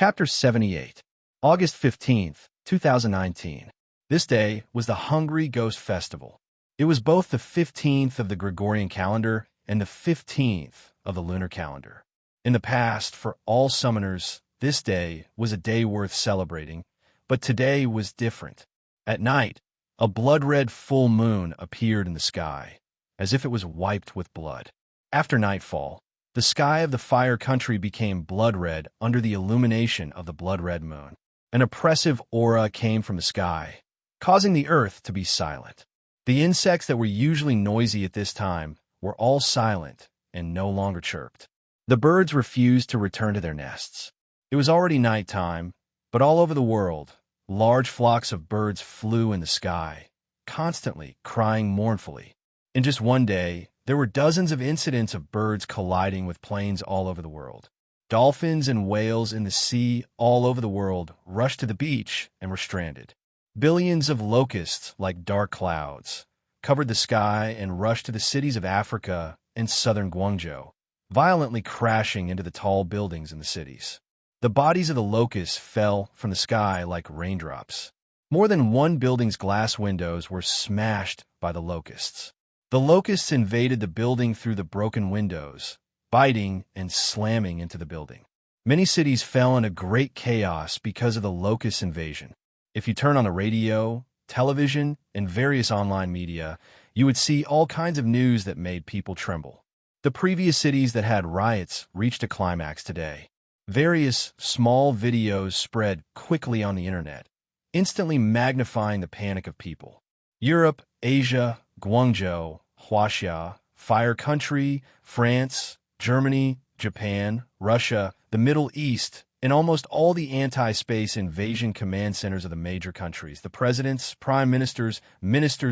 Chapter 78, August 15th, 2019. This day was the Hungry Ghost Festival. It was both the 15th of the Gregorian calendar and the 15th of the lunar calendar. In the past, for all summoners, this day was a day worth celebrating, but today was different. At night, a blood-red full moon appeared in the sky, as if it was wiped with blood. After nightfall, the sky of the fire country became blood-red under the illumination of the blood-red moon. An oppressive aura came from the sky, causing the earth to be silent. The insects that were usually noisy at this time were all silent and no longer chirped. The birds refused to return to their nests. It was already nighttime, but all over the world, large flocks of birds flew in the sky, constantly crying mournfully. In just one day, there were dozens of incidents of birds colliding with planes all over the world. Dolphins and whales in the sea all over the world rushed to the beach and were stranded. Billions of locusts, like dark clouds, covered the sky and rushed to the cities of Africa and southern Guangzhou, violently crashing into the tall buildings in the cities. The bodies of the locusts fell from the sky like raindrops. More than one building's glass windows were smashed by the locusts. The locusts invaded the building through the broken windows, biting and slamming into the building. Many cities fell into great chaos because of the locust invasion. If you turn on the radio, television, and various online media, you would see all kinds of news that made people tremble. The previous cities that had riots reached a climax today. Various small videos spread quickly on the internet, instantly magnifying the panic of people. Europe, Asia, Guangzhou, Huaxia, Fire Country, France, Germany, Japan, Russia, the Middle East, and almost all the anti-space invasion command centers of the major countries. The presidents, prime ministers,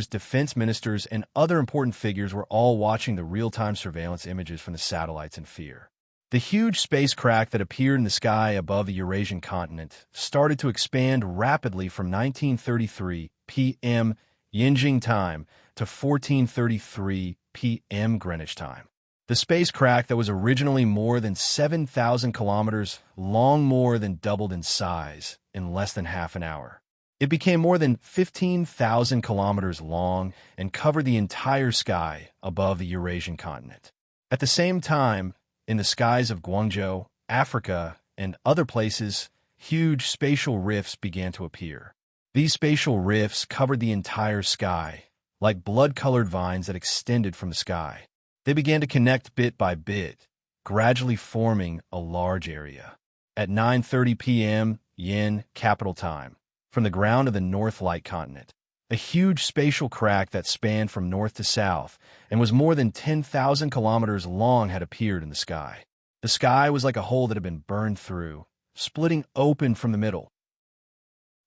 defense ministers, and other important figures were all watching the real-time surveillance images from the satellites in fear. The huge space crack that appeared in the sky above the Eurasian continent started to expand rapidly from 1933 p.m. Yinjing time to 1433 p.m. Greenwich time. The space crack that was originally more than 7,000 kilometers long more than doubled in size in less than half an hour. It became more than 15,000 kilometers long and covered the entire sky above the Eurasian continent. At the same time, in the skies of Guangzhou, Africa, and other places, huge spatial rifts began to appear. These spatial rifts covered the entire sky, like blood-colored vines that extended from the sky. They began to connect bit by bit, gradually forming a large area. At 9:30 p.m. Yin Capital Time, from the ground of the North Light continent, a huge spatial crack that spanned from north to south and was more than 10,000 kilometers long had appeared in the sky. The sky was like a hole that had been burned through, splitting open from the middle.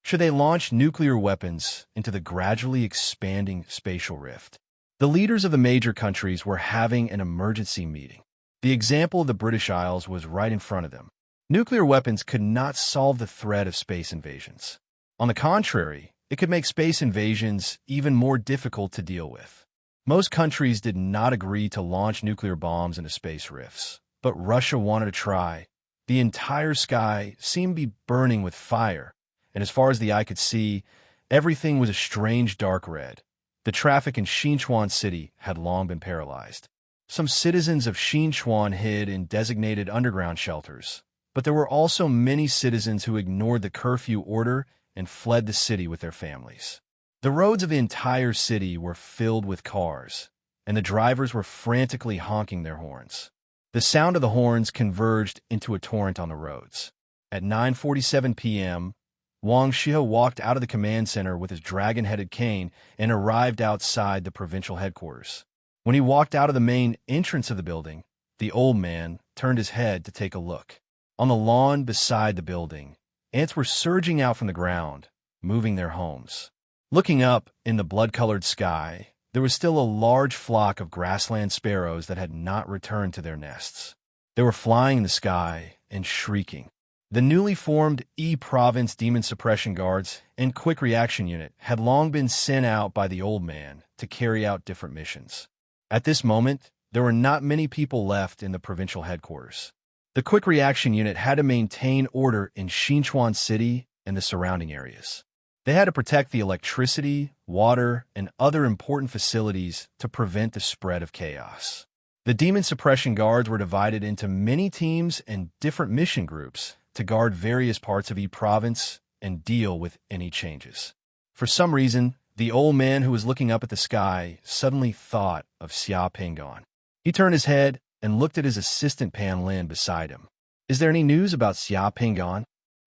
Should they launch nuclear weapons into the gradually expanding spatial rift? The leaders of the major countries were having an emergency meeting. The example of the British Isles was right in front of them. Nuclear weapons could not solve the threat of space invasions. On the contrary, it could make space invasions even more difficult to deal with. Most countries did not agree to launch nuclear bombs into space rifts, but Russia wanted to try. The entire sky seemed to be burning with fire, and as far as the eye could see, everything was a strange dark red. The traffic in Xinchuan City had long been paralyzed. Some citizens of Xinchuan hid in designated underground shelters, but there were also many citizens who ignored the curfew order and fled the city with their families. The roads of the entire city were filled with cars, and the drivers were frantically honking their horns. The sound of the horns converged into a torrent on the roads. At 9:47 p.m., Wang Xiao walked out of the command center with his dragon-headed cane and arrived outside the provincial headquarters. When he walked out of the main entrance of the building, the old man turned his head to take a look. On the lawn beside the building, ants were surging out from the ground, moving their homes. Looking up in the blood-colored sky, there was still a large flock of grassland sparrows that had not returned to their nests. They were flying in the sky and shrieking. The newly formed E-Province Demon Suppression Guards and Quick Reaction Unit had long been sent out by the old man to carry out different missions. At this moment, there were not many people left in the provincial headquarters. The Quick Reaction Unit had to maintain order in Xinchuan City and the surrounding areas. They had to protect the electricity, water, and other important facilities to prevent the spread of chaos. The demon suppression guards were divided into many teams and different mission groups to guard various parts of each province and deal with any changes. For some reason, the old man who was looking up at the sky suddenly thought of Xia Pingon. He turned his head and looked at his assistant Pan Lin beside him. "Is there any news about Xia Pingon?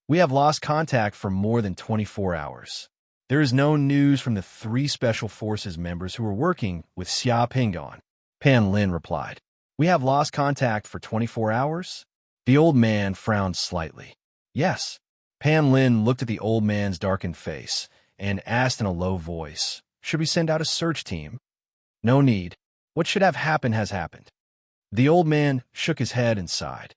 We have lost contact for more than 24 hours. There is no news from the 3 Special Forces members who were working with Xia Pingon." Pan Lin replied. "We have lost contact for 24 hours? The old man frowned slightly. "Yes." Pan Lin looked at the old man's darkened face and asked in a low voice, "Should we send out a search team?" "No need. What should have happened has happened." The old man shook his head and sighed.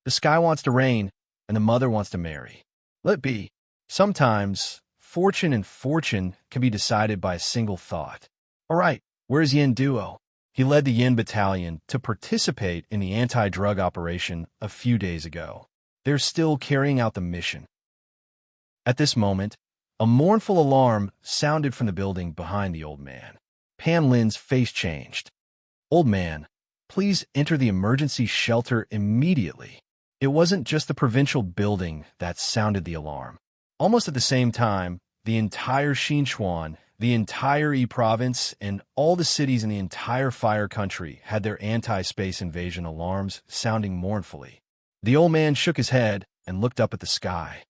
"The sky wants to rain, and the mother wants to marry. Let be. Sometimes, fortune can be decided by a single thought. All right, where's Yin Duo?" He led the Yin Battalion to participate in the anti-drug operation a few days ago. They're still carrying out the mission. At this moment, a mournful alarm sounded from the building behind the old man. Pan Lin's face changed. "Old man, please enter the emergency shelter immediately." It wasn't just the provincial building that sounded the alarm. Almost at the same time, the entire Xinchuan, the entire E-province, and all the cities in the entire Fire Country had their anti-space invasion alarms sounding mournfully. The old man shook his head and looked up at the sky.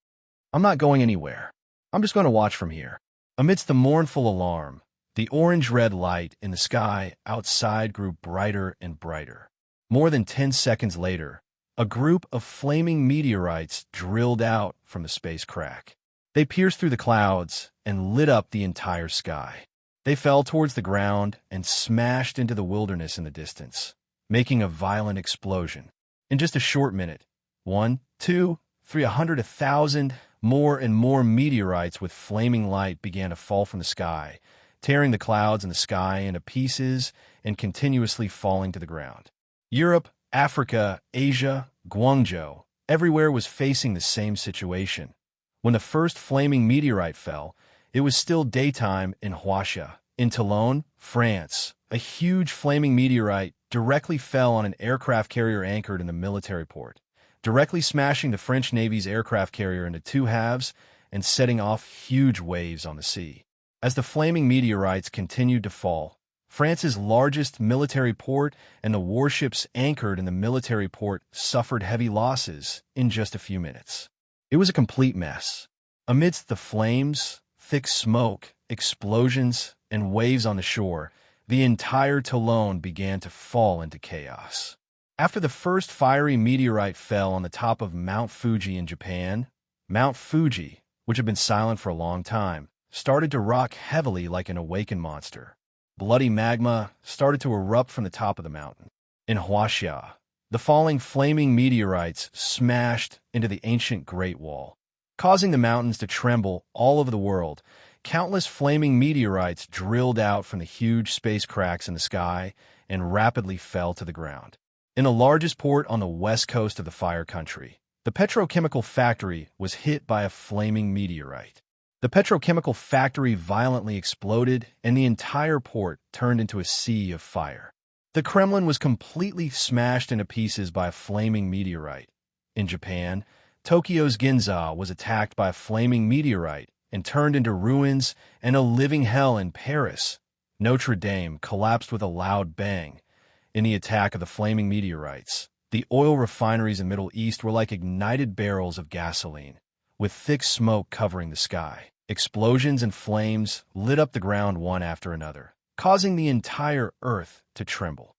"I'm not going anywhere. I'm just going to watch from here." Amidst the mournful alarm, the orange-red light in the sky outside grew brighter and brighter. More than 10 seconds later, a group of flaming meteorites drilled out from the space crack. They pierced through the clouds and lit up the entire sky. They fell towards the ground and smashed into the wilderness in the distance, making a violent explosion. In just a short minute, 1, 2, 300, 1,000, more and more meteorites with flaming light began to fall from the sky, tearing the clouds in the sky into pieces and continuously falling to the ground. Europe, Africa, Asia, Guangzhou, everywhere was facing the same situation. When the first flaming meteorite fell, it was still daytime in Huaxia. In Toulon, France, a huge flaming meteorite directly fell on an aircraft carrier anchored in the military port, directly smashing the French Navy's aircraft carrier into 2 halves and setting off huge waves on the sea. As the flaming meteorites continued to fall, France's largest military port and the warships anchored in the military port suffered heavy losses in just a few minutes. It was a complete mess. Amidst the flames, thick smoke, explosions, and waves on the shore, the entire Toulon began to fall into chaos. After the first fiery meteorite fell on the top of Mount Fuji in Japan, Mount Fuji, which had been silent for a long time, started to rock heavily like an awakened monster. Bloody magma started to erupt from the top of the mountain. In Huaxia, the falling flaming meteorites smashed into the ancient Great Wall, causing the mountains to tremble all over the world. Countless flaming meteorites drilled out from the huge space cracks in the sky and rapidly fell to the ground. In the largest port on the west coast of the Fire Country, the petrochemical factory was hit by a flaming meteorite. The petrochemical factory violently exploded, and the entire port turned into a sea of fire. The Kremlin was completely smashed into pieces by a flaming meteorite. In Japan, Tokyo's Ginza was attacked by a flaming meteorite and turned into ruins, and a living hell in Paris. Notre Dame collapsed with a loud bang. In the attack of the flaming meteorites, the oil refineries in the Middle East were like ignited barrels of gasoline, with thick smoke covering the sky. Explosions and flames lit up the ground one after another, causing the entire earth to tremble.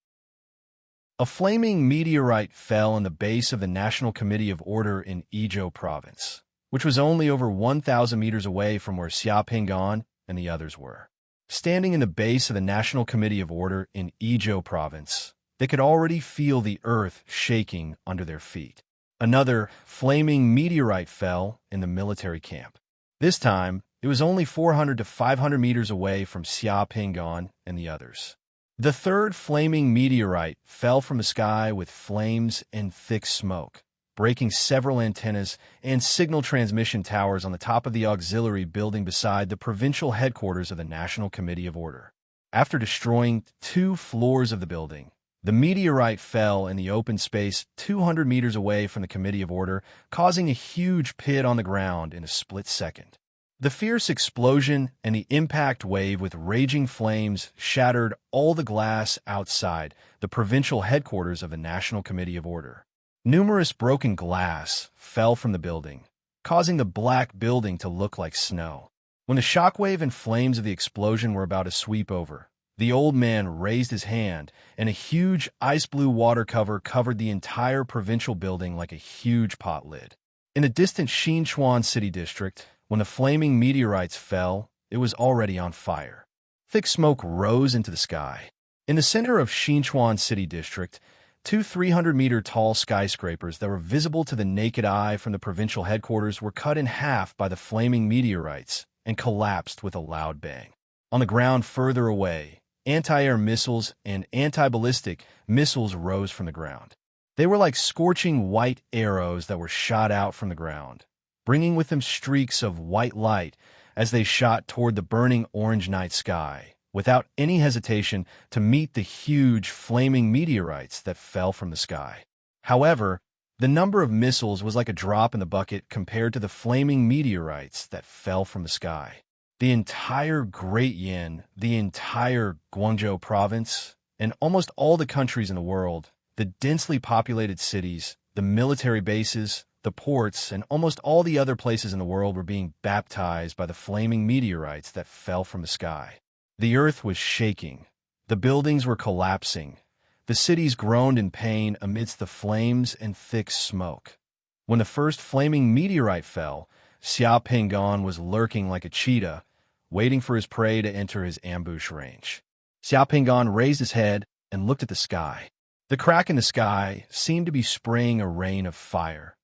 A flaming meteorite fell on the base of the National Committee of Order in Izhou Province, which was only over 1,000 meters away from where Xia Pingon and the others were. Standing in the base of the National Committee of Order in Izhou Province, they could already feel the earth shaking under their feet. Another flaming meteorite fell in the military camp. This time, it was only 400 to 500 meters away from Xia Pingon and the others. The third flaming meteorite fell from the sky with flames and thick smoke, breaking several antennas and signal transmission towers on the top of the auxiliary building beside the provincial headquarters of the National Committee of Order. After destroying 2 floors of the building, the meteorite fell in the open space 200 meters away from the Committee of Order, causing a huge pit on the ground in a split second. The fierce explosion and the impact wave with raging flames shattered all the glass outside the provincial headquarters of the National Committee of Order. Numerous broken glass fell from the building, causing the black building to look like snow. When the shockwave and flames of the explosion were about to sweep over, the old man raised his hand, and a huge ice-blue water cover covered the entire provincial building like a huge pot lid. In the distant Xinchuan city district, when the flaming meteorites fell, it was already on fire. Thick smoke rose into the sky. In the center of Xinchuan city district, 2 300-meter tall skyscrapers that were visible to the naked eye from the provincial headquarters were cut in half by the flaming meteorites and collapsed with a loud bang. On the ground further away, anti-air missiles and anti-ballistic missiles rose from the ground. They were like scorching white arrows that were shot out from the ground, bringing with them streaks of white light as they shot toward the burning orange night sky, without any hesitation to meet the huge flaming meteorites that fell from the sky. However, the number of missiles was like a drop in the bucket compared to the flaming meteorites that fell from the sky. The entire Great Yin, the entire Guangzhou province, and almost all the countries in the world, the densely populated cities, the military bases, the ports, and almost all the other places in the world were being baptized by the flaming meteorites that fell from the sky. The earth was shaking. The buildings were collapsing. The cities groaned in pain amidst the flames and thick smoke. When the first flaming meteorite fell, Xia Pinggan was lurking like a cheetah, waiting for his prey to enter his ambush range. Xia Pinggan raised his head and looked at the sky. The crack in the sky seemed to be spraying a rain of fire.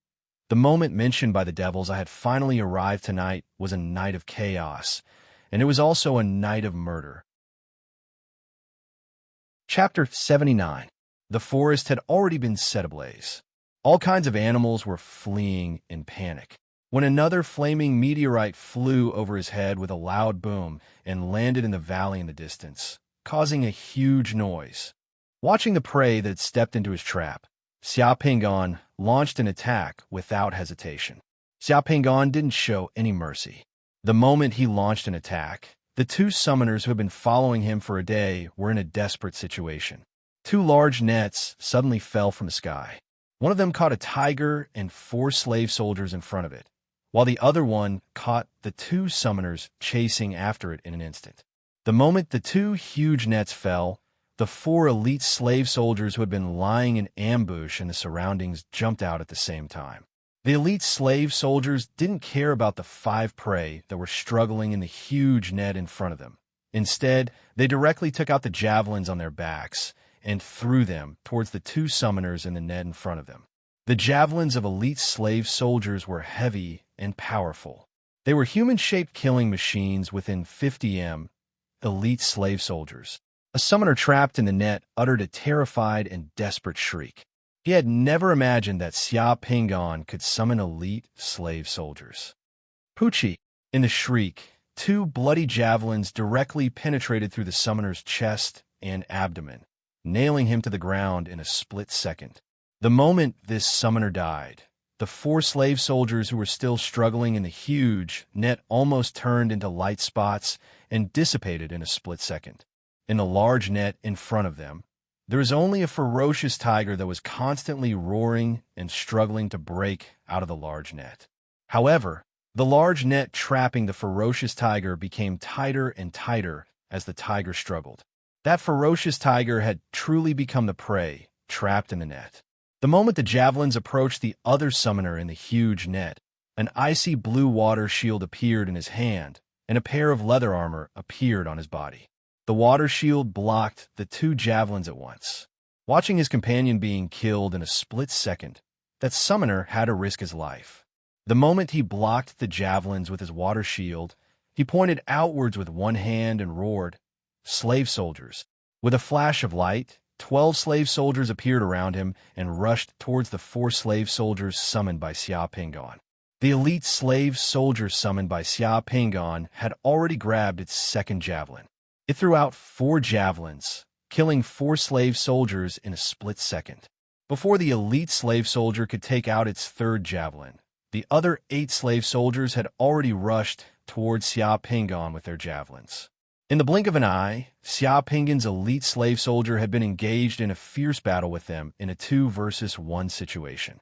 The moment mentioned by the devils I had finally arrived tonight was a night of chaos, and it was also a night of murder. Chapter 79. The forest had already been set ablaze. All kinds of animals were fleeing in panic, when another flaming meteorite flew over his head with a loud boom and landed in the valley in the distance, causing a huge noise. Watching the prey that had stepped into his trap, Xia Pinggan launched an attack without hesitation. Xia Pinggan didn't show any mercy. The moment he launched an attack, the 2 summoners who had been following him for a day were in a desperate situation. 2 large nets suddenly fell from the sky. One of them caught a tiger and 4 slave soldiers in front of it, while the other one caught the 2 summoners chasing after it in an instant. The moment the 2 huge nets fell, the 4 elite slave soldiers who had been lying in ambush in the surroundings jumped out at the same time. The elite slave soldiers didn't care about the 5 prey that were struggling in the huge net in front of them. Instead, they directly took out the javelins on their backs and threw them towards the 2 summoners in the net in front of them. The javelins of elite slave soldiers were heavy and powerful. They were human-shaped killing machines within 50 m. Elite slave soldiers. A summoner trapped in the net uttered a terrified and desperate shriek. He had never imagined that Xia Pinggan could summon elite slave soldiers. Pucci! In the shriek, 2 bloody javelins directly penetrated through the summoner's chest and abdomen, nailing him to the ground in a split second. The moment this summoner died, the 4 slave soldiers who were still struggling in the huge net almost turned into light spots and dissipated in a split second. In the large net in front of them, there was only a ferocious tiger that was constantly roaring and struggling to break out of the large net. However, the large net trapping the ferocious tiger became tighter and tighter as the tiger struggled. That ferocious tiger had truly become the prey trapped in the net. The moment the javelins approached the other summoner in the huge net, an icy blue water shield appeared in his hand, and a pair of leather armor appeared on his body. The water shield blocked the 2 javelins at once. Watching his companion being killed in a split second, that summoner had to risk his life. The moment he blocked the javelins with his water shield, he pointed outwards with one hand and roared, "Slave soldiers, With a flash of light, 12 slave soldiers appeared around him and rushed towards the 4 slave soldiers summoned by Xia Pingon. The elite slave soldier summoned by Xia Pingon had already grabbed its second javelin. It threw out 4 javelins, killing 4 slave soldiers in a split second. Before the elite slave soldier could take out its third javelin, the other 8 slave soldiers had already rushed towards Xia Pingon with their javelins. In the blink of an eye, Xia Pingon's elite slave soldier had been engaged in a fierce battle with them in a 2 versus 1 situation.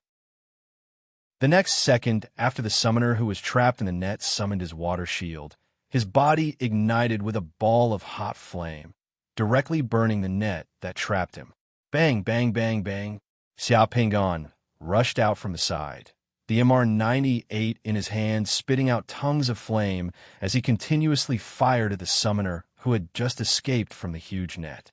The next second, after the summoner who was trapped in the net summoned his water shield, his body ignited with a ball of hot flame, directly burning the net that trapped him. Bang, bang, bang, bang. Xia Pingon rushed out from the side, the MR-98 in his hand spitting out tongues of flame as he continuously fired at the summoner who had just escaped from the huge net.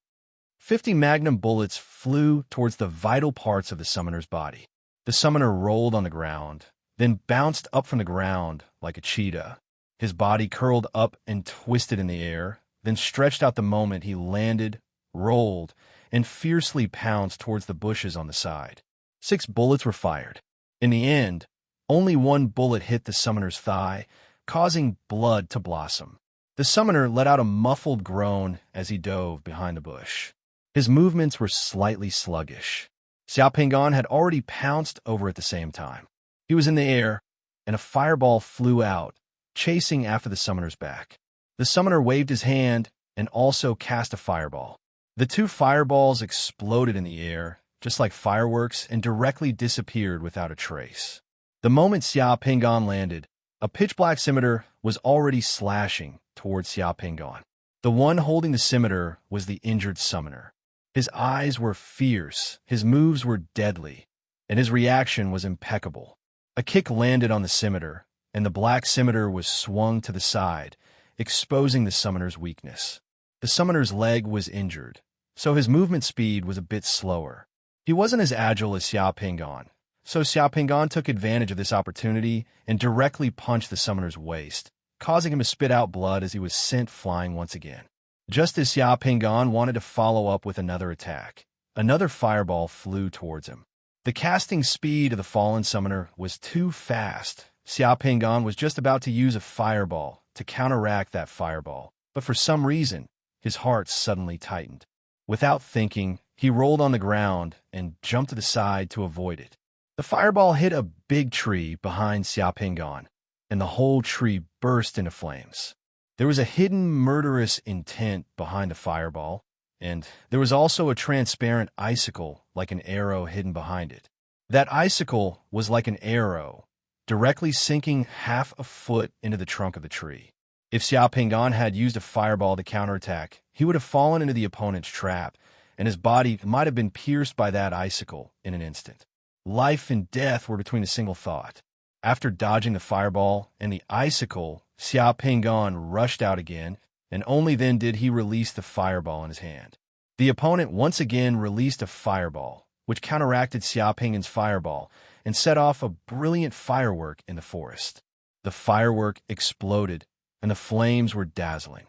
50 magnum bullets flew towards the vital parts of the summoner's body. The summoner rolled on the ground, then bounced up from the ground like a cheetah. His body curled up and twisted in the air, then stretched out the moment he landed, rolled, and fiercely pounced towards the bushes on the side. 6 bullets were fired. In the end, only 1 bullet hit the summoner's thigh, causing blood to blossom. The summoner let out a muffled groan as he dove behind the bush. His movements were slightly sluggish. Xia Pingon had already pounced over at the same time. He was in the air, and a fireball flew out, chasing after the summoner's back. The summoner waved his hand and also cast a fireball. The 2 fireballs exploded in the air, just like fireworks, and directly disappeared without a trace. The moment Xia Pingon landed, a pitch-black scimitar was already slashing towards Xia Pingon. The one holding the scimitar was the injured summoner. His eyes were fierce, his moves were deadly, and his reaction was impeccable. A kick landed on the scimitar, and the black scimitar was swung to the side, exposing the summoner's weakness. The summoner's leg was injured, so his movement speed was a bit slower. He wasn't as agile as Xia Pingon, so Xia Pingon took advantage of this opportunity and directly punched the summoner's waist, causing him to spit out blood as he was sent flying once again. Just as Xia Pingon wanted to follow up with another attack, another fireball flew towards him. The casting speed of the fallen summoner was too fast. Xia Pingon was just about to use a fireball to counteract that fireball, but for some reason, his heart suddenly tightened. Without thinking, he rolled on the ground and jumped to the side to avoid it. The fireball hit a big tree behind Xia Pingon, and the whole tree burst into flames. There was a hidden murderous intent behind the fireball, and there was also a transparent icicle like an arrow hidden behind it. That icicle was like an arrow, directly sinking half a foot into the trunk of the tree. If Xia Pingon had used a fireball to counterattack, he would have fallen into the opponent's trap, and his body might have been pierced by that icicle in an instant. Life and death were between a single thought. After dodging the fireball and the icicle, Xia Pingon rushed out again, and only then did he release the fireball in his hand. The opponent once again released a fireball, which counteracted Xia Pingon's fireball and set off a brilliant firework in the forest. The firework exploded, and the flames were dazzling.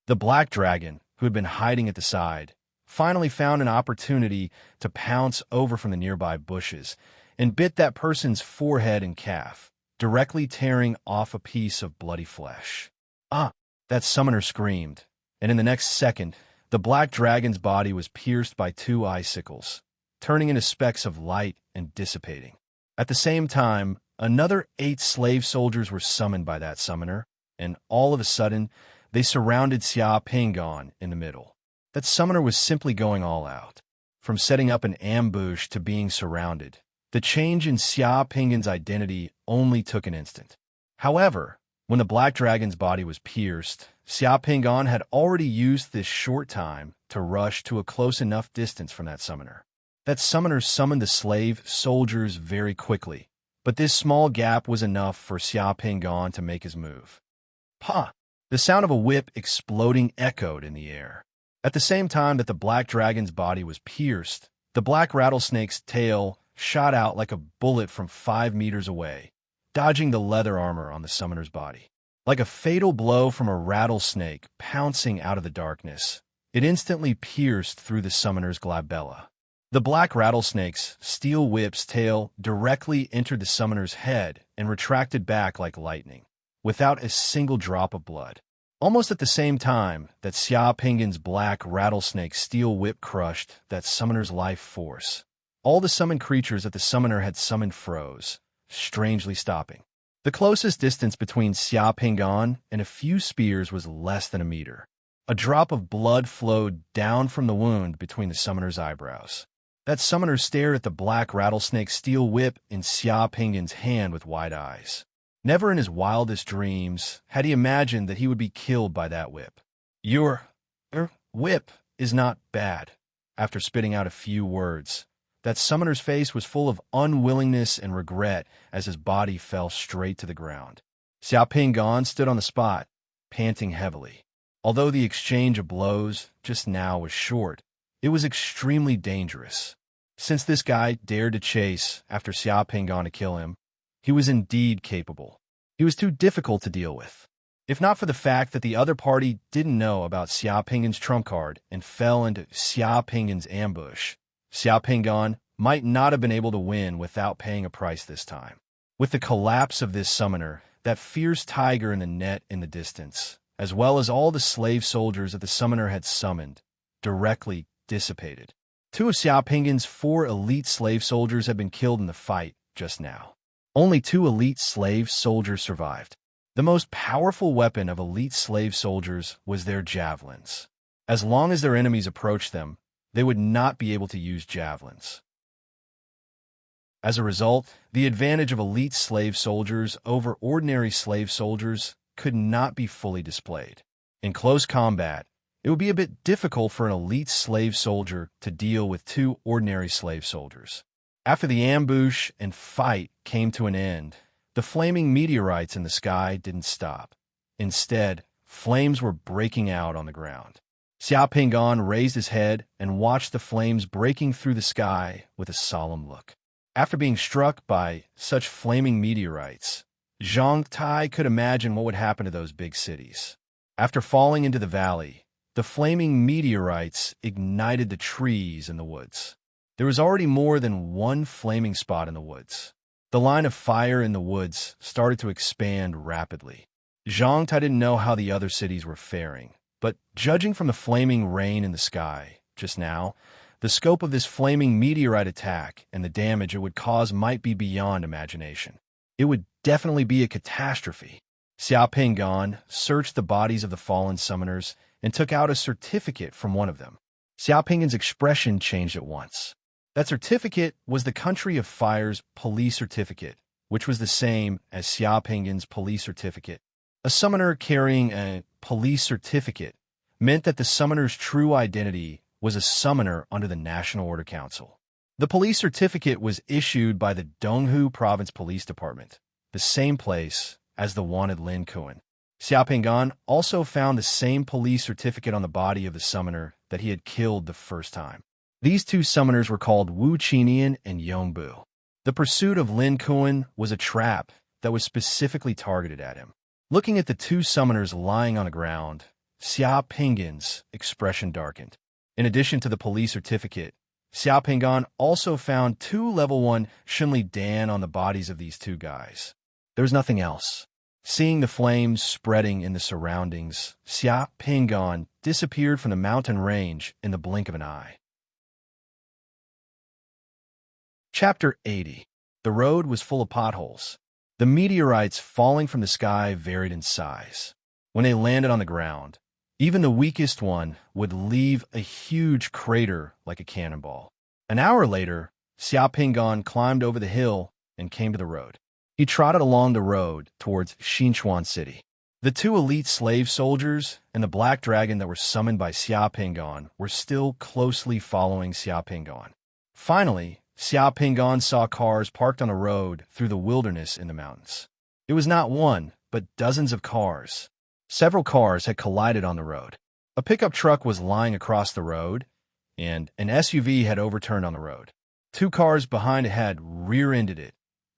The black dragon, who had been hiding at the side, finally found an opportunity to pounce over from the nearby bushes and bit that person's forehead and calf, directly tearing off a piece of bloody flesh. Ah! That summoner screamed, and in the next second, the black dragon's body was pierced by 2 icicles, turning into specks of light and dissipating. At the same time, another 8 slave soldiers were summoned by that summoner, and all of a sudden, they surrounded Xia Pingon in the middle. That summoner was simply going all out. From setting up an ambush to being surrounded, the change in Xia Pingon's identity only took an instant. However, when the black dragon's body was pierced, Xia Pingon had already used this short time to rush to a close enough distance from that summoner. That summoner summoned the slave soldiers very quickly, but this small gap was enough for Xia Pingon to make his move. Pa! The sound of a whip exploding echoed in the air. At the same time that the black dragon's body was pierced, the black rattlesnake's tail shot out like a bullet from 5 meters away, dodging the leather armor on the summoner's body. Like a fatal blow from a rattlesnake pouncing out of the darkness, It instantly pierced through the summoner's glabella. The black rattlesnake's steel whip's tail directly entered the summoner's head and retracted back like lightning, without a single drop of blood. Almost at the same time that Xia Pingan's black rattlesnake steel whip crushed that summoner's life force, all the summoned creatures that the summoner had summoned froze, strangely stopping. The closest distance between Xia Pingan and a few spears was less than a meter. A drop of blood flowed down from the wound between the summoner's eyebrows. That summoner stared at the black rattlesnake steel whip in Xia Pingan's hand with wide eyes. Never in his wildest dreams had he imagined that he would be killed by that whip. Your whip is not bad. After spitting out a few words, that summoner's face was full of unwillingness and regret as his body fell straight to the ground. Xia Pingan stood on the spot, panting heavily. Although the exchange of blows just now was short, it was extremely dangerous. Since this guy dared to chase after Xia Pingan to kill him, he was indeed capable. He was too difficult to deal with. If not for the fact that the other party didn't know about Xia Pingan's trump card and fell into Xia Pingan's ambush, Xia Pingan might not have been able to win without paying a price this time. With the collapse of this summoner, that fierce tiger in the net in the distance, as well as all the slave soldiers that the summoner had summoned, directly dissipated. 2 of Xia Pingan's 4 elite slave soldiers had been killed in the fight just now. Only 2 elite slave soldiers survived. The most powerful weapon of elite slave soldiers was their javelins. As long as their enemies approached them, they would not be able to use javelins. As a result, the advantage of elite slave soldiers over ordinary slave soldiers could not be fully displayed. In close combat, it would be a bit difficult for an elite slave soldier to deal with 2 ordinary slave soldiers. After the ambush and fight came to an end, the flaming meteorites in the sky didn't stop. Instead, flames were breaking out on the ground. Xia Pingan raised his head and watched the flames breaking through the sky with a solemn look. After being struck by such flaming meteorites, Zhang Tai could imagine what would happen to those big cities. After falling into the valley, the flaming meteorites ignited the trees in the woods. There was already more than one flaming spot in the woods. The line of fire in the woods started to expand rapidly. Zhang Tai didn't know how the other cities were faring, but judging from the flaming rain in the sky just now, the scope of this flaming meteorite attack and the damage it would cause might be beyond imagination. It would definitely be a catastrophe. Xia Pingan searched the bodies of the fallen summoners and took out a certificate from one of them. Xia Pingan's expression changed at once. That certificate was the Country of Fire's police certificate, which was the same as Xia Pingan's police certificate. A summoner carrying a police certificate meant that the summoner's true identity was a summoner under the National Order Council. The police certificate was issued by the Donghu Province Police Department, the same place as the wanted Lin Kuan. Xia Pingan also found the same police certificate on the body of the summoner that he had killed the first time. These 2 summoners were called Wu Qinian and Yongbu. The pursuit of Lin Kuan was a trap that was specifically targeted at him. Looking at the 2 summoners lying on the ground, Xia Pingan's expression darkened. In addition to the police certificate, Xia Pingan also found 2 level 1 Xunli Dan on the bodies of these 2 guys. There was nothing else. Seeing the flames spreading in the surroundings, Xia Pingan disappeared from the mountain range in the blink of an eye. Chapter 80. The road was full of potholes. The meteorites falling from the sky varied in size. When they landed on the ground, even the weakest one would leave a huge crater like a cannonball. An hour later, Xia Pingan climbed over the hill and came to the road. He trotted along the road towards Xinchuan City. The 2 elite slave soldiers and the black dragon that were summoned by Xia Pingan were still closely following Xia Pingan. Finally, Xia Pingan saw cars parked on a road through the wilderness in the mountains. It was not one, but dozens of cars. Several cars had collided on the road. A pickup truck was lying across the road, and an SUV had overturned on the road. 2 cars behind it had rear-ended it,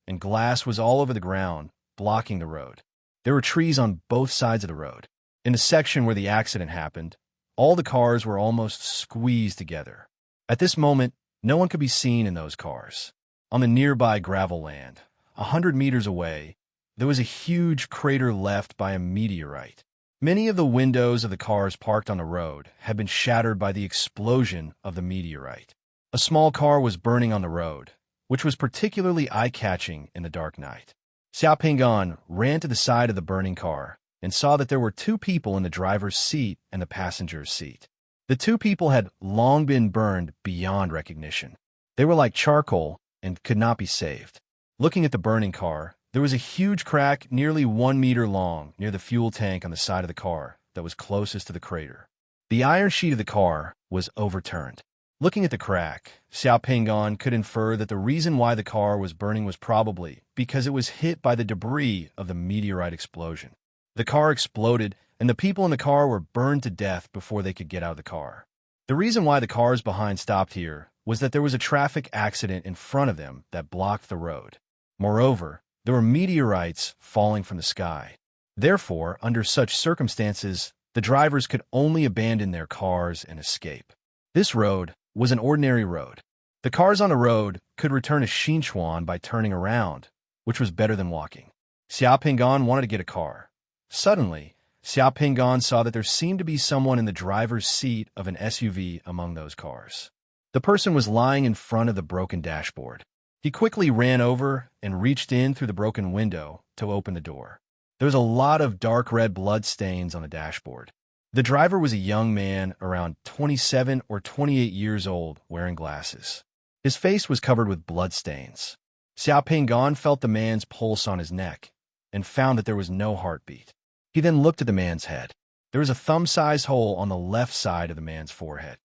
and glass was all over the ground, blocking the road. There were trees on both sides of the road. In the section where the accident happened, All the cars were almost squeezed together. At this moment, no one could be seen in those cars. On the nearby gravel land, 100 meters away, there was a huge crater left by a meteorite. Many of the windows of the cars parked on the road had been shattered by the explosion of the meteorite. A small car was burning on the road, which was particularly eye-catching in the dark night. Xiao Pingan ran to the side of the burning car and saw that there were two people in the driver's seat and the passenger's seat. The two people had long been burned beyond recognition. They were like charcoal and could not be saved. Looking at the burning car, there was a huge crack nearly 1 meter long near the fuel tank on the side of the car that was closest to the crater. The iron sheet of the car was overturned. Looking at the crack, Xiao Pingan could infer that the reason why the car was burning was probably because it was hit by the debris of the meteorite explosion. The car exploded, and the people in the car were burned to death before they could get out of the car. The reason why the cars behind stopped here was that there was a traffic accident in front of them that blocked the road. Moreover, there were meteorites falling from the sky. Therefore, under such circumstances, the drivers could only abandon their cars and escape. This road was an ordinary road. The cars on the road could return to Xinchuan by turning around, which was better than walking. Xiao Pingan wanted to get a car. Suddenly, Xiao Pingan saw that there seemed to be someone in the driver's seat of an SUV among those cars. The person was lying in front of the broken dashboard. He quickly ran over and reached in through the broken window to open the door. There was a lot of dark red blood stains on the dashboard. The driver was a young man around 27 or 28 years old wearing glasses. His face was covered with blood stains. Xiao Pingan felt the man's pulse on his neck and found that there was no heartbeat. He then looked at the man's head. There was a thumb-sized hole on the left side of the man's forehead.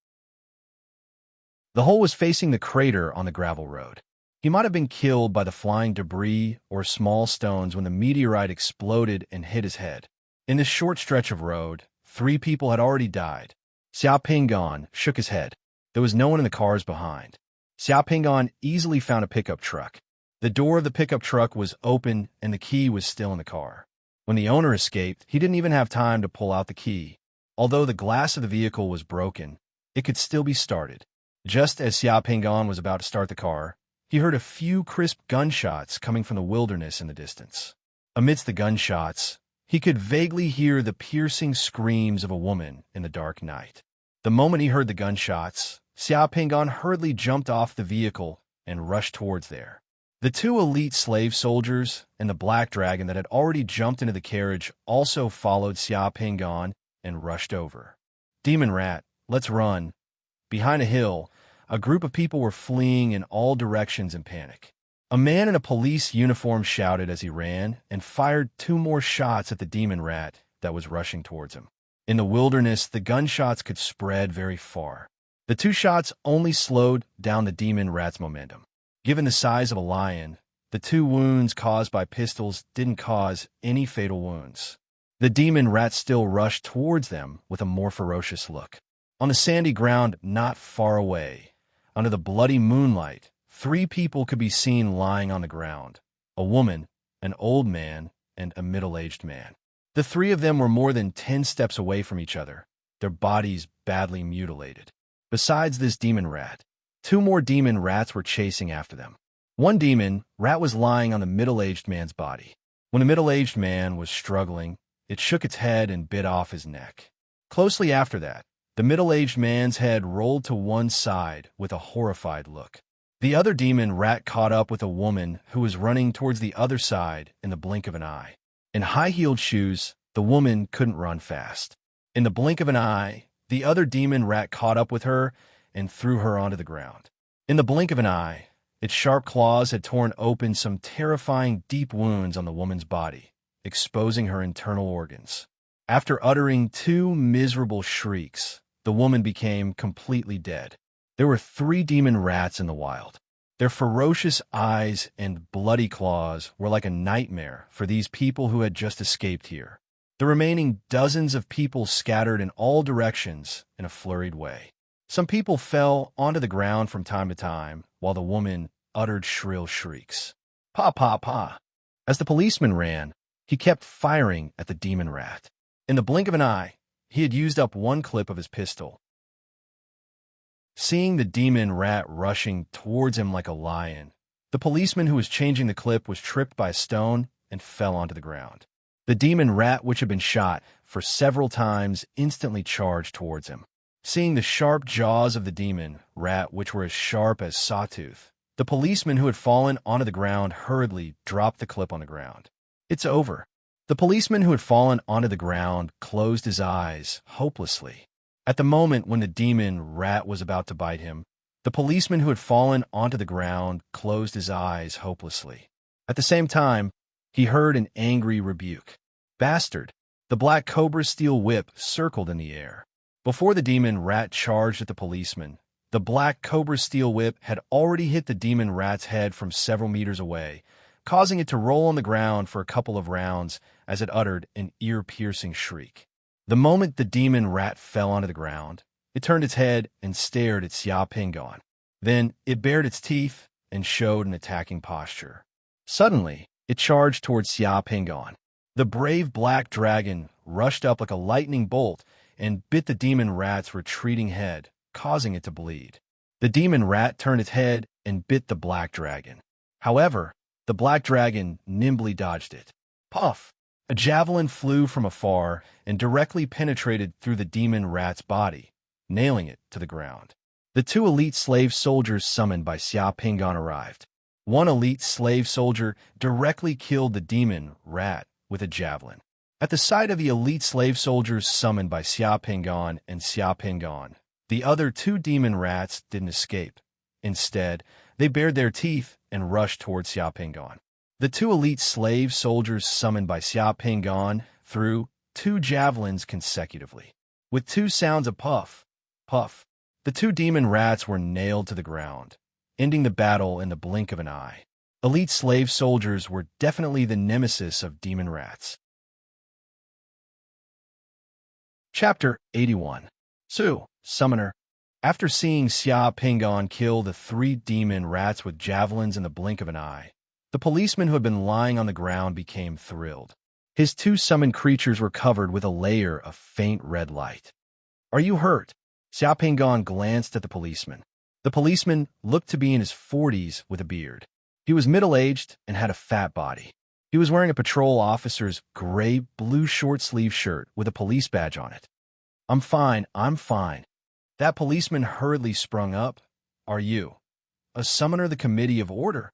The hole was facing the crater on the gravel road. He might have been killed by the flying debris or small stones when the meteorite exploded and hit his head. In this short stretch of road, 3 people had already died. Xiao Pingan shook his head. There was no one in the cars behind. Xiao Pingan easily found a pickup truck. The door of the pickup truck was open and the key was still in the car. When the owner escaped, he didn't even have time to pull out the key. Although the glass of the vehicle was broken, it could still be started. Just as Xiao Pingan was about to start the car, he heard a few crisp gunshots coming from the wilderness in the distance. Amidst the gunshots, he could vaguely hear the piercing screams of a woman in the dark night. The moment he heard the gunshots, Xiao Pingan hurriedly jumped off the vehicle and rushed towards there. The 2 elite slave soldiers and the black dragon that had already jumped into the carriage also followed Xiao Pingan and rushed over. "Demon rat, let's run." Behind a hill, a group of people were fleeing in all directions in panic. A man in a police uniform shouted as he ran and fired 2 more shots at the demon rat that was rushing towards him. In the wilderness, the gunshots could spread very far. The 2 shots only slowed down the demon rat's momentum. Given the size of a lion, the 2 wounds caused by pistols didn't cause any fatal wounds. The demon rat still rushed towards them with a more ferocious look. On the sandy ground not far away, under the bloody moonlight, 3 people could be seen lying on the ground: a woman, an old man, and a middle-aged man. The 3 of them were more than 10 steps away from each other, their bodies badly mutilated. Besides this demon rat, 2 more demon rats were chasing after them. One demon rat was lying on the middle-aged man's body. When the middle-aged man was struggling, it shook its head and bit off his neck. Closely after that, the middle-aged man's head rolled to one side with a horrified look. The other demon rat caught up with a woman who was running towards the other side in the blink of an eye. In high-heeled shoes, the woman couldn't run fast. In the blink of an eye, the other demon rat caught up with her and threw her onto the ground. In the blink of an eye, its sharp claws had torn open some terrifying deep wounds on the woman's body, exposing her internal organs. After uttering 2 miserable shrieks, the woman became completely dead. There were 3 demon rats in the wild. Their ferocious eyes and bloody claws were like a nightmare for these people who had just escaped here. The remaining dozens of people scattered in all directions in a flurried way. Some people fell onto the ground from time to time, while the woman uttered shrill shrieks. "Pa, pa, pa." As the policeman ran, he kept firing at the demon rat. In the blink of an eye, he had used up one clip of his pistol. Seeing the demon rat rushing towards him like a lion, the policeman who was changing the clip was tripped by a stone and fell onto the ground. The demon rat, which had been shot for several times, instantly charged towards him. Seeing the sharp jaws of the demon rat, which were as sharp as sawtooth, the policeman who had fallen onto the ground hurriedly dropped the clip on the ground. "It's over." The policeman who had fallen onto the ground closed his eyes hopelessly. At the moment when the demon rat was about to bite him, the policeman who had fallen onto the ground closed his eyes hopelessly. At the same time, he heard an angry rebuke. "Bastard!" The black cobra's steel whip circled in the air. Before the demon rat charged at the policeman, the black cobra's steel whip had already hit the demon rat's head from several meters away, causing it to roll on the ground for a couple of rounds as it uttered an ear-piercing shriek. The moment the demon rat fell onto the ground, it turned its head and stared at Xia Pingon. Then it bared its teeth and showed an attacking posture. Suddenly, it charged towards Xia Pingon. The brave black dragon rushed up like a lightning bolt and bit the demon rat's retreating head, causing it to bleed. The demon rat turned its head and bit the black dragon. However, the black dragon nimbly dodged it. Puff! A javelin flew from afar and directly penetrated through the demon rat's body, nailing it to the ground. The two elite slave soldiers summoned by Xia Pingon arrived. One elite slave soldier directly killed the demon rat with a javelin. At the sight of the elite slave soldiers summoned by Xia Pingon and Xia Pingon, the other two demon rats didn't escape. Instead, they bared their teeth and rushed towards Xia Pingon. The two elite slave soldiers summoned by Xia Pingon threw two javelins consecutively. With two sounds of puff, puff, the two demon rats were nailed to the ground, ending the battle in the blink of an eye. Elite slave soldiers were definitely the nemesis of demon rats. Chapter 81. Su, Summoner. After seeing Xia Pingon kill the three demon rats with javelins in the blink of an eye, the policeman who had been lying on the ground became thrilled. His two summoned creatures were covered with a layer of faint red light. "Are you hurt?" Xia Pingon glanced at the policeman. The policeman looked to be in his 40s with a beard. He was middle-aged and had a fat body. He was wearing a patrol officer's gray blue short-sleeve shirt with a police badge on it. I'm fine. That policeman hurriedly sprung up. "Are you a summoner of the Committee of Order?"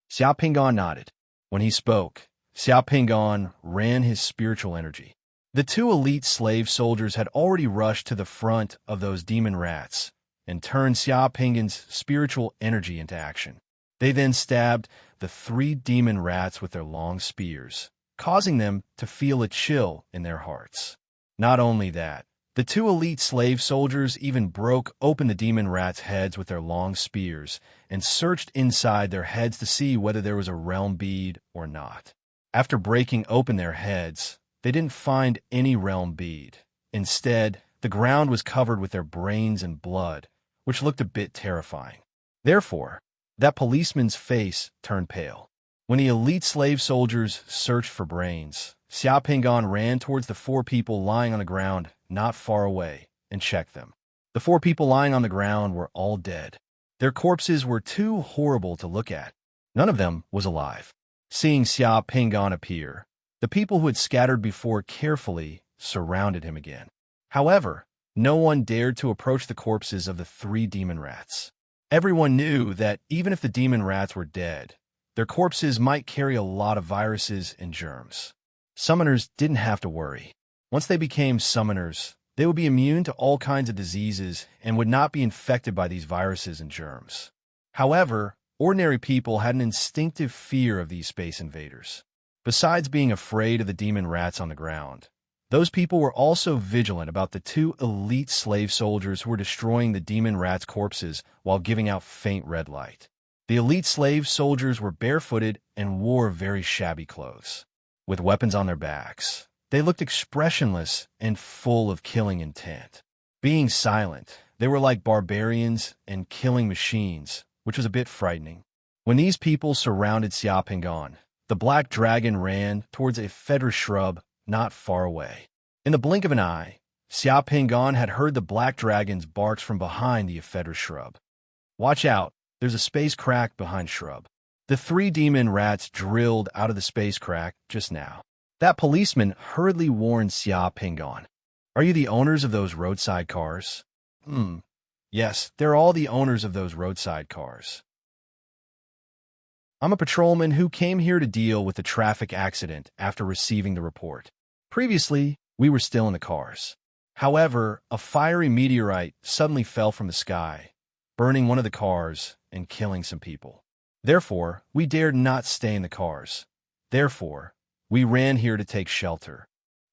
Xia Pingon nodded. When he spoke, Xia Pingon ran his spiritual energy. The two elite slave soldiers had already rushed to the front of those demon rats and turned Xia Pingon's spiritual energy into action. They then stabbed the three demon rats with their long spears, causing them to feel a chill in their hearts. Not only that, the two elite slave soldiers even broke open the demon rats' heads with their long spears and searched inside their heads to see whether there was a realm bead or not. After breaking open their heads, they didn't find any realm bead. Instead, the ground was covered with their brains and blood, which looked a bit terrifying. Therefore, that policeman's face turned pale. When the elite slave soldiers searched for brains, Xia Pingon ran towards the four people lying on the ground not far away and checked them. The four people lying on the ground were all dead. Their corpses were too horrible to look at. None of them was alive. Seeing Xia Pingon appear, the people who had scattered before carefully surrounded him again. However, no one dared to approach the corpses of the three demon rats. Everyone knew that even if the demon rats were dead, their corpses might carry a lot of viruses and germs. Summoners didn't have to worry. Once they became summoners, they would be immune to all kinds of diseases and would not be infected by these viruses and germs. However, ordinary people had an instinctive fear of these space invaders. Besides being afraid of the demon rats on the ground, those people were also vigilant about the two elite slave soldiers who were destroying the demon rats' corpses while giving out faint red light. The elite slave soldiers were barefooted and wore very shabby clothes. With weapons on their backs, they looked expressionless and full of killing intent. Being silent, they were like barbarians and killing machines, which was a bit frightening. When these people surrounded Xia Pingon, the black dragon ran towards a Fedra shrub not far away. In the blink of an eye, Xia Pingon had heard the black dragon's barks from behind the ephedra shrub. Watch out, there's a space crack behind shrub. The three demon rats drilled out of the space crack just now. That policeman hurriedly warned Xia Pingon. Are you the owners of those roadside cars? Yes, they're all the owners of those roadside cars. I'm a patrolman who came here to deal with a traffic accident after receiving the report. Previously, we were still in the cars. However, a fiery meteorite suddenly fell from the sky, burning one of the cars and killing some people. Therefore, we dared not stay in the cars. Therefore, we ran here to take shelter.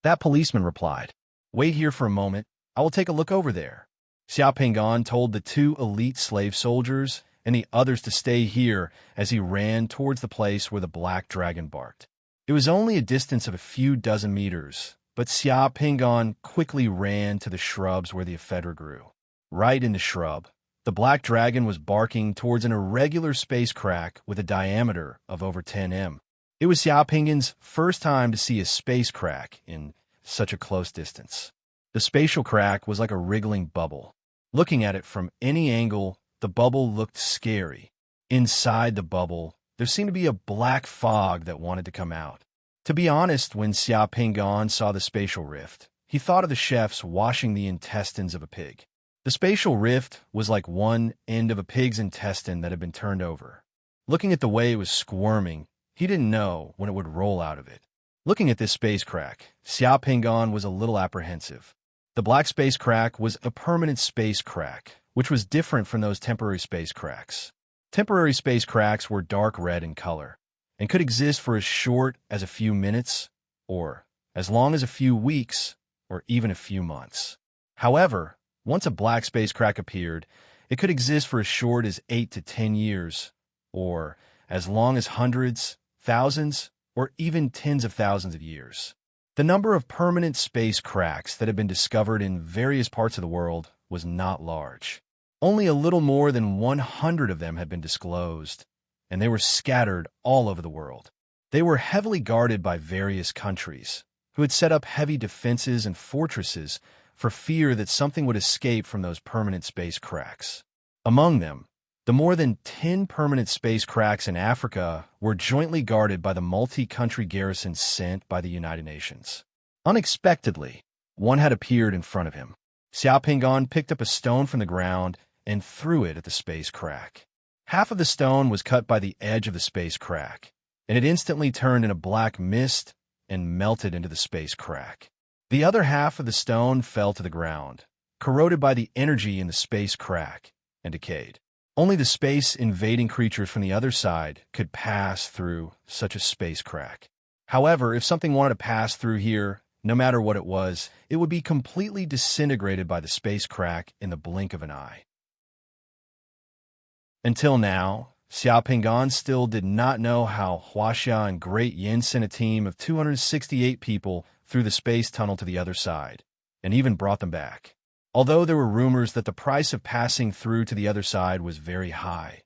That policeman replied, Wait here for a moment, I will take a look over there. Xia Pingon told the two elite slave soldiers and the others to stay here as he ran towards the place where the black dragon barked. It was only a distance of a few dozen meters, but Xia Pingon quickly ran to the shrubs where the ephedra grew. Right in the shrub, the black dragon was barking towards an irregular space crack with a diameter of over 10 m. It was Xia Pingon's first time to see a space crack in such a close distance. The spatial crack was like a wriggling bubble. Looking at it from any angle, the bubble looked scary. Inside the bubble, there seemed to be a black fog that wanted to come out. To be honest, when Xia Pingon saw the spatial rift, he thought of the chefs washing the intestines of a pig. The spatial rift was like one end of a pig's intestine that had been turned over. Looking at the way it was squirming, he didn't know when it would roll out of it. Looking at this space crack, Xia Pingon was a little apprehensive. The black space crack was a permanent space crack, which was different from those temporary space cracks. Temporary space cracks were dark red in color and could exist for as short as a few minutes or as long as a few weeks or even a few months. However, once a black space crack appeared, it could exist for as short as 8 to 10 years or as long as hundreds, thousands, or even tens of thousands of years. The number of permanent space cracks that had been discovered in various parts of the world was not large. Only a little more than 100 of them had been disclosed, and they were scattered all over the world. They were heavily guarded by various countries, who had set up heavy defenses and fortresses for fear that something would escape from those permanent space cracks. Among them, the more than 10 permanent space cracks in Africa were jointly guarded by the multi-country garrisons sent by the United Nations. Unexpectedly, one had appeared in front of him. Xia Pingon picked up a stone from the ground and threw it at the space crack. Half of the stone was cut by the edge of the space crack, and it instantly turned into black mist and melted into the space crack. The other half of the stone fell to the ground, corroded by the energy in the space crack, and decayed. Only the space-invading creatures from the other side could pass through such a space crack. However, if something wanted to pass through here, no matter what it would be completely disintegrated by the space crack in the blink of an eye. Until now, Xia Pingon still did not know how Huaxia and Great Yin sent a team of 268 people through the space tunnel to the other side, and even brought them back. Although there were rumors that the price of passing through to the other side was very high.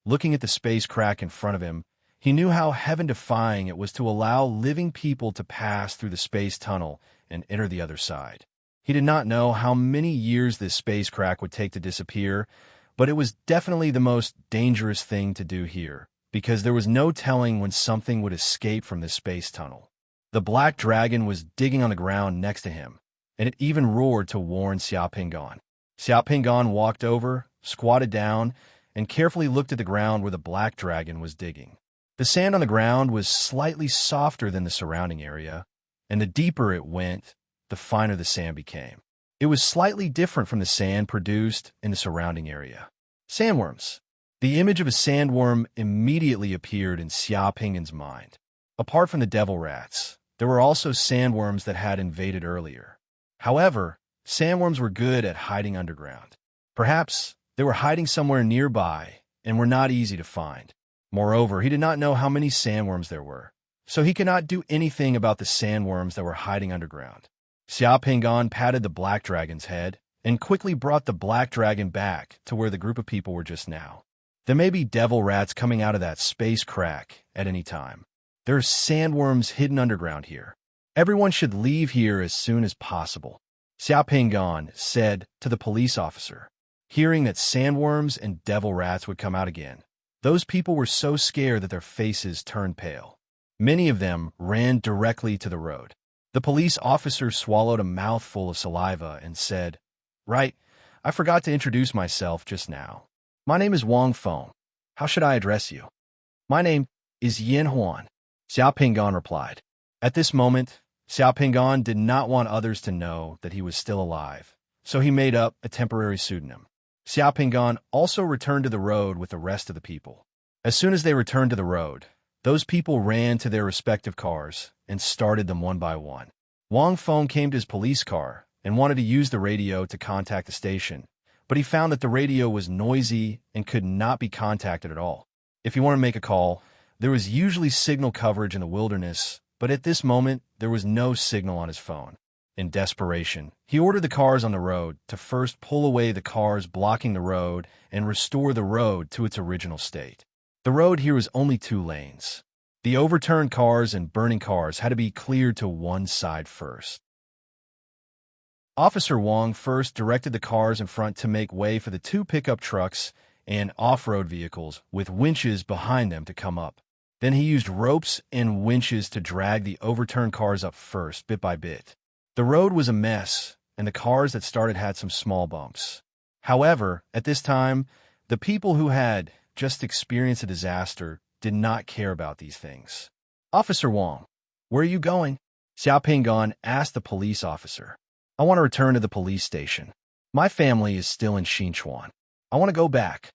Looking at the space crack in front of him, he knew how heaven-defying it was to allow living people to pass through the space tunnel and enter the other side. He did not know how many years this space crack would take to disappear, but it was definitely the most dangerous thing to do here, because there was no telling when something would escape from this space tunnel. The black dragon was digging on the ground next to him, and it even roared to warn Xia Pingon. Xia Pingon walked over, squatted down, and carefully looked at the ground where the black dragon was digging. The sand on the ground was slightly softer than the surrounding area, and the deeper it went, the finer the sand became. It was slightly different from the sand produced in the surrounding area. Sandworms. The image of a sandworm immediately appeared in Xia Pingon's mind. Apart from the devil rats, there were also sandworms that had invaded earlier. However, sandworms were good at hiding underground. Perhaps they were hiding somewhere nearby and were not easy to find. Moreover, he did not know how many sandworms there were, so he could not do anything about the sandworms that were hiding underground. Xia Pingon patted the black dragon's head and quickly brought the black dragon back to where the group of people were just now. There may be devil rats coming out of that space crack at any time. There are sandworms hidden underground here. Everyone should leave here as soon as possible. Xiao Pingan said to the police officer, hearing that sandworms and devil rats would come out again. Those people were so scared that their faces turned pale. Many of them ran directly to the road. The police officer swallowed a mouthful of saliva and said, "Right, I forgot to introduce myself just now. My name is Wang Feng. How should I address you?" "My name is Yin Huan," Xiao Pingan replied. At this moment, Xiao Pingan did not want others to know that he was still alive, so he made up a temporary pseudonym. Xiao Pingan also returned to the road with the rest of the people. As soon as they returned to the road, those people ran to their respective cars and started them one by one. Wang Feng came to his police car and wanted to use the radio to contact the station, but he found that the radio was noisy and could not be contacted at all. If he wanted to make a call, there was usually signal coverage in the wilderness, but at this moment, there was no signal on his phone. In desperation, he ordered the cars on the road to first pull away the cars blocking the road and restore the road to its original state. The road here was only 2 lanes. The overturned cars and burning cars had to be cleared to one side first. Officer Wang first directed the cars in front to make way for the 2 pickup trucks and off-road vehicles with winches behind them to come up. Then he used ropes and winches to drag the overturned cars up first, bit by bit. The road was a mess, and the cars that started had some small bumps. However, at this time, the people who had just experienced a disaster did not care about these things. "Officer Wang, where are you going?" Xiao Pingan asked the police officer. "I want to return to the police station. My family is still in Xinchuan. I want to go back."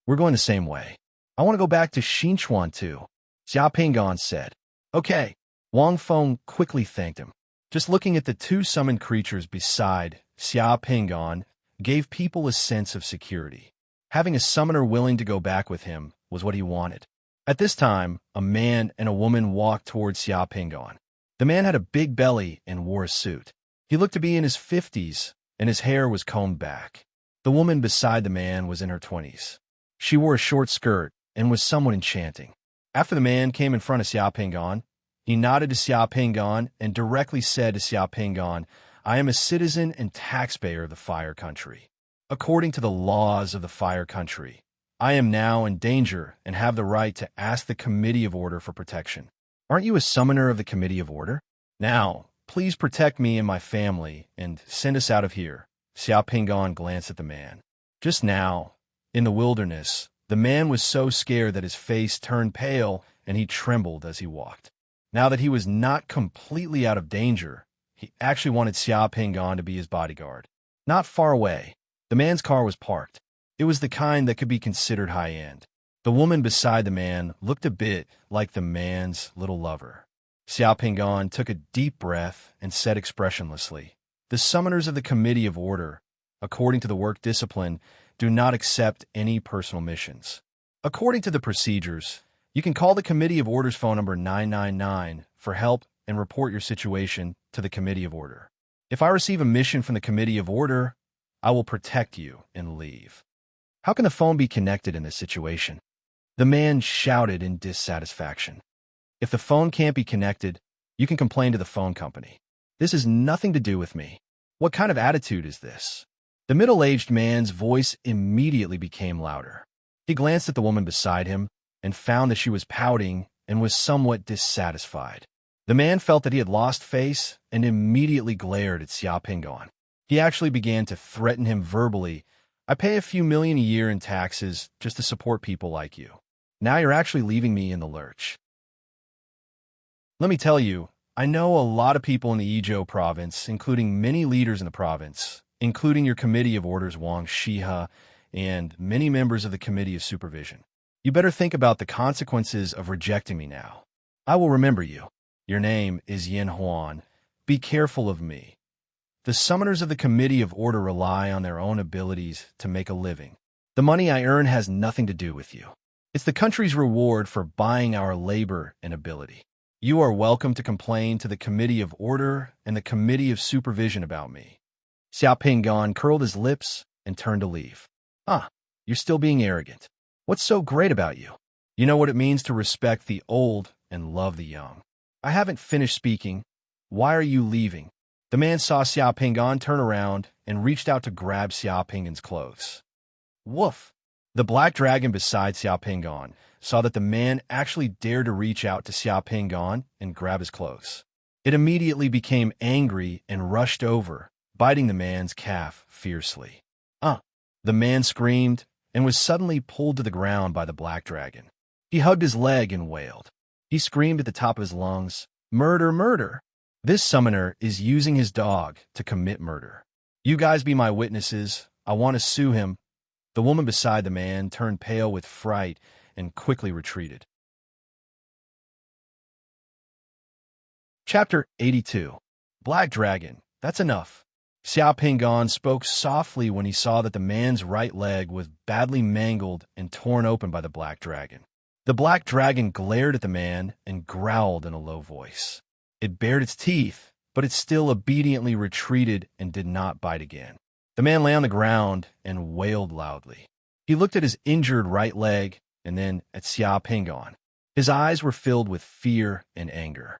"We're going the same way. I want to go back to Xinchuan too," Xiao Pingan said. "Okay." Wang Feng quickly thanked him. Just looking at the 2 summoned creatures beside Xiao Pingan gave people a sense of security. Having a summoner willing to go back with him was what he wanted. At this time, a man and a woman walked towards Xiao Pingan. The man had a big belly and wore a suit. He looked to be in his 50s, and his hair was combed back. The woman beside the man was in her 20s. She wore a short skirt and was somewhat enchanting. After the man came in front of Xiao Pingan, he nodded to Xiao Pingan and directly said to Xiao Pingan, "I am a citizen and taxpayer of the Fire Country. According to the laws of the Fire Country, I am now in danger and have the right to ask the Committee of Order for protection. Aren't you a summoner of the Committee of Order? Now, please protect me and my family and send us out of here." Xiao Pingan glanced at the man. Just now, in the wilderness, the man was so scared that his face turned pale and he trembled as he walked. Now that he was not completely out of danger, he actually wanted Xiao Pingan to be his bodyguard. Not far away, the man's car was parked. It was the kind that could be considered high-end. The woman beside the man looked a bit like the man's little lover. Xiao Pingan took a deep breath and said expressionlessly, "The summoners of the Committee of Order, according to the work discipline, do not accept any personal missions. According to the procedures, you can call the Committee of Order's phone number 999 for help and report your situation to the Committee of Order. If I receive a mission from the Committee of Order, I will protect you and leave." "How can the phone be connected in this situation?" The man shouted in dissatisfaction. "If the phone can't be connected, you can complain to the phone company. This has nothing to do with me. What kind of attitude is this?" The middle-aged man's voice immediately became louder. He glanced at the woman beside him and found that she was pouting and was somewhat dissatisfied. The man felt that he had lost face and immediately glared at Xiao Pingan. He actually began to threaten him verbally. "I pay a few million a year in taxes just to support people like you. Now you're actually leaving me in the lurch. Let me tell you, I know a lot of people in the Izhou province, including many leaders in the province, including your Committee of Orders Wang Shiha and many members of the Committee of Supervision. You better think about the consequences of rejecting me now. I will remember you. Your name is Yin Huan. Be careful of me. The summoners of the Committee of Order rely on their own abilities to make a living. The money I earn has nothing to do with you. It's the country's reward for buying our labor and ability. You are welcome to complain to the Committee of Order and the Committee of Supervision about me." Xiao Pingan curled his lips and turned to leave. You're still being arrogant. What's so great about you? You know what it means to respect the old and love the young. I haven't finished speaking. Why are you leaving? The man saw Xiao Pingan turn around and reached out to grab Xiao Pingan's clothes. Woof! The black dragon beside Xiao Pingan saw that the man actually dared to reach out to Xiao Pingan and grab his clothes. It immediately became angry and rushed over, biting the man's calf fiercely. The man screamed and was suddenly pulled to the ground by the black dragon. He hugged his leg and wailed. He screamed at the top of his lungs, "Murder, murder! This summoner is using his dog to commit murder. You guys be my witnesses. I want to sue him." The woman beside the man turned pale with fright and quickly retreated. Chapter 82. Black Dragon, that's enough. Xiao Pingan spoke softly when he saw that the man's right leg was badly mangled and torn open by the black dragon. The black dragon glared at the man and growled in a low voice. It bared its teeth, but it still obediently retreated and did not bite again. The man lay on the ground and wailed loudly. He looked at his injured right leg and then at Xiao Pingan. His eyes were filled with fear and anger.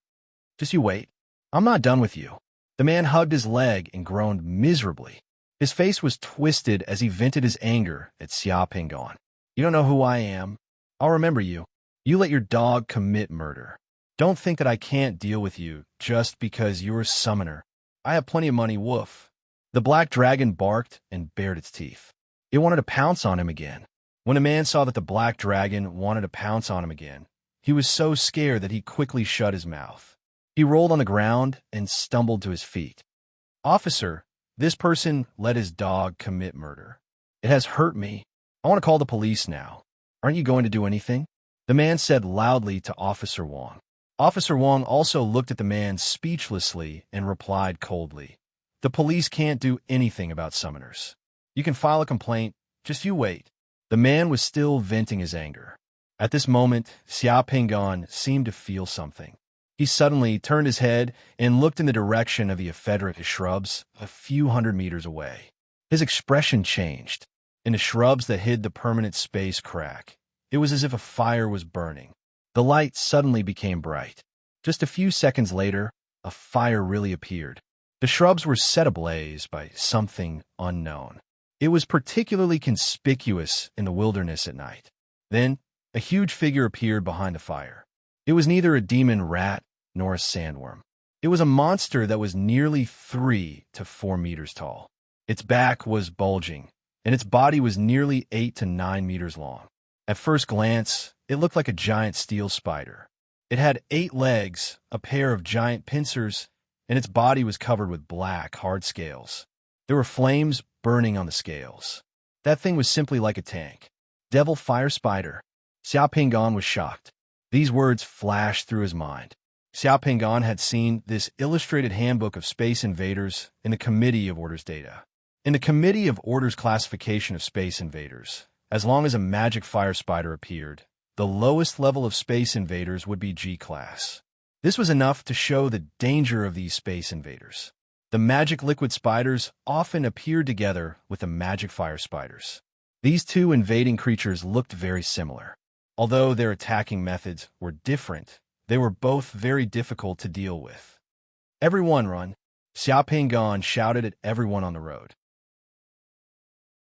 "Just you wait. I'm not done with you." The man hugged his leg and groaned miserably. His face was twisted as he vented his anger at Xiao Pingan. "You don't know who I am. I'll remember you. You let your dog commit murder. Don't think that I can't deal with you just because you're a summoner. I have plenty of money, woof." The black dragon barked and bared its teeth. It wanted to pounce on him again. When the man saw that the black dragon wanted to pounce on him again, he was so scared that he quickly shut his mouth. He rolled on the ground and stumbled to his feet. "Officer, this person let his dog commit murder. It has hurt me. I want to call the police now. Aren't you going to do anything?" The man said loudly to Officer Wong. Officer Wong also looked at the man speechlessly and replied coldly, "The police can't do anything about summoners. You can file a complaint. Just you wait." The man was still venting his anger. At this moment, Xiao Pingan seemed to feel something. He suddenly turned his head and looked in the direction of the ephedrite shrubs a few hundred meters away. His expression changed. In the shrubs that hid the permanent space crack, it was as if a fire was burning. The light suddenly became bright. Just a few seconds later, a fire really appeared. The shrubs were set ablaze by something unknown. It was particularly conspicuous in the wilderness at night. Then, a huge figure appeared behind the fire. It was neither a demon rat nor a sandworm. It was a monster that was nearly 3 to 4 meters tall. Its back was bulging, and its body was nearly 8 to 9 meters long. At first glance, it looked like a giant steel spider. It had 8 legs, a pair of giant pincers, and its body was covered with black, hard scales. There were flames burning on the scales. That thing was simply like a tank. "Devil fire spider." Xiao Pingan was shocked. These words flashed through his mind. Xiao Pingan had seen this illustrated handbook of Space Invaders in the Committee of Orders data. In the Committee of Orders classification of Space Invaders, as long as a magic fire spider appeared, the lowest level of Space Invaders would be G-class. This was enough to show the danger of these Space Invaders. The magic liquid spiders often appeared together with the magic fire spiders. These two invading creatures looked very similar. Although their attacking methods were different, they were both very difficult to deal with. "Everyone run!" Xiao Pingan shouted at everyone on the road.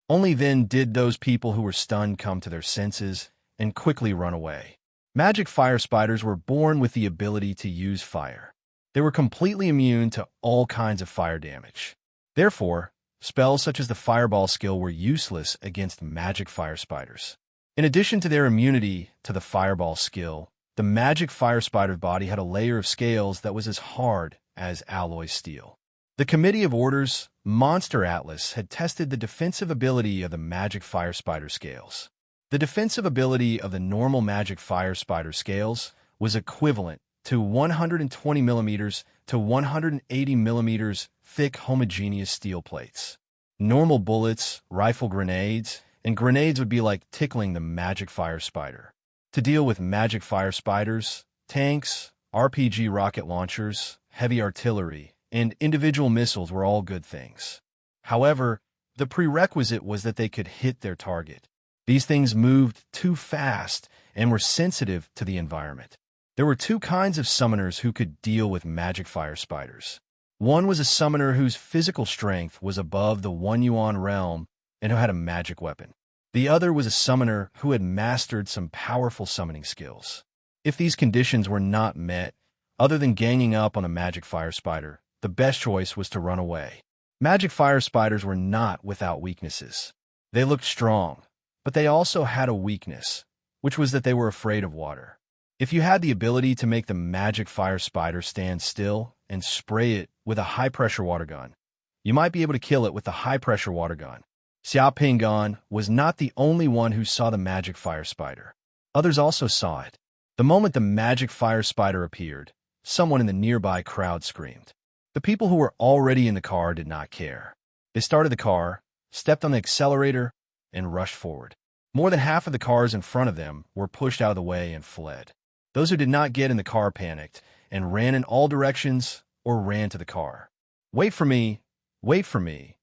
Only then did those people who were stunned come to their senses and quickly run away. Magic fire spiders were born with the ability to use fire. They were completely immune to all kinds of fire damage. Therefore, spells such as the fireball skill were useless against magic fire spiders. In addition to their immunity to the fireball skill, the magic fire spider's body had a layer of scales that was as hard as alloy steel. The Committee of Orders Monster Atlas had tested the defensive ability of the magic fire spider scales. The defensive ability of the normal magic fire spider scales was equivalent to 120 millimeters to 180 millimeters thick homogeneous steel plates. Normal bullets, rifle grenades, and grenades would be like tickling the magic fire spider. To deal with magic fire spiders, tanks, RPG rocket launchers, heavy artillery, and individual missiles were all good things. However, the prerequisite was that they could hit their target. These things moved too fast and were sensitive to the environment. There were two kinds of summoners who could deal with magic fire spiders. One was a summoner whose physical strength was above the 1 yuan realm and who had a magic weapon. The other was a summoner who had mastered some powerful summoning skills. If these conditions were not met, other than ganging up on a magic fire spider, the best choice was to run away. Magic fire spiders were not without weaknesses. They looked strong, but they also had a weakness, which was that they were afraid of water. If you had the ability to make the magic fire spider stand still and spray it with a high-pressure water gun, you might be able to kill it with the high-pressure water gun. Xiao Pingan was not the only one who saw the magic fire spider. Others also saw it. The moment the magic fire spider appeared, someone in the nearby crowd screamed. The people who were already in the car did not care. They started the car, stepped on the accelerator, and rushed forward. More than half of the cars in front of them were pushed out of the way and fled. Those who did not get in the car panicked and ran in all directions or ran to the car. Wait for me, UB*TCH.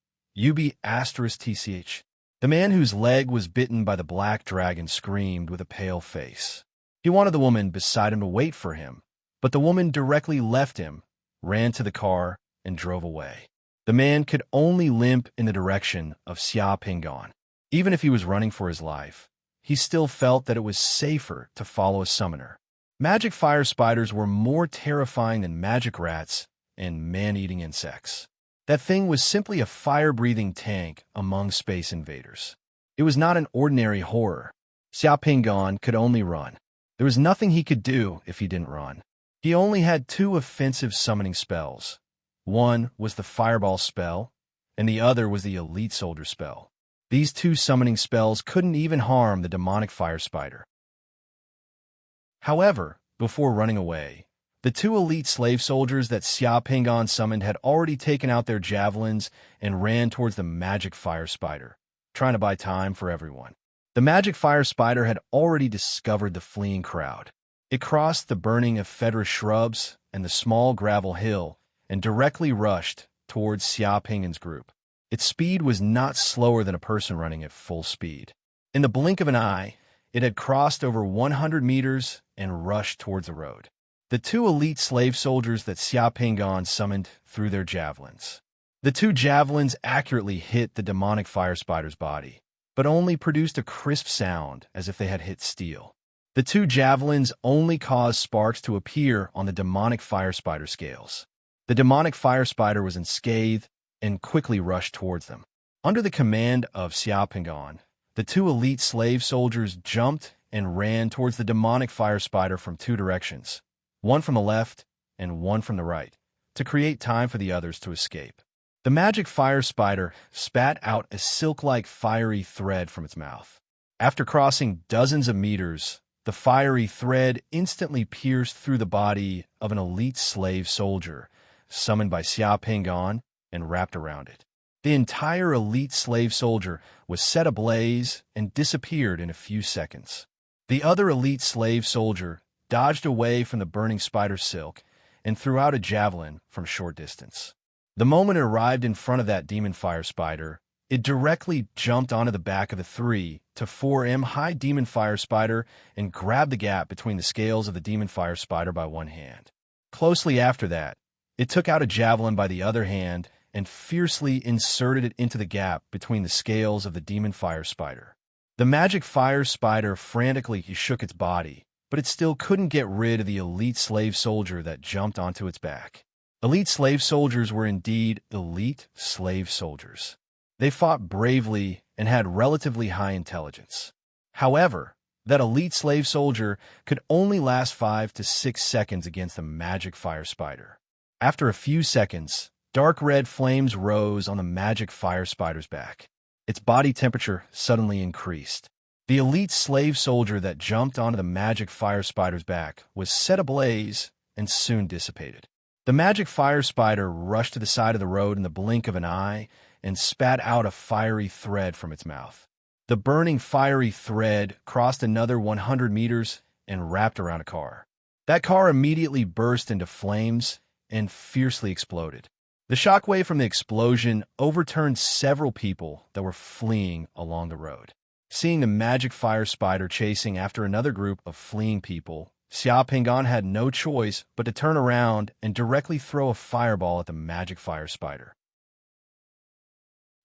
The man whose leg was bitten by the black dragon screamed with a pale face. He wanted the woman beside him to wait for him, but the woman directly left him, ran to the car, and drove away. The man could only limp in the direction of Xia Pingan. Even if he was running for his life, he still felt that it was safer to follow a summoner. Magic fire spiders were more terrifying than magic rats and man-eating insects. That thing was simply a fire-breathing tank among space invaders. It was not an ordinary horror. Xia Pingan could only run. There was nothing he could do if he didn't run. He only had 2 offensive summoning spells. One was the Fireball spell, and the other was the Elite Soldier spell. These 2 summoning spells couldn't even harm the demonic fire spider. However, before running away, the 2 elite slave soldiers that Xia Pingan summoned had already taken out their javelins and ran towards the magic fire spider, trying to buy time for everyone. The magic fire spider had already discovered the fleeing crowd. It crossed the burning ephedra shrubs and the small gravel hill and directly rushed towards Xia Pingan's group. Its speed was not slower than a person running at full speed. In the blink of an eye, it had crossed over 100 meters and rushed towards the road. The 2 elite slave soldiers that Xia Pingan summoned threw their javelins. The 2 javelins accurately hit the demonic fire spider's body, but only produced a crisp sound as if they had hit steel. The 2 javelins only caused sparks to appear on the demonic fire spider scales. The demonic fire spider was unscathed and quickly rushed towards them. Under the command of Xia Pingan, the 2 elite slave soldiers jumped and ran towards the demonic fire spider from 2 directions, one from the left and one from the right, to create time for the others to escape. The magic fire spider spat out a silk-like fiery thread from its mouth. After crossing dozens of meters, the fiery thread instantly pierced through the body of an elite slave soldier, summoned by Xia Pingan, and wrapped around it. The entire elite slave soldier was set ablaze and disappeared in a few seconds. The other elite slave soldier dodged away from the burning spider silk and threw out a javelin from a short distance. The moment it arrived in front of that demon fire spider, it directly jumped onto the back of the 3 to 4 high demon fire spider and grabbed the gap between the scales of the demon fire spider by one hand. Closely after that, it took out a javelin by the other hand and fiercely inserted it into the gap between the scales of the demon fire spider. The magic fire spider frantically shook its body, but it still couldn't get rid of the elite slave soldier that jumped onto its back. Elite slave soldiers were indeed elite slave soldiers. They fought bravely and had relatively high intelligence. However, that elite slave soldier could only last 5 to 6 seconds against the magic fire spider. After a few seconds, dark red flames rose on the magic fire spider's back. Its body temperature suddenly increased. The elite slave soldier that jumped onto the magic fire spider's back was set ablaze and soon dissipated. The magic fire spider rushed to the side of the road in the blink of an eye and spat out a fiery thread from its mouth. The burning fiery thread crossed another 100 meters and wrapped around a car. That car immediately burst into flames and fiercely exploded. The shockwave from the explosion overturned several people that were fleeing along the road. Seeing the magic fire spider chasing after another group of fleeing people, Xiao Pingan had no choice but to turn around and directly throw a fireball at the magic fire spider.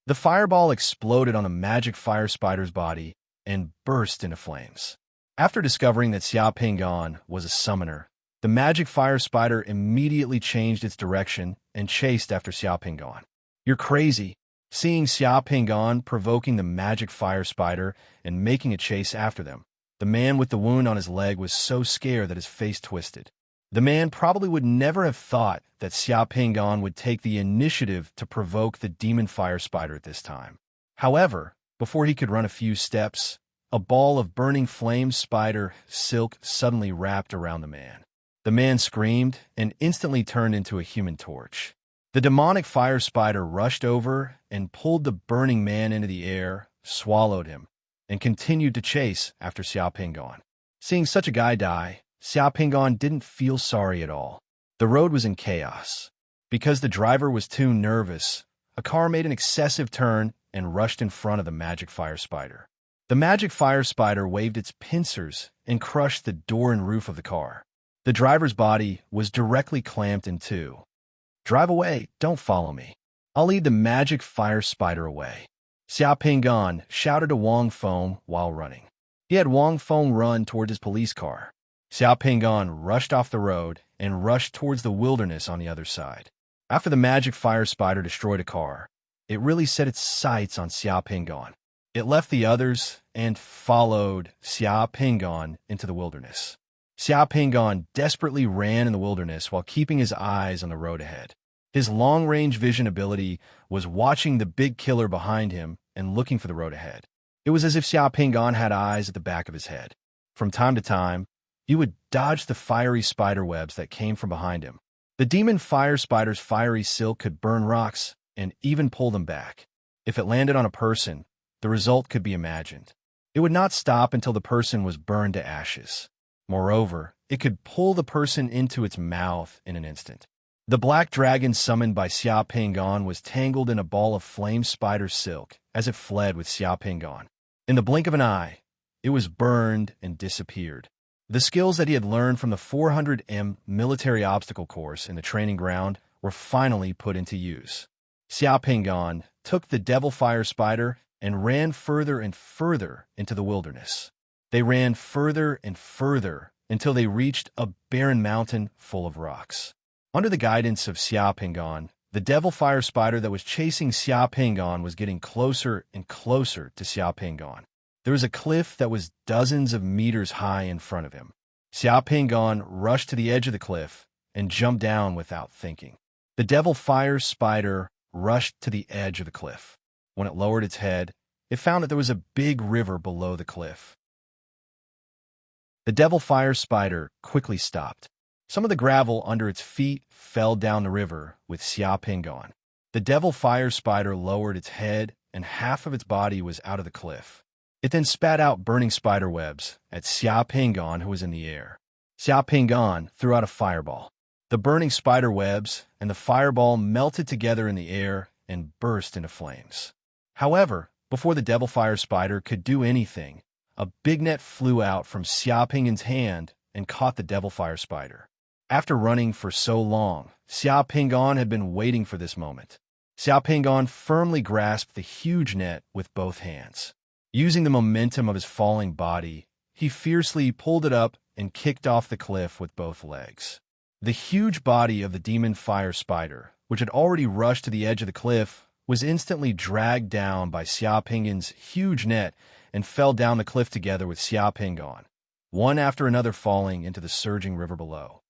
The fireball exploded on the magic fire spider's body and burst into flames. After discovering that Xiao Pingan was a summoner, the magic fire spider immediately changed its direction and chased after Xiao Pingan. "You're crazy." Seeing Xiao Pingan provoking the magic fire spider and making a chase after them, the man with the wound on his leg was so scared that his face twisted. The man probably would never have thought that Xiao Pingan would take the initiative to provoke the demon fire spider at this time. However, before he could run a few steps, a ball of burning flame spider silk suddenly wrapped around the man. The man screamed and instantly turned into a human torch. The demonic fire spider rushed over and pulled the burning man into the air, swallowed him, and continued to chase after Xiao Pingan. Seeing such a guy die, Xiao Pingan didn't feel sorry at all. The road was in chaos. Because the driver was too nervous, a car made an excessive turn and rushed in front of the magic fire spider. The magic fire spider waved its pincers and crushed the door and roof of the car. The driver's body was directly clamped in two. "Drive away, don't follow me. I'll lead the magic fire spider away," Xiao Pingan shouted to Wang Feng while running. He had Wang Feng run towards his police car. Xiao Pingan rushed off the road and rushed towards the wilderness on the other side. After the magic fire spider destroyed a car, it really set its sights on Xiao Pingan. It left the others and followed Xiao Pingan into the wilderness. Xiao Pingan desperately ran in the wilderness while keeping his eyes on the road ahead. His long-range vision ability was watching the big killer behind him and looking for the road ahead. It was as if Xiao Pingan had eyes at the back of his head. From time to time, he would dodge the fiery spider webs that came from behind him. The demon fire spider's fiery silk could burn rocks and even pull them back. If it landed on a person, the result could be imagined. It would not stop until the person was burned to ashes. Moreover, it could pull the person into its mouth in an instant. The black dragon summoned by Xiao Pingan was tangled in a ball of flame spider silk as it fled with Xiao Pingan. In the blink of an eye, it was burned and disappeared. The skills that he had learned from the 400m military obstacle course in the training ground were finally put into use. Xiao Pingan took the devil fire spider and ran further and further into the wilderness. They ran further and further until they reached a barren mountain full of rocks. Under the guidance of Xiao Pingan, the devil fire spider that was chasing Xiao Pingan was getting closer and closer to Xiao Pingan. There was a cliff that was dozens of meters high in front of him. Xiao Pingan rushed to the edge of the cliff and jumped down without thinking. The devil fire spider rushed to the edge of the cliff. When it lowered its head, it found that there was a big river below the cliff. The devil fire spider quickly stopped. Some of the gravel under its feet fell down the river with Xiao Pingan. The devil fire spider lowered its head and half of its body was out of the cliff. It then spat out burning spider webs at Xiao Pingan, who was in the air. Xiao Pingan threw out a fireball. The burning spider webs and the fireball melted together in the air and burst into flames. However, before the devil fire spider could do anything, a big net flew out from Xiao Pingan's hand and caught the devil fire spider. After running for so long, Xiao Pingan had been waiting for this moment. Xiao Pingan firmly grasped the huge net with both hands. Using the momentum of his falling body, he fiercely pulled it up and kicked off the cliff with both legs. The huge body of the demon fire spider, which had already rushed to the edge of the cliff, was instantly dragged down by Xiao Pingan's huge net and fell down the cliff together with Xiao Pingan, one after another falling into the surging river below.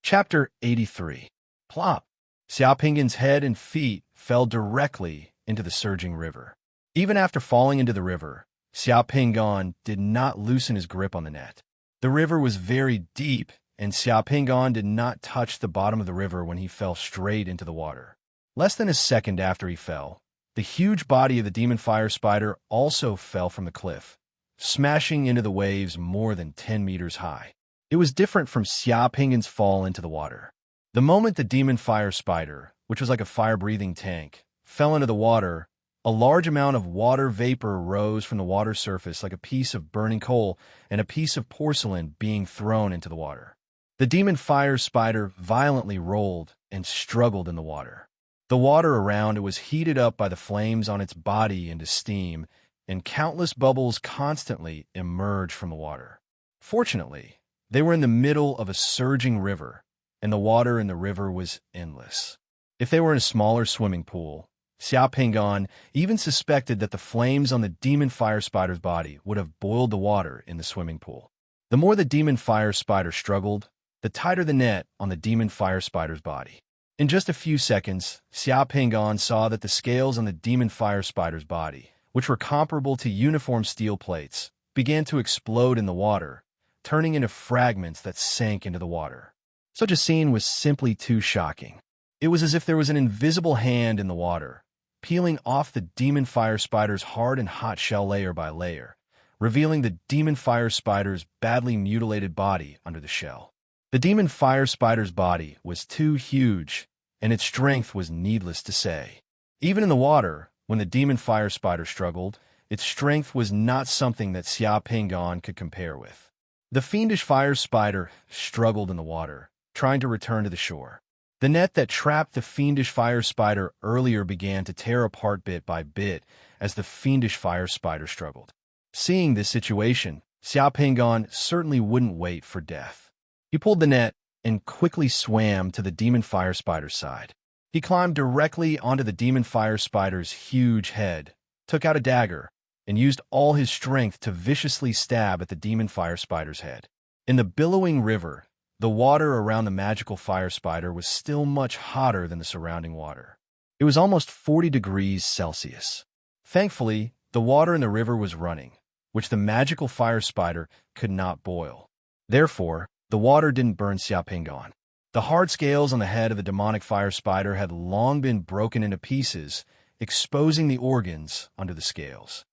Chapter 83. Plop! Xiao Pingan's head and feet fell directly into the surging river. Even after falling into the river, Xiao Pingan did not loosen his grip on the net. The river was very deep, and Xiao Pingan did not touch the bottom of the river when he fell straight into the water. Less than a second after he fell, the huge body of the demon fire spider also fell from the cliff, smashing into the waves more than 10 meters high. It was different from Xiao Pingan's fall into the water. The moment the demon fire spider, which was like a fire-breathing tank, fell into the water, A large amount of water vapor rose from the water surface like a piece of burning coal and a piece of porcelain being thrown into the water. The demon fire spider violently rolled and struggled in the water. The water around it was heated up by the flames on its body into steam, and countless bubbles constantly emerged from the water. Fortunately, they were in the middle of a surging river, and the water in the river was endless. If they were in a smaller swimming pool, Xiao Pingon even suspected that the flames on the demon fire spider's body would have boiled the water in the swimming pool. The more the demon fire spider struggled, the tighter the net on the demon fire spider's body. In just a few seconds, Xiao Pingon saw that the scales on the demon fire spider's body, which were comparable to uniform steel plates, began to explode in the water, turning into fragments that sank into the water. Such a scene was simply too shocking. It was as if there was an invisible hand in the water, peeling off the demon fire spider's hard and hot shell layer by layer, revealing the demon fire spider's badly mutilated body under the shell. The demon fire spider's body was too huge, and its strength was needless to say. Even in the water, when the demon fire spider struggled, its strength was not something that Xiao Pingon could compare with. The fiendish fire spider struggled in the water, trying to return to the shore. The net that trapped the fiendish fire spider earlier began to tear apart bit by bit as the fiendish fire spider struggled. Seeing this situation, Xiao Pingon certainly wouldn't wait for death. He pulled the net and quickly swam to the demon fire spider's side. He climbed directly onto the demon fire spider's huge head, took out a dagger, and used all his strength to viciously stab at the demon fire spider's head. In the billowing river, the water around the magical fire spider was still much hotter than the surrounding water. It was almost 40 degrees Celsius. Thankfully, the water in the river was running, which the magical fire spider could not boil. Therefore, the water didn't burn Xiao Pingon. The hard scales on the head of the demonic fire spider had long been broken into pieces, exposing the organs under the scales.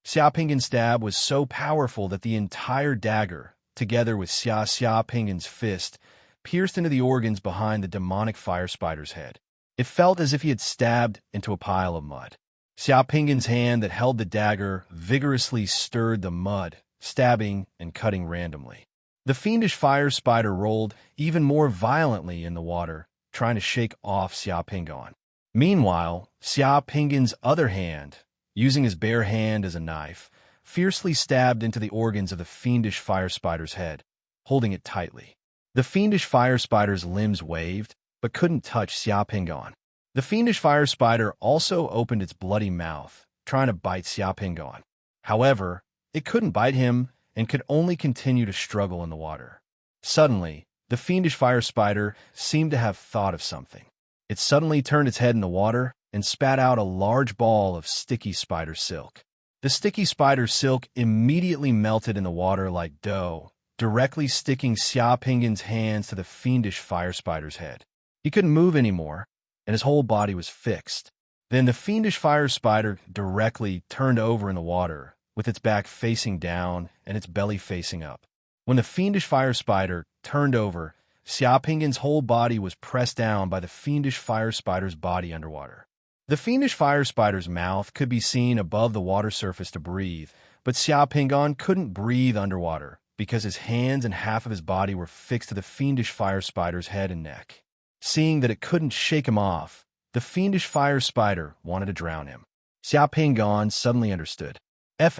Xiao Pingon's stab was so powerful that the entire dagger, together with Xiao Pingon's fist, pierced into the organs behind the demonic fire spider's head. It felt as if he had stabbed into a pile of mud. Xiao Pingon's hand that held the dagger vigorously stirred the mud, stabbing and cutting randomly. The fiendish fire spider rolled even more violently in the water, trying to shake off Xiao Pingon. Meanwhile, Xiao Pingon's other hand, using his bare hand as a knife, fiercely stabbed into the organs of the fiendish fire spider's head, holding it tightly. The fiendish fire spider's limbs waved, but couldn't touch Xiao Pingon. The fiendish fire spider also opened its bloody mouth, trying to bite Xiao Pingon. However, it couldn't bite him and could only continue to struggle in the water. Suddenly, the fiendish fire spider seemed to have thought of something. It suddenly turned its head in the water and spat out a large ball of sticky spider silk. The sticky spider silk immediately melted in the water like dough, directly sticking Xiao Pingon's hands to the fiendish fire spider's head. He couldn't move anymore, and his whole body was fixed. Then the fiendish fire spider directly turned over in the water, with its back facing down and its belly facing up. When the fiendish fire spider turned over, Xiao Pingon's whole body was pressed down by the fiendish fire spider's body underwater. The fiendish fire spider's mouth could be seen above the water surface to breathe, but Xiao Pingon couldn't breathe underwater because his hands and half of his body were fixed to the fiendish fire spider's head and neck. Seeing that it couldn't shake him off, the fiendish fire spider wanted to drown him. Xiao Pingon suddenly understood. F***,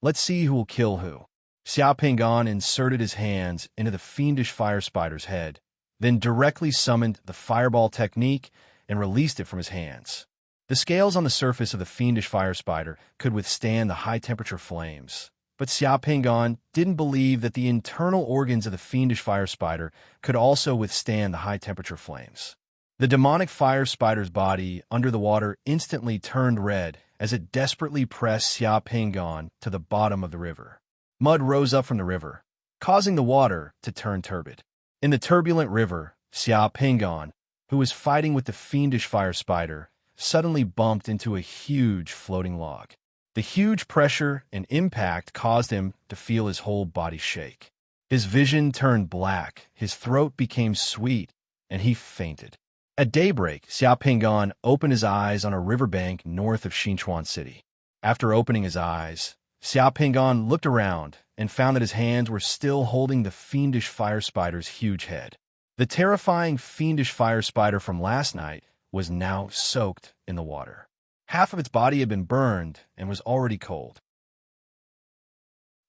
let's see who will kill who. Xiao Pingon inserted his hands into the fiendish fire spider's head, then directly summoned the fireball technique and released it from his hands. The scales on the surface of the fiendish fire spider could withstand the high-temperature flames, but Xiao Pingon didn't believe that the internal organs of the fiendish fire spider could also withstand the high-temperature flames. The demonic fire spider's body under the water instantly turned red as it desperately pressed Xiao Pingon to the bottom of the river. Mud rose up from the river, causing the water to turn turbid. In the turbulent river, Xiao Pingon, who was fighting with the fiendish fire spider, suddenly bumped into a huge floating log. The huge pressure and impact caused him to feel his whole body shake. His vision turned black, his throat became sweet, and he fainted. At daybreak, Xiao Pingan opened his eyes on a riverbank north of Xinchuan City. After opening his eyes, Xiao Pingan looked around and found that his hands were still holding the fiendish fire spider's huge head. The terrifying fiendish fire spider from last night was now soaked in the water. Half of its body had been burned and was already cold.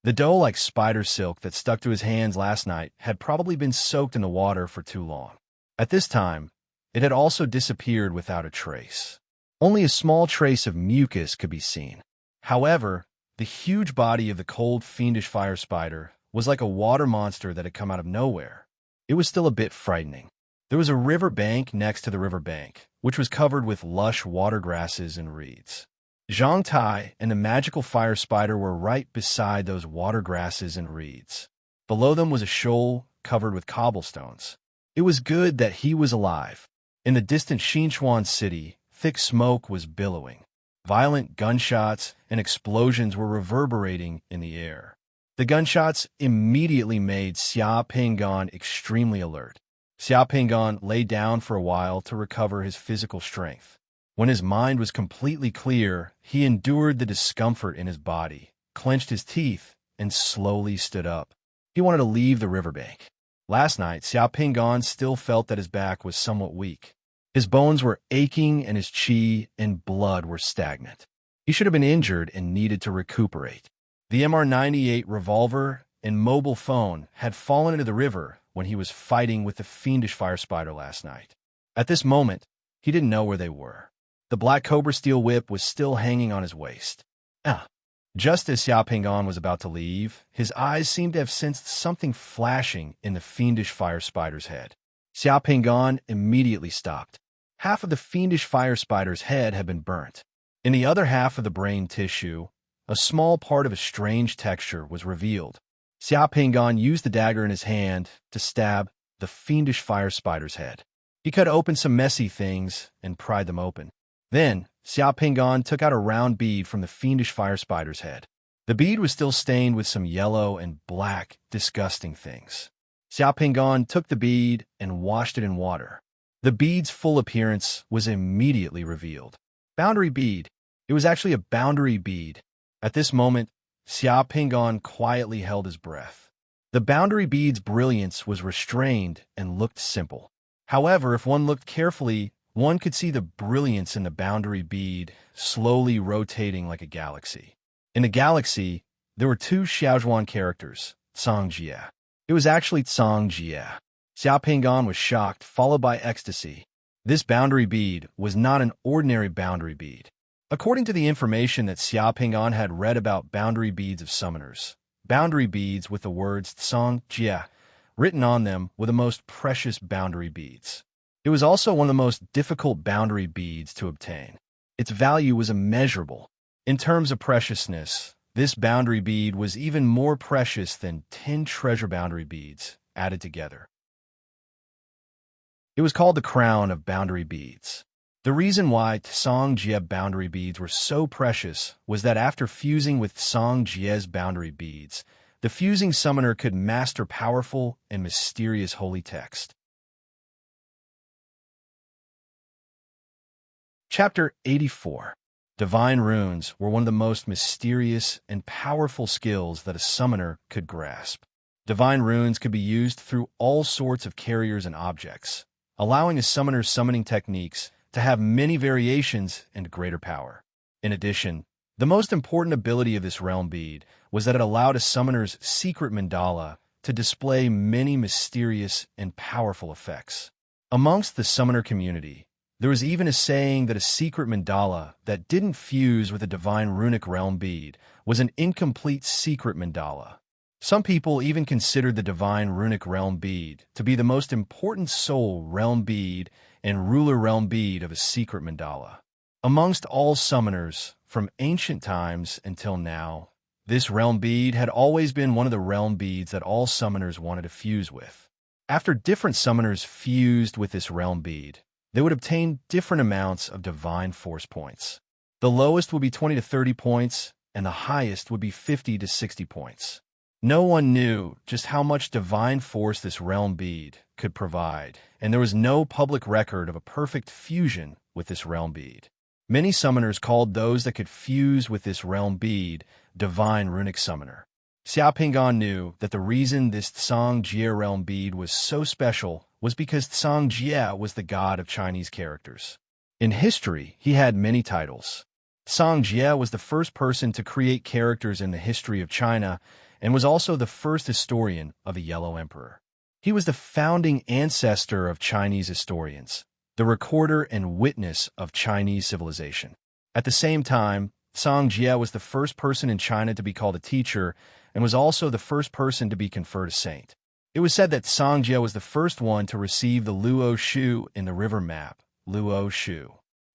The dough-like spider silk that stuck to his hands last night had probably been soaked in the water for too long. At this time, it had also disappeared without a trace. Only a small trace of mucus could be seen. However, the huge body of the cold, fiendish fire spider was like a water monster that had come out of nowhere. It was still a bit frightening. There was a river bank next to the river bank, which was covered with lush water grasses and reeds. Zhang Tai and the magical fire spider were right beside those water grasses and reeds. Below them was a shoal covered with cobblestones. It was good that he was alive. In the distant Xinchuan city, thick smoke was billowing. Violent gunshots and explosions were reverberating in the air. The gunshots immediately made Xiao Pingan extremely alert. Xiao Pingan lay down for a while to recover his physical strength. When his mind was completely clear, he endured the discomfort in his body, clenched his teeth, and slowly stood up. He wanted to leave the riverbank. Last night, Xiao Pingan still felt that his back was somewhat weak. His bones were aching and his qi and blood were stagnant. He should have been injured and needed to recuperate. The MR-98 revolver and mobile phone had fallen into the river when he was fighting with the fiendish fire spider last night. At this moment, he didn't know where they were. The black cobra steel whip was still hanging on his waist. Just as Xiao Pingan was about to leave, his eyes seemed to have sensed something flashing in the fiendish fire spider's head. Xiao Pingan immediately stopped. Half of the fiendish fire spider's head had been burnt. In the other half of the brain tissue, a small part of a strange texture was revealed. Xiao Pingan used the dagger in his hand to stab the fiendish fire spider's head. He cut open some messy things and pried them open. Then, Xiao Pingan took out a round bead from the fiendish fire spider's head. The bead was still stained with some yellow and black, disgusting things. Xiao Pingan took the bead and washed it in water. The bead's full appearance was immediately revealed. Boundary bead. It was actually a boundary bead. At this moment, Xiao Pingan quietly held his breath. The boundary bead's brilliance was restrained and looked simple. However, if one looked carefully, one could see the brilliance in the boundary bead slowly rotating like a galaxy. In the galaxy, there were two Xiaozhuan characters, Cang Jie. It was actually Cang Jie. Xiao Pingan was shocked, followed by ecstasy. This boundary bead was not an ordinary boundary bead. According to the information that Xiao Pingan had read about boundary beads of summoners, boundary beads with the words Cang Jie written on them were the most precious boundary beads. It was also one of the most difficult boundary beads to obtain. Its value was immeasurable. In terms of preciousness, this boundary bead was even more precious than 10 treasure boundary beads added together. It was called the crown of boundary beads. The reason why Cang Jie boundary beads were so precious was that after fusing with Cang Jie's boundary beads, the fusing summoner could master powerful and mysterious holy text. Chapter 84. Divine runes were one of the most mysterious and powerful skills that a summoner could grasp. Divine runes could be used through all sorts of carriers and objects, allowing a summoner's summoning techniques to have many variations and greater power. In addition, the most important ability of this realm bead was that it allowed a summoner's secret mandala to display many mysterious and powerful effects. Amongst the summoner community, there was even a saying that a secret mandala that didn't fuse with a divine runic realm bead was an incomplete secret mandala. Some people even considered the divine runic realm bead to be the most important soul realm bead and ruler realm bead of a secret mandala. Amongst all summoners, from ancient times until now, this realm bead had always been one of the realm beads that all summoners wanted to fuse with. After different summoners fused with this realm bead, they would obtain different amounts of divine force points. The lowest would be 20 to 30 points, and the highest would be 50 to 60 points. No one knew just how much divine force this realm bead could provide, and there was no public record of a perfect fusion with this realm bead. Many summoners called those that could fuse with this realm bead divine runic summoner. Xiao Pingan knew that the reason this Tsang Jie realm bead was so special was because Tsang Jie was the god of Chinese characters. In history, he had many titles. Tsang Jie was the first person to create characters in the history of China and was also the first historian of the Yellow Emperor. He was the founding ancestor of Chinese historians, the recorder and witness of Chinese civilization. At the same time, Tsang Jie was the first person in China to be called a teacher and was also the first person to be conferred a saint. It was said that Tsang Jie was the first one to receive the Luo Shu in the river map, Luo Shu.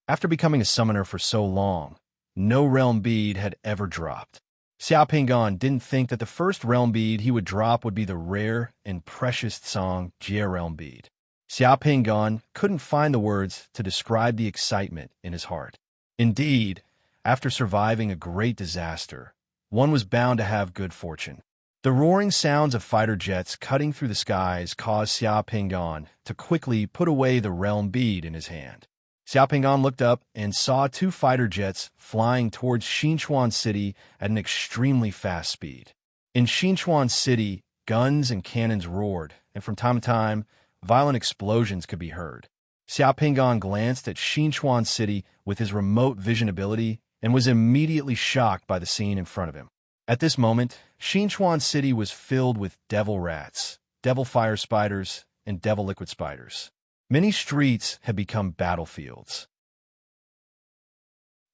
After becoming a summoner for so long, no realm bead had ever dropped. Xiao Pingan didn't think that the first realm bead he would drop would be the rare and precious Tsang Jie realm bead. Xiao Pingan couldn't find the words to describe the excitement in his heart. Indeed, after surviving a great disaster, one was bound to have good fortune. The roaring sounds of fighter jets cutting through the skies caused Xiao Pingan to quickly put away the realm bead in his hand. Xiao Pingan looked up and saw two fighter jets flying towards Xinchuan City at an extremely fast speed. In Xinchuan City, guns and cannons roared, and from time to time, violent explosions could be heard. Xiao Pingan glanced at Xinchuan City with his remote vision ability and was immediately shocked by the scene in front of him. At this moment, Xinchuan City was filled with devil rats, devil fire spiders, and devil liquid spiders. Many streets had become battlefields.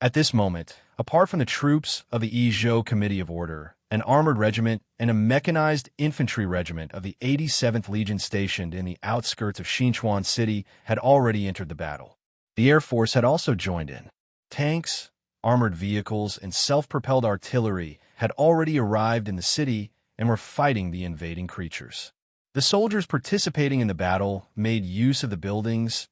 At this moment, apart from the troops of the Yizhou Committee of Order, an armored regiment, and a mechanized infantry regiment of the 87th Legion stationed in the outskirts of Xinchuan City had already entered the battle. The Air Force had also joined in. Tanks, armored vehicles, and self-propelled artillery had already arrived in the city and were fighting the invading creatures. The soldiers participating in the battle made use of the buildings,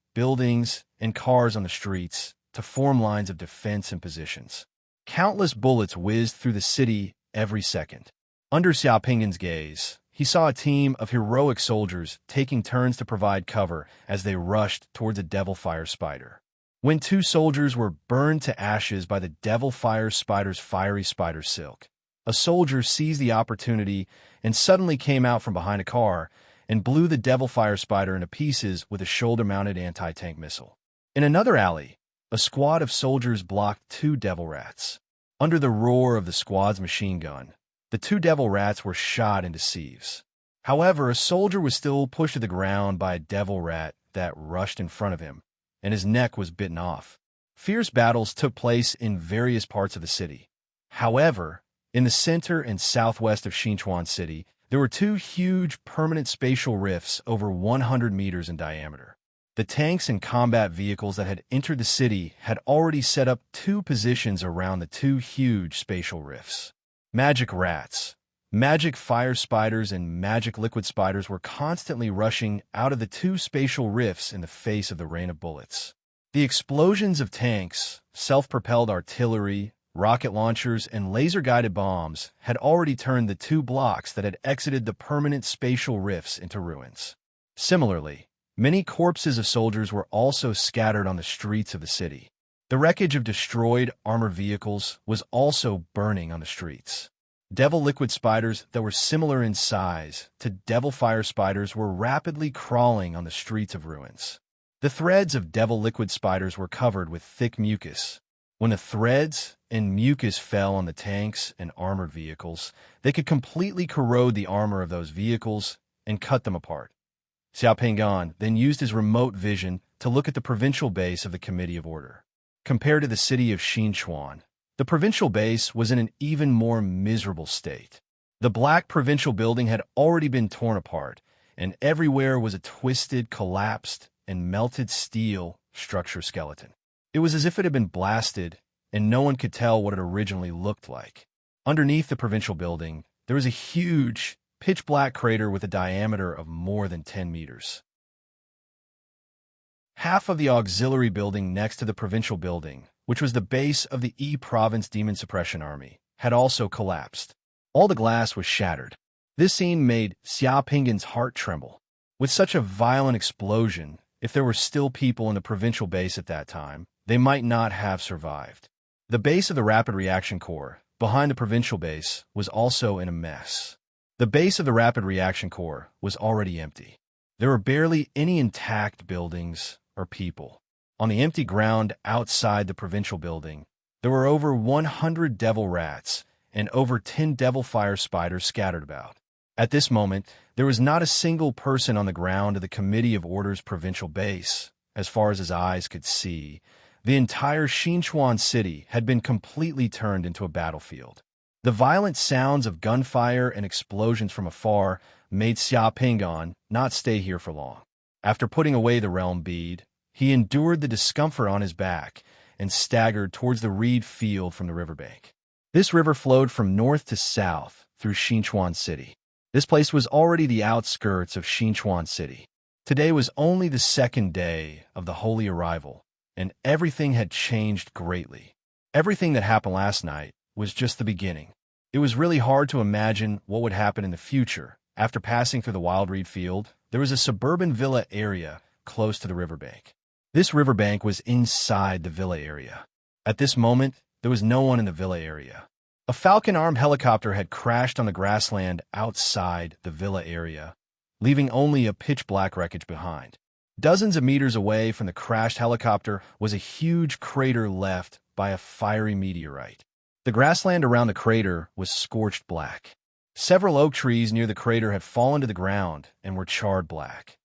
and cars on the streets to form lines of defense and positions. Countless bullets whizzed through the city every second. Under Xiao Pingan's gaze, he saw a team of heroic soldiers taking turns to provide cover as they rushed towards a devil fire spider. When two soldiers were burned to ashes by the devil fire spider's fiery spider silk, a soldier seized the opportunity and suddenly came out from behind a car and blew the devil fire spider into pieces with a shoulder-mounted anti-tank missile. In another alley, a squad of soldiers blocked two devil rats. Under the roar of the squad's machine gun, the two devil rats were shot into sieves. However, a soldier was still pushed to the ground by a devil rat that rushed in front of him, and his neck was bitten off. Fierce battles took place in various parts of the city. However, in the center and southwest of Xinchuan City, there were two huge permanent spatial rifts over 100 meters in diameter. The tanks and combat vehicles that had entered the city had already set up two positions around the two huge spatial rifts. Magic rats, magic fire spiders, and magic liquid spiders were constantly rushing out of the two spatial rifts in the face of the rain of bullets. The explosions of tanks, self-propelled artillery, rocket launchers, and laser-guided bombs had already turned the two blocks that had exited the permanent spatial rifts into ruins. Similarly, many corpses of soldiers were also scattered on the streets of the city. The wreckage of destroyed armored vehicles was also burning on the streets. Devil liquid spiders that were similar in size to devil fire spiders were rapidly crawling on the streets of ruins. The threads of devil liquid spiders were covered with thick mucus. When the threads and mucus fell on the tanks and armored vehicles, they could completely corrode the armor of those vehicles and cut them apart. Xiao Pingan then used his remote vision to look at the provincial base of the Committee of Order. Compared to the city of Xinchuan, the provincial base was in an even more miserable state. The black provincial building had already been torn apart, and everywhere was a twisted, collapsed, and melted steel structure skeleton. It was as if it had been blasted, and no one could tell what it originally looked like. Underneath the provincial building, there was a huge, pitch-black crater with a diameter of more than 10 meters. Half of the auxiliary building next to the provincial building, which was the base of the E Province Demon Suppression Army, had also collapsed. All the glass was shattered. This scene made Xia Pinggan's heart tremble. With such a violent explosion, if there were still people in the provincial base at that time, they might not have survived. The base of the Rapid Reaction Corps, behind the provincial base, was also in a mess. The base of the Rapid Reaction Corps was already empty. There were barely any intact buildings or people. On the empty ground outside the provincial building, there were over 100 devil rats and over 10 devil fire spiders scattered about. At this moment, there was not a single person on the ground of the Committee of Orders provincial base. As far as his eyes could see, the entire Xinchuan city had been completely turned into a battlefield. The violent sounds of gunfire and explosions from afar made Xia Pinggan not stay here for long. After putting away the realm bead, he endured the discomfort on his back and staggered towards the reed field from the riverbank. This river flowed from north to south through Xinchuan City. This place was already the outskirts of Xinchuan City. Today was only the second day of the Holy Arrival, and everything had changed greatly. Everything that happened last night was just the beginning. It was really hard to imagine what would happen in the future. After passing through the wild reed field, there was a suburban villa area close to the riverbank. This riverbank was inside the villa area. At this moment, there was no one in the villa area. A Falcon-armed helicopter had crashed on the grassland outside the villa area, leaving only a pitch-black wreckage behind. Dozens of meters away from the crashed helicopter was a huge crater left by a fiery meteorite. The grassland around the crater was scorched black. Several oak trees near the crater had fallen to the ground and were charred black.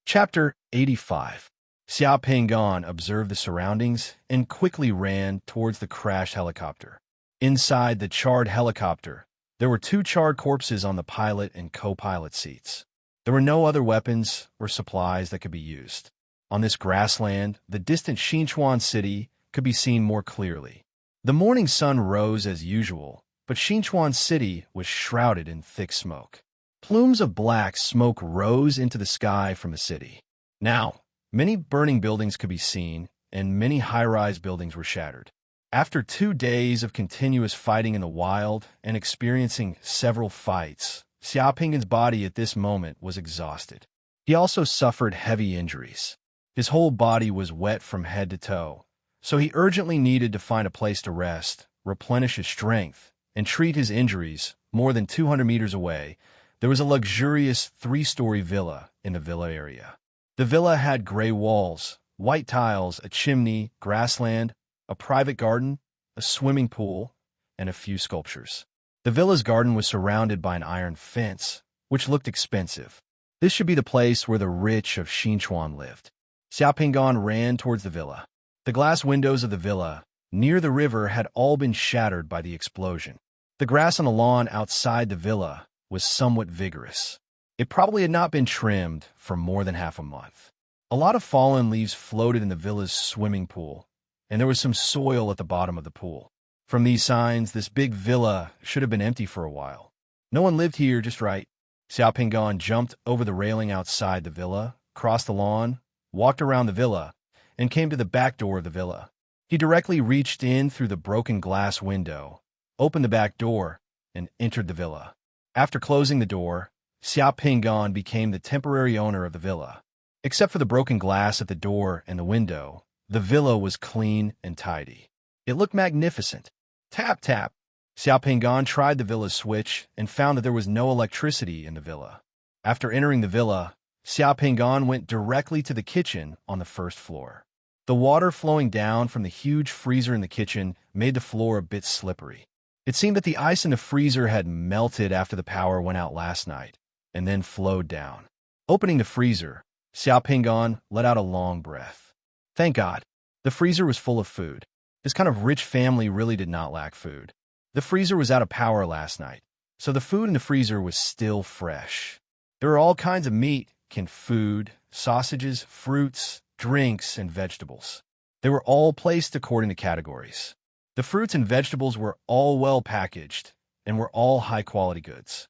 Chapter 85. Xia Pinggan observed the surroundings and quickly ran towards the crashed helicopter. Inside the charred helicopter, there were 2 charred corpses on the pilot and co-pilot seats. There were no other weapons or supplies that could be used. On this grassland, the distant Xinchuan city could be seen more clearly. The morning sun rose as usual, but Xinchuan city was shrouded in thick smoke. Plumes of black smoke rose into the sky from the city. Now, many burning buildings could be seen, and many high-rise buildings were shattered. After 2 days of continuous fighting in the wild and experiencing several fights, Xia Pinggan's body at this moment was exhausted. He also suffered heavy injuries. His whole body was wet from head to toe, so he urgently needed to find a place to rest, replenish his strength, and treat his injuries. More than 200 meters away, there was a luxurious 3-story villa in the villa area. The villa had gray walls, white tiles, a chimney, grassland, a private garden, a swimming pool, and a few sculptures. The villa's garden was surrounded by an iron fence, which looked expensive. This should be the place where the rich of Xinchuan lived. Xia Pinggan ran towards the villa. The glass windows of the villa, near the river, had all been shattered by the explosion. The grass on the lawn outside the villa was somewhat vigorous. It probably had not been trimmed for more than half a month. A lot of fallen leaves floated in the villa's swimming pool, and there was some soil at the bottom of the pool. From these signs, this big villa should have been empty for a while. No one lived here just right. Xia Pinggan jumped over the railing outside the villa, crossed the lawn, walked around the villa, and came to the back door of the villa. He directly reached in through the broken glass window, opened the back door, and entered the villa. After closing the door, Xia Pinggan became the temporary owner of the villa. Except for the broken glass at the door and the window, the villa was clean and tidy. It looked magnificent. Tap, tap. Xia Pinggan tried the villa's switch and found that there was no electricity in the villa. After entering the villa, Xia Pinggan went directly to the kitchen on the first floor. The water flowing down from the huge freezer in the kitchen made the floor a bit slippery. It seemed that the ice in the freezer had melted after the power went out last night, and then flowed down. Opening the freezer, Xia Pinggan let out a long breath. Thank God. The freezer was full of food. This kind of rich family really did not lack food. The freezer was out of power last night, so the food in the freezer was still fresh. There were all kinds of meat, canned food, sausages, fruits, drinks, and vegetables. They were all placed according to categories. The fruits and vegetables were all well packaged and were all high-quality goods.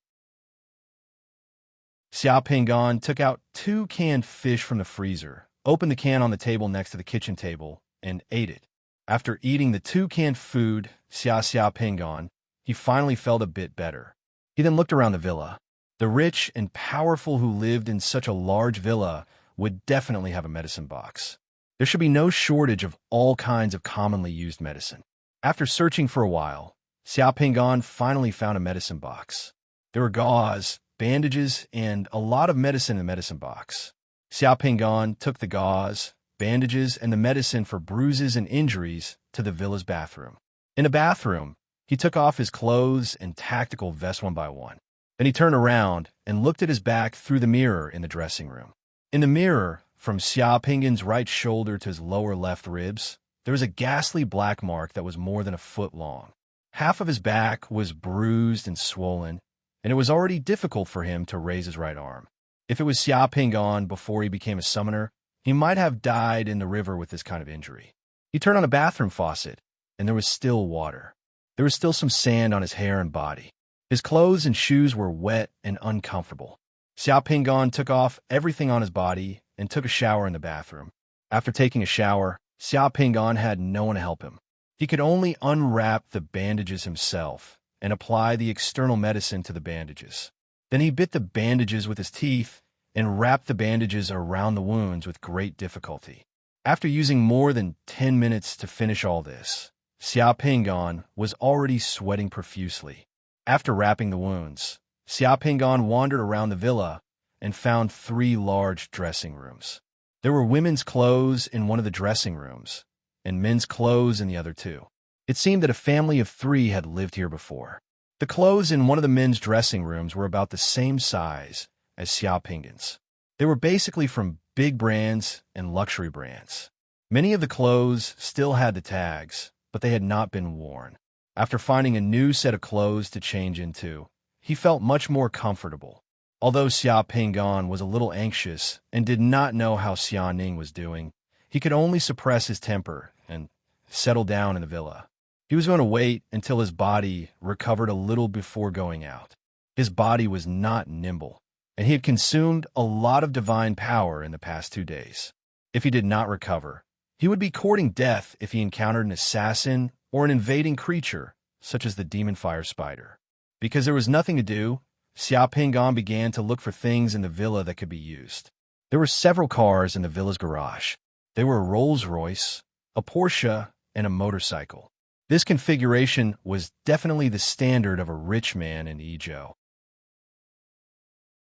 Xia Pinggan took out 2 canned fish from the freezer, opened the can on the table next to the kitchen table, and ate it. After eating the 2 canned food, Xia Pingon, he finally felt a bit better. He then looked around the villa. The rich and powerful who lived in such a large villa would definitely have a medicine box. There should be no shortage of all kinds of commonly used medicine. After searching for a while, Xia Pingon finally found a medicine box. There were gauze, bandages, and a lot of medicine in the medicine box. Xia Pingon took the gauze, bandages, and the medicine for bruises and injuries to the villa's bathroom. In the bathroom, he took off his clothes and tactical vest one by one. Then he turned around and looked at his back through the mirror in the dressing room. In the mirror, from Xia Pingon's right shoulder to his lower left ribs, there was a ghastly black mark that was more than a foot long. Half of his back was bruised and swollen, and it was already difficult for him to raise his right arm. If it was Xia Pingon before he became a summoner, he might have died in the river with this kind of injury. He turned on a bathroom faucet, and there was still water. There was still some sand on his hair and body. His clothes and shoes were wet and uncomfortable. Xia Pingon took off everything on his body and took a shower in the bathroom. After taking a shower, Xia Pingon had no one to help him. He could only unwrap the bandages himself and apply the external medicine to the bandages. Then he bit the bandages with his teeth and wrapped the bandages around the wounds with great difficulty. After using more than 10 minutes to finish all this, Xia Pingon was already sweating profusely. After wrapping the wounds, Xia Pingon wandered around the villa and found 3 large dressing rooms. There were women's clothes in one of the dressing rooms, and men's clothes in the other 2. It seemed that a family of 3 had lived here before. The clothes in one of the men's dressing rooms were about the same size as Xia Pingon's. They were basically from big brands and luxury brands. Many of the clothes still had the tags, but they had not been worn. After finding a new set of clothes to change into, he felt much more comfortable. Although Xia Pingon was a little anxious and did not know how Xia Ning was doing, he could only suppress his temper and settle down in the villa. He was going to wait until his body recovered a little before going out. His body was not nimble, and he had consumed a lot of divine power in the past 2 days. If he did not recover, he would be courting death if he encountered an assassin or an invading creature, such as the demon fire spider. Because there was nothing to do, Xia Pingon began to look for things in the villa that could be used. There were several cars in the villa's garage. They were a Rolls-Royce, a Porsche, and a motorcycle. This configuration was definitely the standard of a rich man in Ezhou.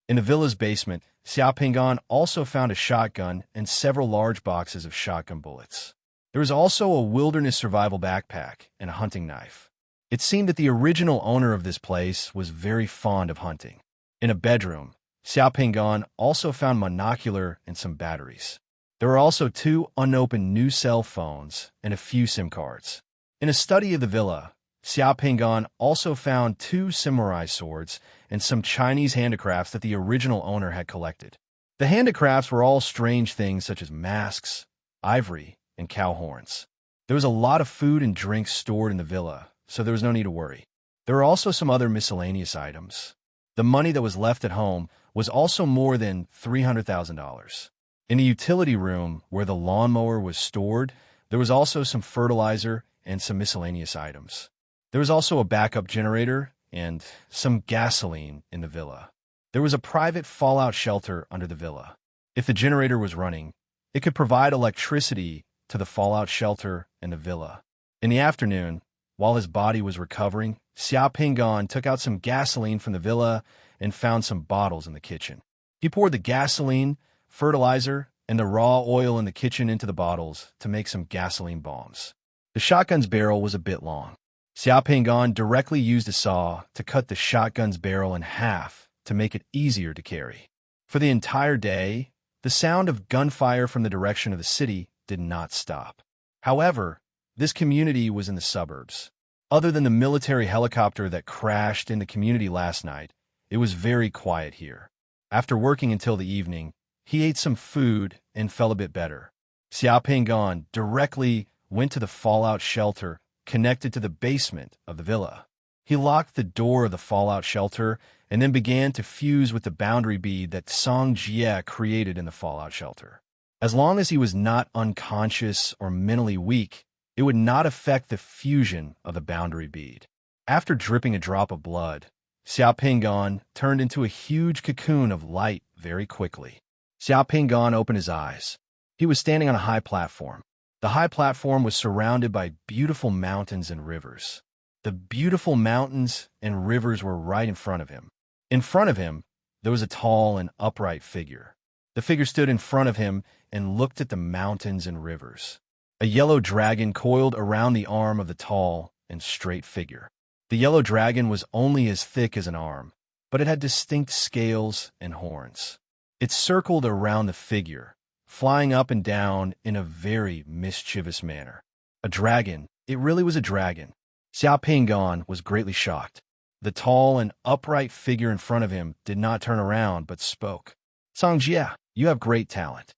In the villa's basement, Xia Pingon also found a shotgun and several large boxes of shotgun bullets. There was also a wilderness survival backpack and a hunting knife. It seemed that the original owner of this place was very fond of hunting. In a bedroom, Xia Pingon also found monocular and some batteries. There were also 2 unopened new cell phones and a few SIM cards. In a study of the villa, Xia Pingon also found 2 samurai swords and some Chinese handicrafts that the original owner had collected. The handicrafts were all strange things such as masks, ivory, and cow horns. There was a lot of food and drinks stored in the villa, so there was no need to worry. There were also some other miscellaneous items. The money that was left at home was also more than $300,000. In the utility room where the lawnmower was stored, there was also some fertilizer and some miscellaneous items. There was also a backup generator and some gasoline in the villa. There was a private fallout shelter under the villa. If the generator was running, it could provide electricity to the fallout shelter and the villa. In the afternoon, while his body was recovering, Xia Pingon took out some gasoline from the villa and found some bottles in the kitchen. He poured the gasoline, fertilizer, and the raw oil in the kitchen into the bottles to make some gasoline bombs. The shotgun's barrel was a bit long. Xia Pingon directly used a saw to cut the shotgun's barrel in half to make it easier to carry. For the entire day, the sound of gunfire from the direction of the city did not stop. However, this community was in the suburbs. Other than the military helicopter that crashed in the community last night, it was very quiet here. After working until the evening, he ate some food and felt a bit better. Xia Pingon directly went to the fallout shelter connected to the basement of the villa. He locked the door of the fallout shelter and then began to fuse with the boundary bead that Song Jie created in the fallout shelter. As long as he was not unconscious or mentally weak, it would not affect the fusion of the boundary bead. After dripping a drop of blood, Xiao Pingon turned into a huge cocoon of light very quickly. Xiao Pingon opened his eyes. He was standing on a high platform. The high platform was surrounded by beautiful mountains and rivers. The beautiful mountains and rivers were right in front of him. In front of him, there was a tall and upright figure. The figure stood in front of him and looked at the mountains and rivers. A yellow dragon coiled around the arm of the tall and straight figure. The yellow dragon was only as thick as an arm, but it had distinct scales and horns. It circled around the figure, flying up and down in a very mischievous manner. A dragon. It really was a dragon. Xiao Pingon was greatly shocked. The tall and upright figure in front of him did not turn around but spoke. "Songjie, you have great talent.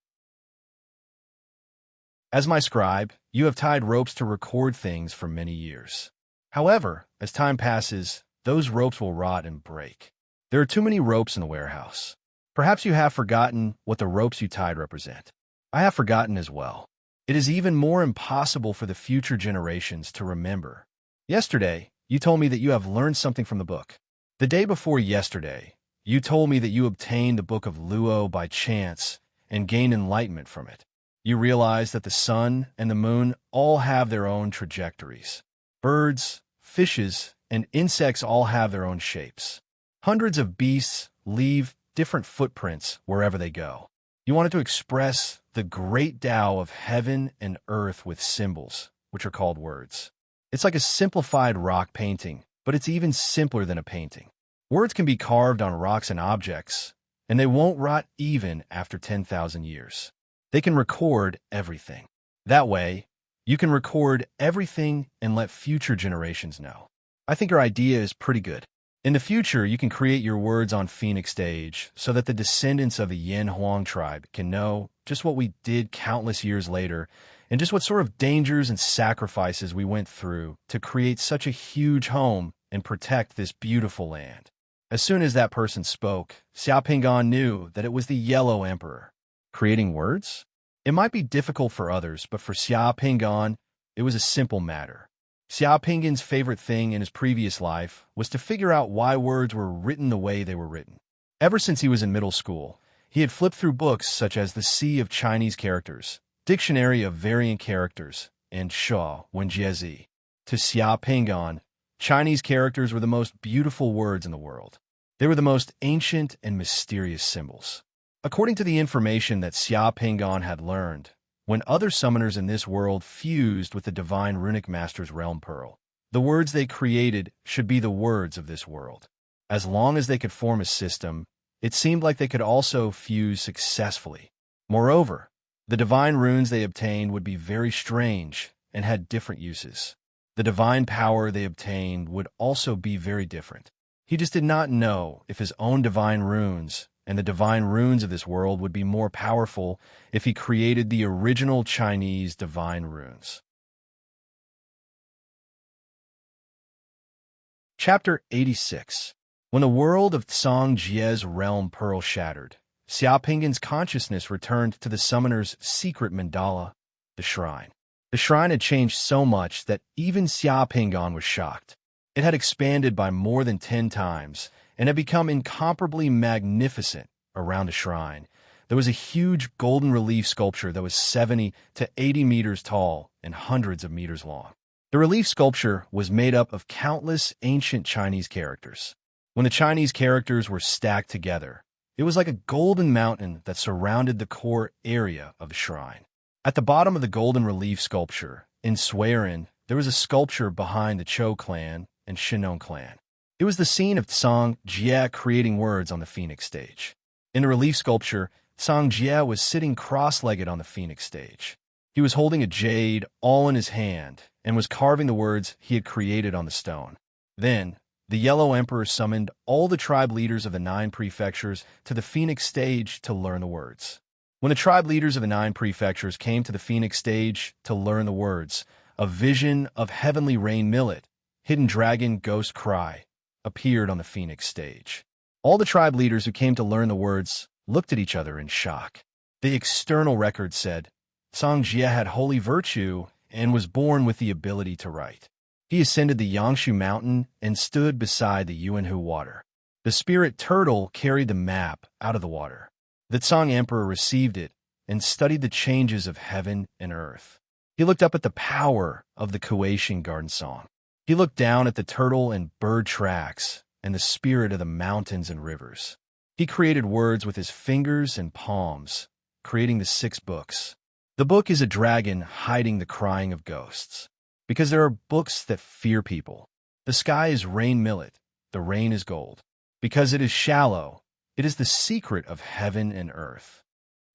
As my scribe, you have tied ropes to record things for many years. However, as time passes, those ropes will rot and break. There are too many ropes in the warehouse. Perhaps you have forgotten what the ropes you tied represent. I have forgotten as well. It is even more impossible for the future generations to remember. Yesterday, you told me that you have learned something from the book. The day before yesterday, you told me that you obtained the Book of Luo by chance and gained enlightenment from it. You realize that the sun and the moon all have their own trajectories. Birds, fishes, and insects all have their own shapes. Hundreds of beasts leave different footprints wherever they go. You wanted to express the great Tao of heaven and earth with symbols, which are called words. It's like a simplified rock painting, but it's even simpler than a painting. Words can be carved on rocks and objects, and they won't rot even after 10,000 years. They can record everything. That way, you can record everything and let future generations know. I think your idea is pretty good. In the future, you can create your words on Phoenix Stage so that the descendants of the Yin Huang tribe can know just what we did countless years later and just what sort of dangers and sacrifices we went through to create such a huge home and protect this beautiful land. As soon as that person spoke, Xiao Pingon knew that it was the Yellow Emperor. Creating words? It might be difficult for others, but for Xiao Pingon, it was a simple matter. Xiao Pingon's favorite thing in his previous life was to figure out why words were written the way they were written. Ever since he was in middle school, he had flipped through books such as The Sea of Chinese Characters, Dictionary of Variant Characters, and Shaw Wenjiezi. To Xiao Pingon, Chinese characters were the most beautiful words in the world. They were the most ancient and mysterious symbols. According to the information that Xiao Pingon had learned, when other summoners in this world fused with the divine runic master's realm pearl, the words they created should be the words of this world. As long as they could form a system, it seemed like they could also fuse successfully. Moreover, the divine runes they obtained would be very strange and had different uses. The divine power they obtained would also be very different. He just did not know if his own divine runes and the divine runes of this world would be more powerful if he created the original Chinese divine runes. Chapter 86. When the world of Songjie's realm pearl shattered, Xiao Pingon's consciousness returned to the summoner's secret mandala, the shrine. The shrine had changed so much that even Xiao Pingon was shocked. It had expanded by more than 10 times, and had become incomparably magnificent around the shrine. There was a huge golden relief sculpture that was 70 to 80 meters tall and hundreds of meters long. The relief sculpture was made up of countless ancient Chinese characters. When the Chinese characters were stacked together, it was like a golden mountain that surrounded the core area of the shrine. At the bottom of the golden relief sculpture, in Swearin, there was a sculpture behind the Chou clan and Shinon clan. It was the scene of Songjie creating words on the Phoenix Stage. In the relief sculpture, Songjie was sitting cross-legged on the Phoenix Stage. He was holding a jade all in his hand and was carving the words he had created on the stone. Then, the Yellow Emperor summoned all the tribe leaders of the 9 prefectures to the Phoenix Stage to learn the words. When the tribe leaders of the 9 prefectures came to the Phoenix Stage to learn the words, a vision of heavenly rain millet, hidden dragon ghost cry, appeared on the Phoenix Stage. All the tribe leaders who came to learn the words looked at each other in shock. The external record said, Songjie had holy virtue and was born with the ability to write. He ascended the Yangshu mountain and stood beside the Yuanhu water. The spirit turtle carried the map out of the water. The Tsang Emperor received it and studied the changes of heaven and earth. He looked up at the power of the Kueishin garden song. He looked down at the turtle and bird tracks and the spirit of the mountains and rivers. He created words with his fingers and palms, creating the 6 books. The book is a dragon hiding the crying of ghosts. Because there are books that fear people. The sky is rain millet, the rain is gold. Because it is shallow, it is the secret of heaven and earth.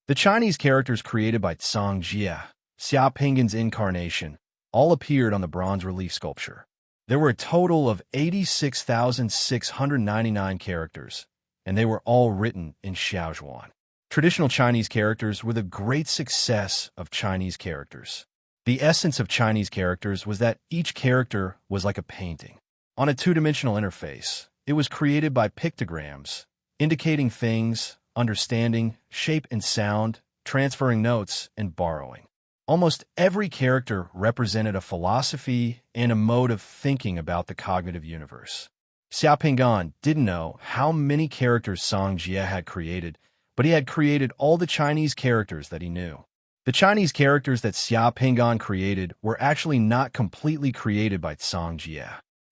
The Chinese characters created by Tsang Jie, Xia Pinggan's incarnation, all appeared on the bronze relief sculpture. There were a total of 86,699 characters, and they were all written in Xiaozhuan. Traditional Chinese characters were the great success of Chinese characters. The essence of Chinese characters was that each character was like a painting. On a two-dimensional interface, it was created by pictograms, indicating things, understanding, shape and sound, transferring notes, and borrowing. Almost every character represented a philosophy and a mode of thinking about the cognitive universe. Xia Pinggan didn't know how many characters Tsang Jie had created, but he had created all the Chinese characters that he knew. The Chinese characters that Xia Pinggan created were actually not completely created by Tsang Jie.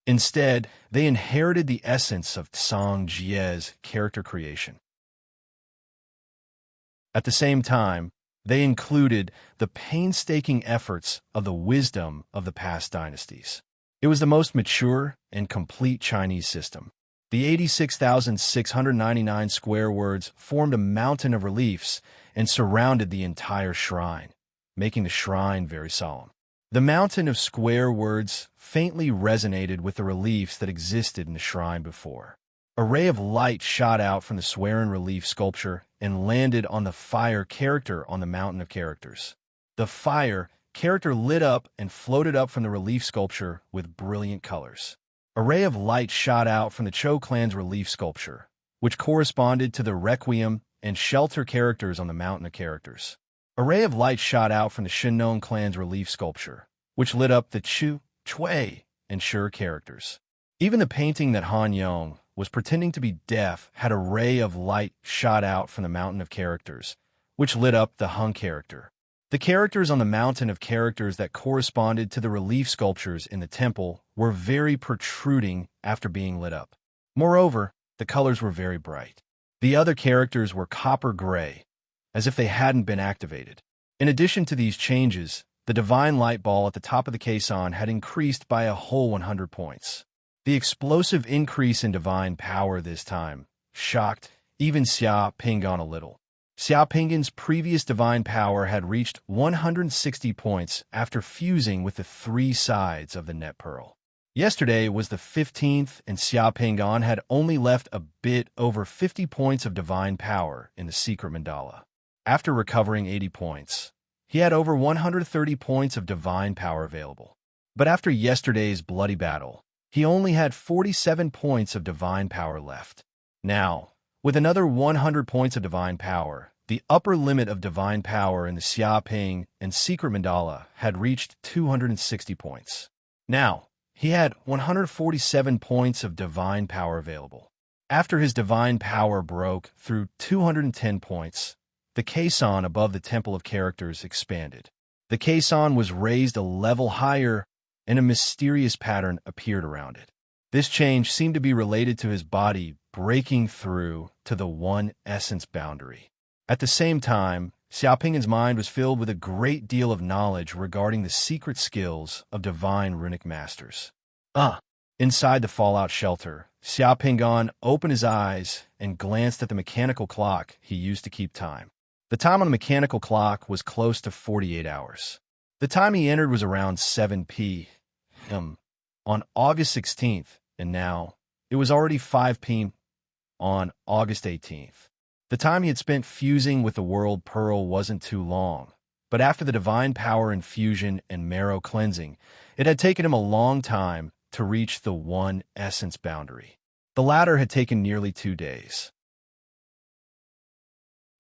Instead, they inherited the essence of Tsang Jie's character creation. At the same time, they included the painstaking efforts of the wisdom of the past dynasties. It was the most mature and complete Chinese system. The 86,699 square words formed a mountain of reliefs and surrounded the entire shrine, making the shrine very solemn. The mountain of square words faintly resonated with the reliefs that existed in the shrine before. A ray of light shot out from the swearing relief sculpture and landed on the fire character on the mountain of characters. The fire character lit up and floated up from the relief sculpture with brilliant colors. A ray of light shot out from the Cho clan's relief sculpture, which corresponded to the Requiem and Shelter characters on the mountain of characters. A ray of light shot out from the Shinnon clan's relief sculpture, which lit up the Chu, Chui, and Sure characters. Even the painting that Han Yong was pretending to be deaf had a ray of light shot out from the mountain of characters, which lit up the Hung character. The characters on the mountain of characters that corresponded to the relief sculptures in the temple were very protruding after being lit up. Moreover, the colors were very bright. The other characters were copper gray, as if they hadn't been activated. In addition to these changes, the divine light ball at the top of the caisson had increased by a whole 100 points. The explosive increase in divine power this time shocked even Xia Pinggan a little. Xia Pinggan's previous divine power had reached 160 points after fusing with the 3 sides of the net pearl. Yesterday was the 15th, and Xia Pinggan had only left a bit over 50 points of divine power in the secret mandala. After recovering 80 points, he had over 130 points of divine power available. But after yesterday's bloody battle, he only had 47 points of divine power left. Now, with another 100 points of divine power, the upper limit of divine power in the Xia Ping and secret mandala had reached 260 points. Now, he had 147 points of divine power available. After his divine power broke through 210 points, the caisson above the Temple of Characters expanded. The caisson was raised a level higher, and a mysterious pattern appeared around it. This change seemed to be related to his body breaking through to the one essence boundary. At the same time, Xia Pinggan's mind was filled with a great deal of knowledge regarding the secret skills of divine runic masters. Inside the fallout shelter, Xia Pinggan opened his eyes and glanced at the mechanical clock he used to keep time. The time on the mechanical clock was close to 48 hours. The time he entered was around 7 p.m. on August 16th, and now it was already 5 p.m. on August 18th. The time he had spent fusing with the World Pearl wasn't too long, but after the divine power infusion and marrow cleansing, it had taken him a long time to reach the one essence boundary. The latter had taken nearly 2 days.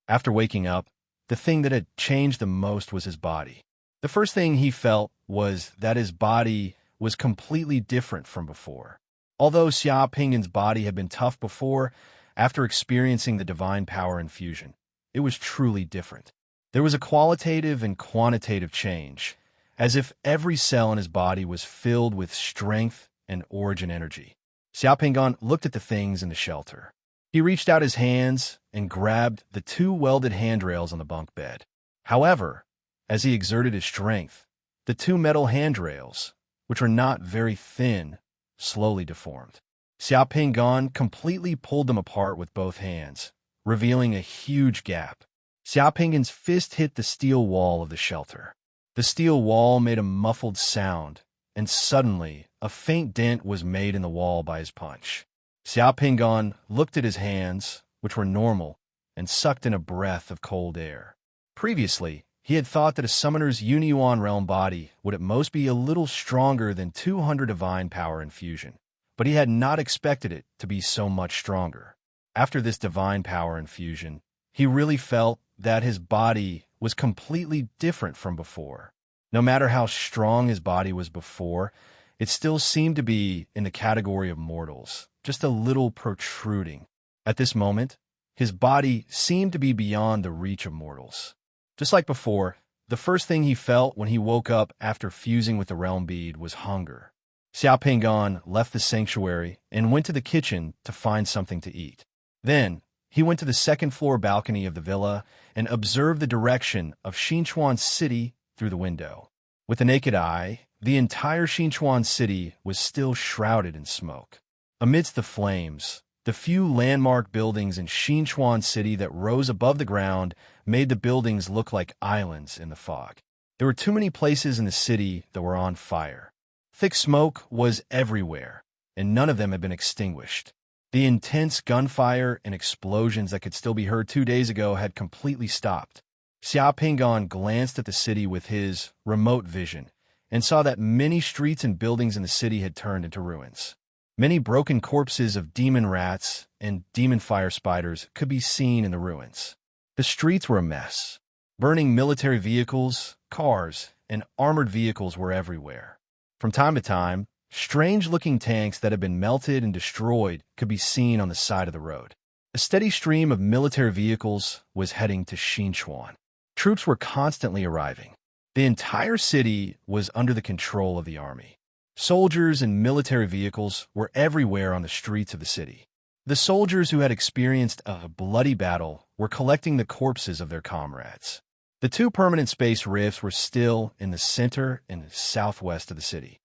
After waking up, the thing that had changed the most was his body. The first thing he felt was that his body was completely different from before. Although Xia Pingan's body had been tough before, after experiencing the divine power infusion, it was truly different. There was a qualitative and quantitative change, as if every cell in his body was filled with strength and origin energy. Xia Pingan looked at the things in the shelter. He reached out his hands and grabbed the two welded handrails on the bunk bed. However, as he exerted his strength, the two metal handrails, which were not very thin, slowly deformed. Xia Pingan completely pulled them apart with both hands, revealing a huge gap. Xia Pingan's fist hit the steel wall of the shelter. The steel wall made a muffled sound, and suddenly a faint dent was made in the wall by his punch. Xia Pingan looked at his hands, which were normal, and sucked in a breath of cold air. Previously, he had thought that a summoner's Yunyuan realm body would at most be a little stronger than 200 divine power infusion, but he had not expected it to be so much stronger. After this divine power infusion, he really felt that his body was completely different from before. No matter how strong his body was before, it still seemed to be in the category of mortals, just a little protruding. At this moment, his body seemed to be beyond the reach of mortals. Just like before, the first thing he felt when he woke up after fusing with the realm bead was hunger. Xia Pingan left the sanctuary and went to the kitchen to find something to eat. Then, he went to the second-floor balcony of the villa and observed the direction of Xinchuan City through the window. With the naked eye, the entire Xinchuan City was still shrouded in smoke. Amidst the flames, the few landmark buildings in Xinchuan City that rose above the ground made the buildings look like islands in the fog. There were too many places in the city that were on fire. Thick smoke was everywhere, and none of them had been extinguished. The intense gunfire and explosions that could still be heard 2 days ago had completely stopped. Xia Pingan glanced at the city with his remote vision and saw that many streets and buildings in the city had turned into ruins. Many broken corpses of demon rats and demon fire spiders could be seen in the ruins. The streets were a mess. Burning military vehicles, cars, and armored vehicles were everywhere. From time to time, strange-looking tanks that had been melted and destroyed could be seen on the side of the road. A steady stream of military vehicles was heading to Xinchuan. Troops were constantly arriving. The entire city was under the control of the army. Soldiers and military vehicles were everywhere on the streets of the city. The soldiers who had experienced a bloody battle were collecting the corpses of their comrades. The two permanent space rifts were still in the center and southwest of the city.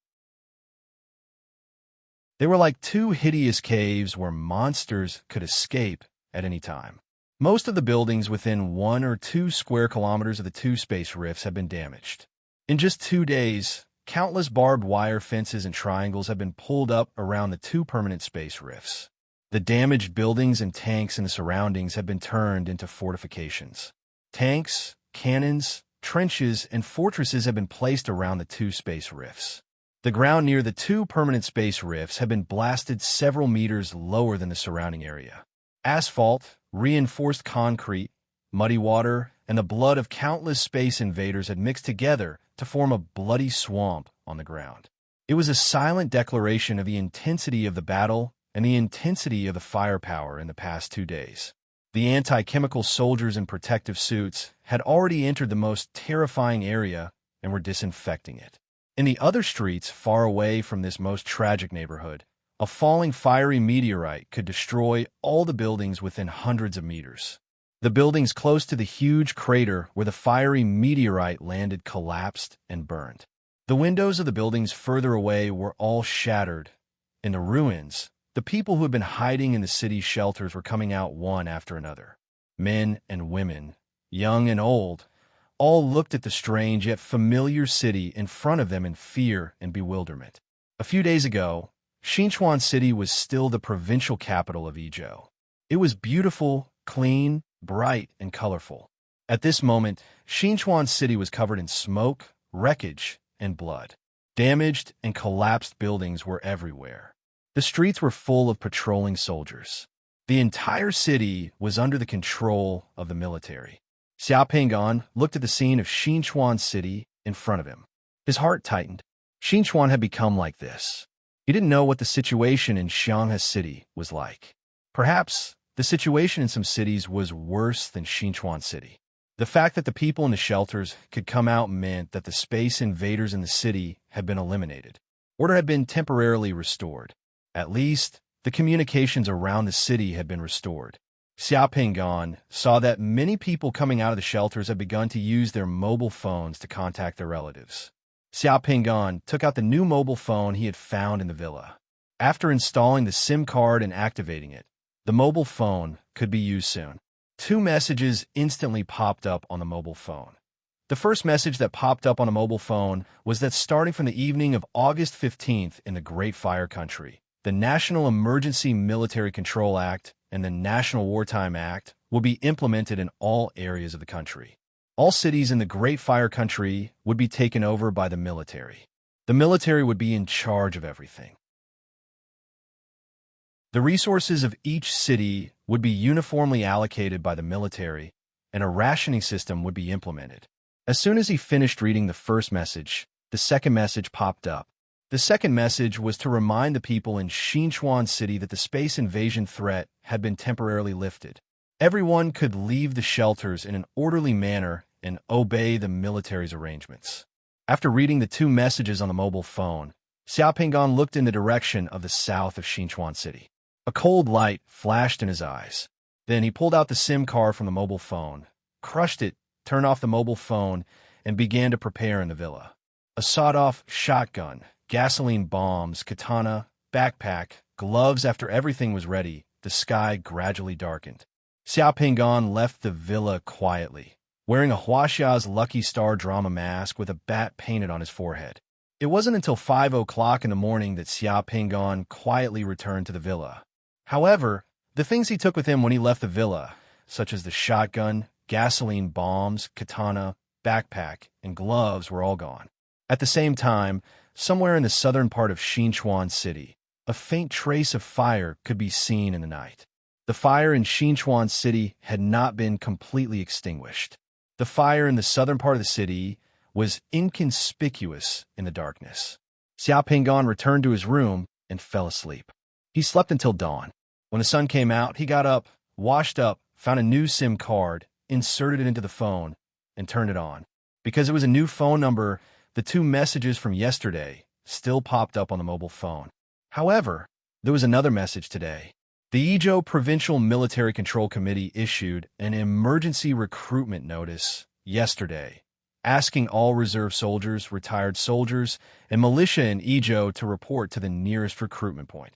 They were like two hideous caves where monsters could escape at any time. Most of the buildings within 1 or 2 square kilometers of the two space rifts had been damaged. In just 2 days, countless barbed wire fences and triangles had been pulled up around the two permanent space rifts. The damaged buildings and tanks in the surroundings had been turned into fortifications. Tanks, cannons, trenches, and fortresses had been placed around the two space rifts. The ground near the two permanent space rifts had been blasted several meters lower than the surrounding area. Asphalt, reinforced concrete, muddy water, and the blood of countless space invaders had mixed together to form a bloody swamp on the ground. It was a silent declaration of the intensity of the battle and the intensity of the firepower in the past 2 days. The anti-chemical soldiers in protective suits had already entered the most terrifying area and were disinfecting it. In the other streets far away from this most tragic neighborhood, a falling fiery meteorite could destroy all the buildings within hundreds of meters. The buildings close to the huge crater where the fiery meteorite landed collapsed and burned. The windows of the buildings further away were all shattered. In the ruins, the people who had been hiding in the city's shelters were coming out one after another. Men and women, young and old, all looked at the strange yet familiar city in front of them in fear and bewilderment. A few days ago, Xinchuan City was still the provincial capital of Ezhou. It was beautiful, clean, bright, and colorful. At this moment, Xinchuan City was covered in smoke, wreckage, and blood. Damaged and collapsed buildings were everywhere. The streets were full of patrolling soldiers. The entire city was under the control of the military. Xia Pingan looked at the scene of Xinchuan City in front of him. His heart tightened. Xinchuan had become like this. He didn't know what the situation in Shanghai City was like. Perhaps the situation in some cities was worse than Xinchuan City. The fact that the people in the shelters could come out meant that the space invaders in the city had been eliminated. Order had been temporarily restored. At least, the communications around the city had been restored. Xiaopinggan saw that many people coming out of the shelters had begun to use their mobile phones to contact their relatives. Xiaopinggan took out the new mobile phone he had found in the villa. After installing the SIM card and activating it, the mobile phone could be used soon. 2 messages instantly popped up on the mobile phone. The first message that popped up on a mobile phone was that starting from the evening of August 15th in the Great Fire Country, the National Emergency Military Control Act and the National Wartime Act will be implemented in all areas of the country. All cities in the Great Fire Country would be taken over by the military. The military would be in charge of everything. The resources of each city would be uniformly allocated by the military, and a rationing system would be implemented. As soon as he finished reading the first message, the second message popped up. The second message was to remind the people in Xinchuan City that the space invasion threat had been temporarily lifted. Everyone could leave the shelters in an orderly manner and obey the military's arrangements. After reading the 2 messages on the mobile phone, Xiaopinggan looked in the direction of the south of Xinchuan City. A cold light flashed in his eyes. Then he pulled out the SIM card from the mobile phone, crushed it, turned off the mobile phone, and began to prepare in the villa. A sawed-off shotgun, gasoline bombs, katana, backpack, gloves. After everything was ready, the sky gradually darkened. Xiaopinggan left the villa quietly, wearing a Huaxia's Lucky Star drama mask with a bat painted on his forehead. It wasn't until 5 o'clock in the morning that Xiaopinggan quietly returned to the villa. However, the things he took with him when he left the villa, such as the shotgun, gasoline bombs, katana, backpack, and gloves, were all gone. At the same time, somewhere in the southern part of Xinchuan City, a faint trace of fire could be seen in the night. The fire in Xinchuan City had not been completely extinguished. The fire in the southern part of the city was inconspicuous in the darkness. Xiaopinggan returned to his room and fell asleep. He slept until dawn. When the sun came out, he got up, washed up, found a new SIM card, inserted it into the phone, and turned it on. Because it was a new phone number, the 2 messages from yesterday still popped up on the mobile phone. However, there was another message today. The Izhou Provincial Military Control Committee issued an emergency recruitment notice yesterday, asking all reserve soldiers, retired soldiers, and militia in Izhou to report to the nearest recruitment point.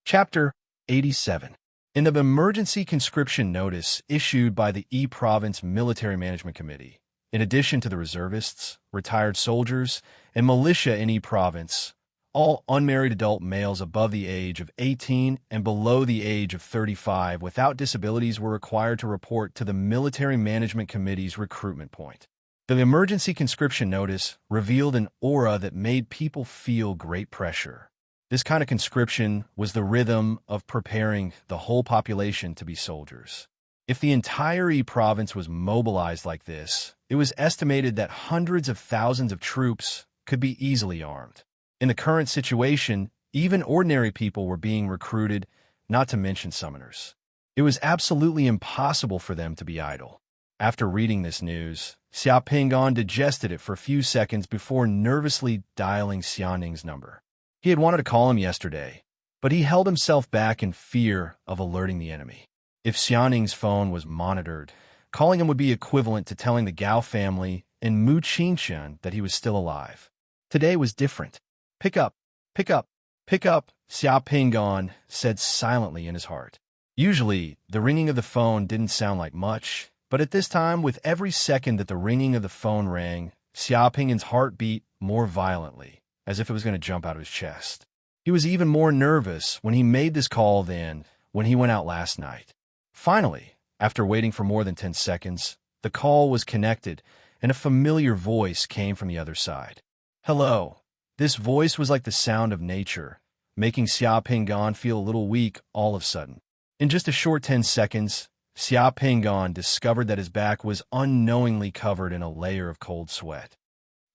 Chapter 87. In the emergency conscription notice issued by the E-Province Military Management Committee, in addition to the reservists, retired soldiers, and militia in E-Province, all unmarried adult males above the age of 18 and below the age of 35 without disabilities were required to report to the Military Management Committee's recruitment point. The emergency conscription notice revealed an aura that made people feel great pressure. This kind of conscription was the rhythm of preparing the whole population to be soldiers. If the entire E-Province was mobilized like this, it was estimated that hundreds of thousands of troops could be easily armed. In the current situation, even ordinary people were being recruited, not to mention summoners. It was absolutely impossible for them to be idle. After reading this news, Xiaopinggan digested it for a few seconds before nervously dialing Xianing's number. He had wanted to call him yesterday, but he held himself back in fear of alerting the enemy. If Xianing's phone was monitored, calling him would be equivalent to telling the Gao family and Mu Qingqian that he was still alive. Today was different. Pick up, pick up, pick up, Xiaopinggan said silently in his heart. Usually, the ringing of the phone didn't sound like much, but at this time, with every second that the ringing of the phone rang, Xiaopinggan's heart beat more violently, as if it was going to jump out of his chest. He was even more nervous when he made this call than when he went out last night. Finally, after waiting for more than 10 seconds, the call was connected, and a familiar voice came from the other side. Hello. This voice was like the sound of nature, making Xiaopinggan feel a little weak all of a sudden. In just a short 10 seconds, Xia Pingon discovered that his back was unknowingly covered in a layer of cold sweat.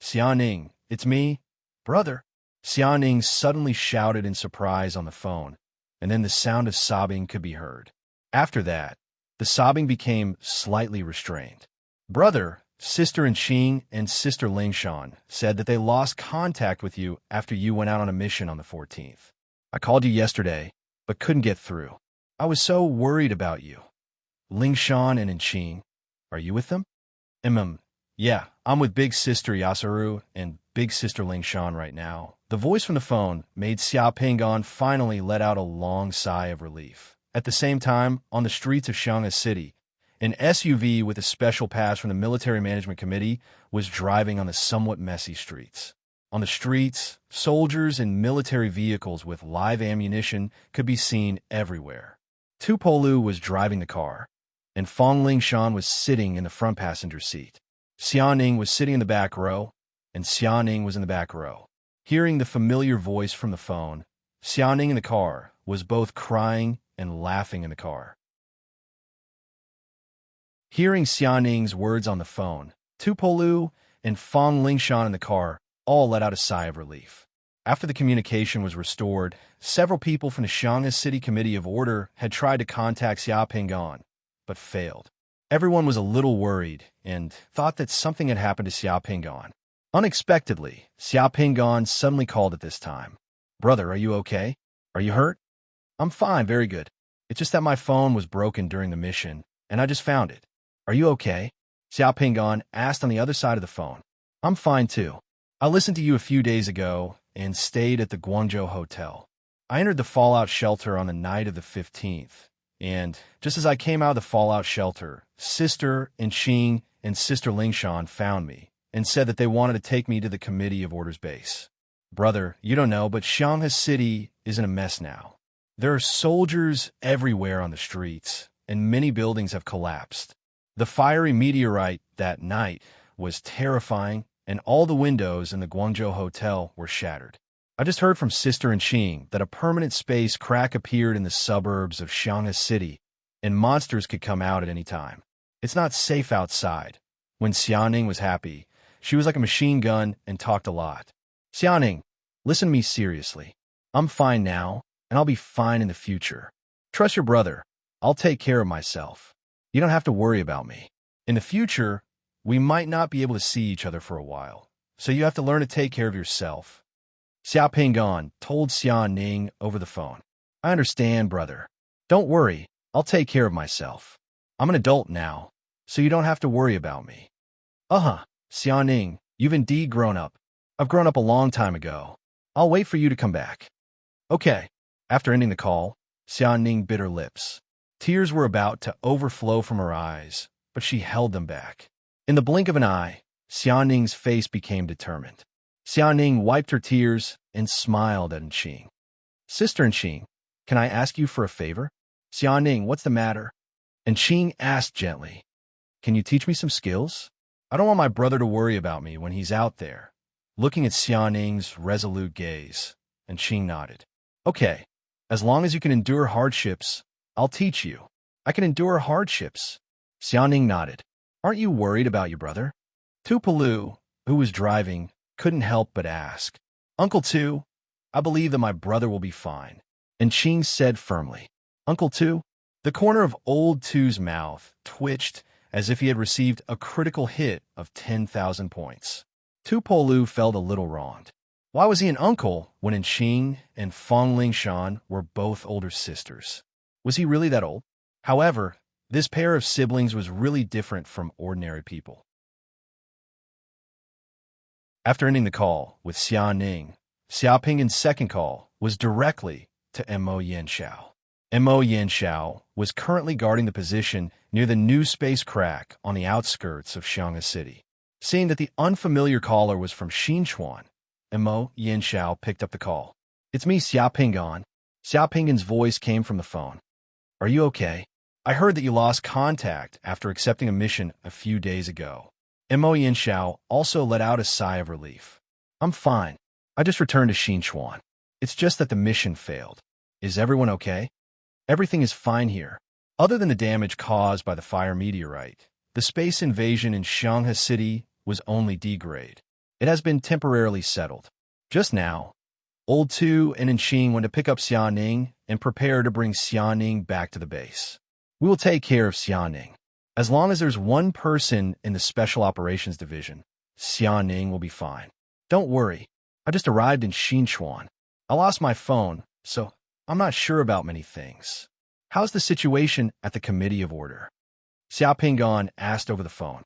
Xiaoning, it's me, brother. Xiaoning suddenly shouted in surprise on the phone, and then the sound of sobbing could be heard. After that, the sobbing became slightly restrained. Brother, Sister Enqing and Sister Lingshan said that they lost contact with you after you went out on a mission on the 14th. I called you yesterday, but couldn't get through. I was so worried about you. Lingshan and Enqing, are you with them? Yeah, I'm with Big Sister Yasaru and Big Sister Lingshan right now. The voice from the phone made Xia Pingon finally let out a long sigh of relief. At the same time, on the streets of Shanghai City, an SUV with a special pass from the Military Management Committee was driving on the somewhat messy streets. On the streets, soldiers and military vehicles with live ammunition could be seen everywhere. Tu Polu was driving the car, and Fong Lingshan was sitting in the front passenger seat. Xiaoning was sitting in the back row, and Xiaoning was in the back row. Hearing the familiar voice from the phone, Xiaoning in the car was both crying and laughing in the car. Hearing Xiaoning's words on the phone, Tu Polu and Fong Lingshan in the car all let out a sigh of relief. After the communication was restored, several people from the Shanghai City Committee of Order had tried to contact Xia Pingon, but failed. Everyone was a little worried and thought that something had happened to Xia Pingon. Unexpectedly, Xia Pingon suddenly called at this time. Brother, are you okay? Are you hurt? I'm fine, very good. It's just that my phone was broken during the mission, and I just found it. Are you okay? Xia Pingon asked on the other side of the phone. I'm fine too. I listened to you a few days ago and stayed at the Guangzhou Hotel. I entered the fallout shelter on the night of the 15th, and just as I came out of the fallout shelter, Sister Enqing and Sister Lingshan found me and said that they wanted to take me to the Committee of Orders base. Brother, you don't know, but Shanghai City is in a mess now. There are soldiers everywhere on the streets, and many buildings have collapsed. The fiery meteorite that night was terrifying, and all the windows in the Guangzhou Hotel were shattered. I just heard from Sister Enqing that a permanent space crack appeared in the suburbs of Shanghai City, and monsters could come out at any time. It's not safe outside. When Xiaoning was happy, she was like a machine gun and talked a lot. Xiaoning, listen to me seriously. I'm fine now, and I'll be fine in the future. Trust your brother. I'll take care of myself. You don't have to worry about me. In the future, we might not be able to see each other for a while, so you have to learn to take care of yourself. Xia Pingon told Xiaoning over the phone. I understand, brother. Don't worry, I'll take care of myself. I'm an adult now, so you don't have to worry about me. Xiaoning, you've indeed grown up. I've grown up a long time ago. I'll wait for you to come back. Okay. After ending the call, Xiaoning bit her lips. Tears were about to overflow from her eyes, but she held them back. In the blink of an eye, Xiaoning's face became determined. Xiaoning wiped her tears and smiled at Enqing. Sister Enqing, can I ask you for a favor? Xiaoning, what's the matter? Enqing asked gently. Can you teach me some skills? I don't want my brother to worry about me when he's out there. Looking at Xiaoning's resolute gaze, Enqing nodded. Okay, as long as you can endure hardships, I'll teach you. I can endure hardships. Xiaoning nodded. Aren't you worried about your brother? Tu Pelu, who was driving, couldn't help but ask. Uncle Tu, I believe that my brother will be fine. Enqing said firmly. Uncle Tu? The corner of old Tu's mouth twitched as if he had received a critical hit of 10,000 points. Tu Polu felt a little wronged. Why was he an uncle when Enqing and Fong Lingshan were both older sisters? Was he really that old? However, this pair of siblings was really different from ordinary people. After ending the call with Xiaoning, Xiaoping's second call was directly to Mo Yanxiao. Mo Yanxiao was currently guarding the position near the new space crack on the outskirts of Shanghai City. Seeing that the unfamiliar caller was from Xinchuan, Mo Yanxiao picked up the call. It's me, Xia Pingon. Xia Pingon's voice came from the phone. Are you okay? I heard that you lost contact after accepting a mission a few days ago. Mo Yanxiao also let out a sigh of relief. I'm fine. I just returned to Xinchuan. It's just that the mission failed. Is everyone okay? Everything is fine here. Other than the damage caused by the fire meteorite, the space invasion in Shanghai City was only degrade. It has been temporarily settled. Just now, Old Tu and Enqing went to pick up Xianing and prepare to bring Xianing back to the base. We will take care of Xianing. As long as there's one person in the Special Operations Division, Xianing will be fine. Don't worry, I just arrived in Xinchuan. I lost my phone, so I'm not sure about many things. How's the situation at the Committee of Order? Xia Pingan asked over the phone.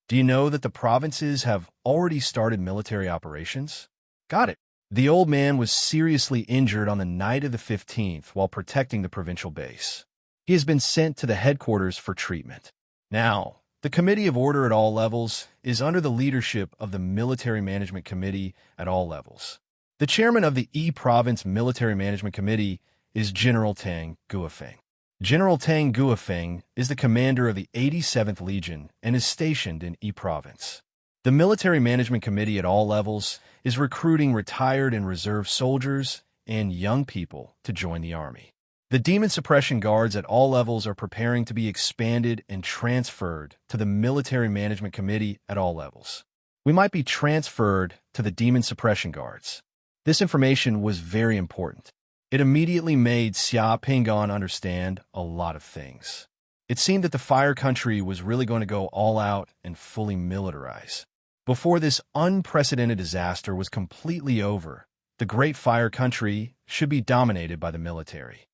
Do you know that the provinces have already started military operations? Got it. The old man was seriously injured on the night of the 15th while protecting the provincial base. He has been sent to the headquarters for treatment. Now, the Committee of Order at all levels is under the leadership of the Military Management Committee at all levels. The chairman of the E Province Military Management Committee is General Tang Guofeng. General Tang Guofeng is the commander of the 87th Legion and is stationed in E Province. The Military Management Committee at all levels is recruiting retired and reserve soldiers and young people to join the army. The Demon Suppression Guards at all levels are preparing to be expanded and transferred to the Military Management Committee at all levels. We might be transferred to the Demon Suppression Guards. This information was very important. It immediately made Xia Pingan understand a lot of things. It seemed that the Fire Country was really going to go all out and fully militarize. Before this unprecedented disaster was completely over, the Great Fire Country should be dominated by the military.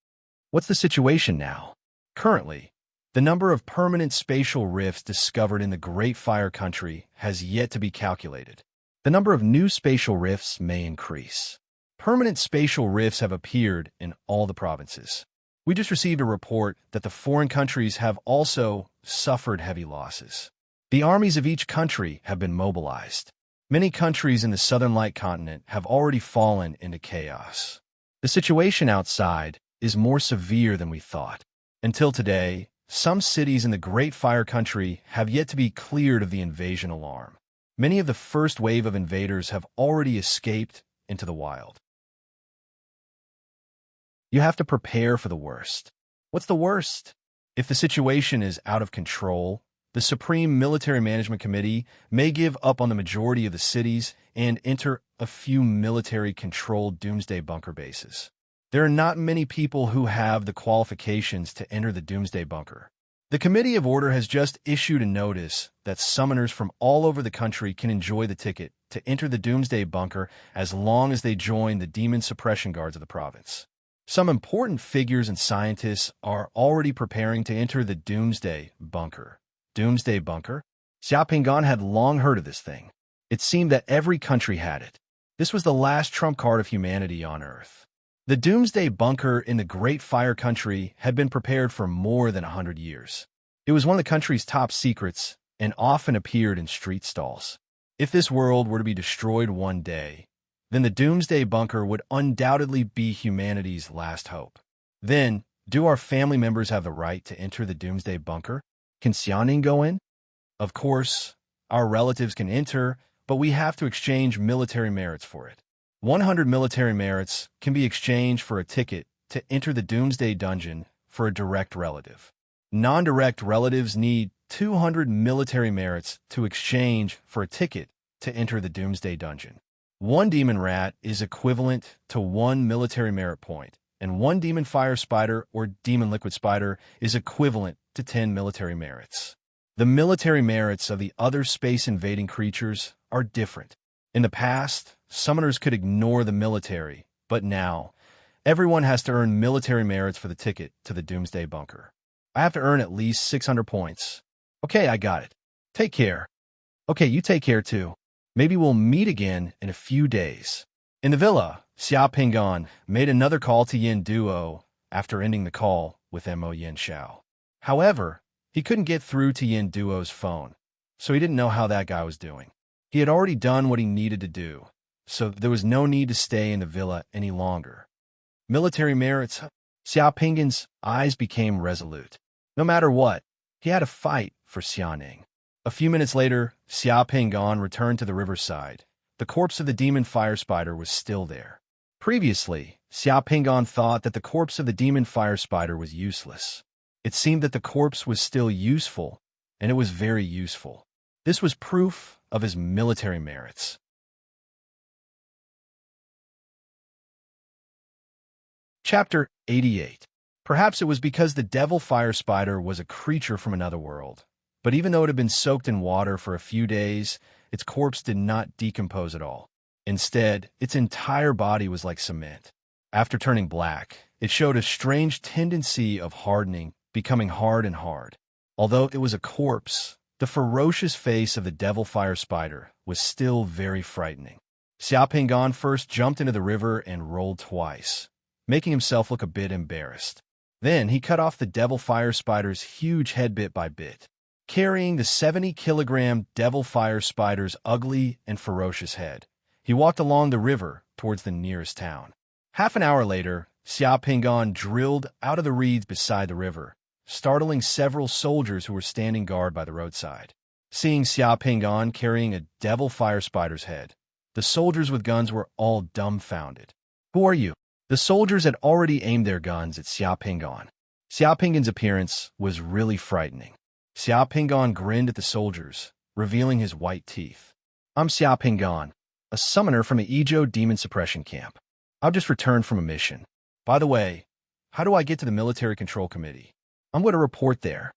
What's the situation now? Currently, the number of permanent spatial rifts discovered in the Great Fire Country has yet to be calculated. The number of new spatial rifts may increase. Permanent spatial rifts have appeared in all the provinces. We just received a report that the foreign countries have also suffered heavy losses. The armies of each country have been mobilized. Many countries in the Southern Light Continent have already fallen into chaos. The situation outside is more severe than we thought. Until today, some cities in the Great Fire Country have yet to be cleared of the invasion alarm. Many of the first wave of invaders have already escaped into the wild. You have to prepare for the worst. What's the worst? If the situation is out of control, the Supreme Military Management Committee may give up on the majority of the cities and enter a few military-controlled doomsday bunker bases. There are not many people who have the qualifications to enter the Doomsday Bunker. The Committee of Order has just issued a notice that summoners from all over the country can enjoy the ticket to enter the Doomsday Bunker as long as they join the Demon Suppression Guards of the province. Some important figures and scientists are already preparing to enter the Doomsday Bunker. Doomsday Bunker? Xia Pingan had long heard of this thing. It seemed that every country had it. This was the last trump card of humanity on Earth. The Doomsday Bunker in the Great Fire Country had been prepared for more than 100 years. It was one of the country's top secrets and often appeared in street stalls. If this world were to be destroyed one day, then the Doomsday Bunker would undoubtedly be humanity's last hope. Then, do our family members have the right to enter the Doomsday Bunker? Can Xianing go in? Of course, our relatives can enter, but we have to exchange military merits for it. 100 military merits can be exchanged for a ticket to enter the Doomsday Dungeon for a direct relative. Non-direct relatives need 200 military merits to exchange for a ticket to enter the Doomsday Dungeon. One demon rat is equivalent to 1 military merit point, and 1 demon fire spider or demon liquid spider is equivalent to 10 military merits. The military merits of the other space-invading creatures are different. In the past, summoners could ignore the military, but now, everyone has to earn military merits for the ticket to the Doomsday Bunker. I have to earn at least 600 points. Okay, I got it. Take care. Okay, you take care too. Maybe we'll meet again in a few days. In the villa, Xia Pingan made another call to Yin Duo after ending the call with Mo Yin Xiao. However, he couldn't get through to Yin Duo's phone, so he didn't know how that guy was doing. He had already done what he needed to do, so there was no need to stay in the villa any longer. Military merits. Xia Pingan's eyes became resolute. No matter what, he had to fight for Xianing. A few minutes later, Xia Pingan returned to the riverside. The corpse of the demon fire spider was still there. Previously, Xia Pingan thought that the corpse of the demon fire spider was useless. It seemed that the corpse was still useful, and it was very useful. This was proof of his military merits. Chapter 88. Perhaps it was because the devil fire spider was a creature from another world. But even though it had been soaked in water for a few days, its corpse did not decompose at all. Instead, its entire body was like cement. After turning black, it showed a strange tendency of hardening, becoming hard and hard. Although it was a corpse, the ferocious face of the devil fire spider was still very frightening. Xiaopinggan first jumped into the river and rolled twice, making himself look a bit embarrassed. Then he cut off the devil fire spider's huge head bit by bit, carrying the 70-kilogram devil fire spider's ugly and ferocious head. He walked along the river towards the nearest town. Half an hour later, Xiaopinggan drilled out of the reeds beside the river, startling several soldiers who were standing guard by the roadside. Seeing Xiaopinggan carrying a devil fire spider's head, the soldiers with guns were all dumbfounded. "Who are you?" The soldiers had already aimed their guns at Xiaopinggan. Xiaopinggan's appearance was really frightening. Xiaopinggan grinned at the soldiers, revealing his white teeth. "I'm Xiaopinggan, a summoner from a Ejo demon suppression camp. I've just returned from a mission. By the way, how do I get to the military control committee? I'm going to report there."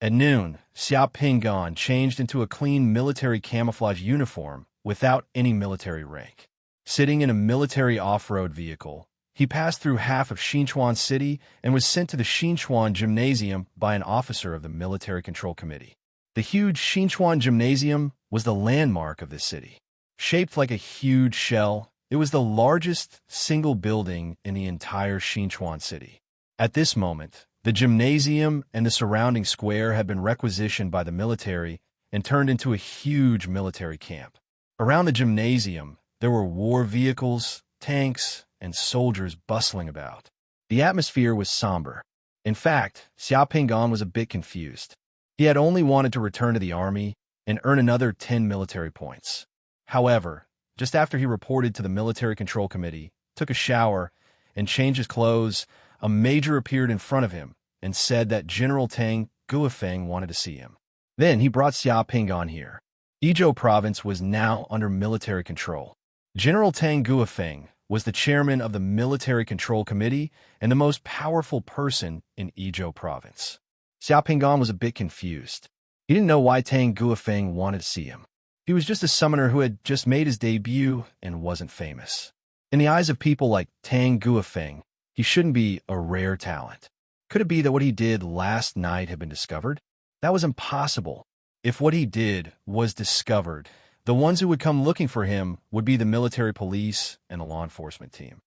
At noon, Xiaopinggan changed into a clean military camouflage uniform without any military rank. Sitting in a military off-road vehicle, he passed through half of Xinchuan City and was sent to the Xinchuan Gymnasium by an officer of the Military Control Committee. The huge Xinchuan Gymnasium was the landmark of the city. Shaped like a huge shell, it was the largest single building in the entire Xinchuan City. At this moment, the gymnasium and the surrounding square had been requisitioned by the military and turned into a huge military camp. Around the gymnasium, there were war vehicles, tanks, and soldiers bustling about. The atmosphere was somber. In fact, Xiaopinggan was a bit confused. He had only wanted to return to the army and earn another 10 military points. However, just after he reported to the Military Control Committee, took a shower, and changed his clothes, a major appeared in front of him and said that General Tang Guofeng wanted to see him. Then he brought Xiaopinggan here. Ejo province was now under military control. General Tang Guofeng was the chairman of the Military Control Committee and the most powerful person in Ejo province. Xiaopinggan was a bit confused. He didn't know why Tang Guofeng wanted to see him. He was just a summoner who had just made his debut and wasn't famous. In the eyes of people like Tang Guofeng, he shouldn't be a rare talent. Could it be that what he did last night had been discovered? That was impossible. If what he did was discovered, the ones who would come looking for him would be the military police and the law enforcement team.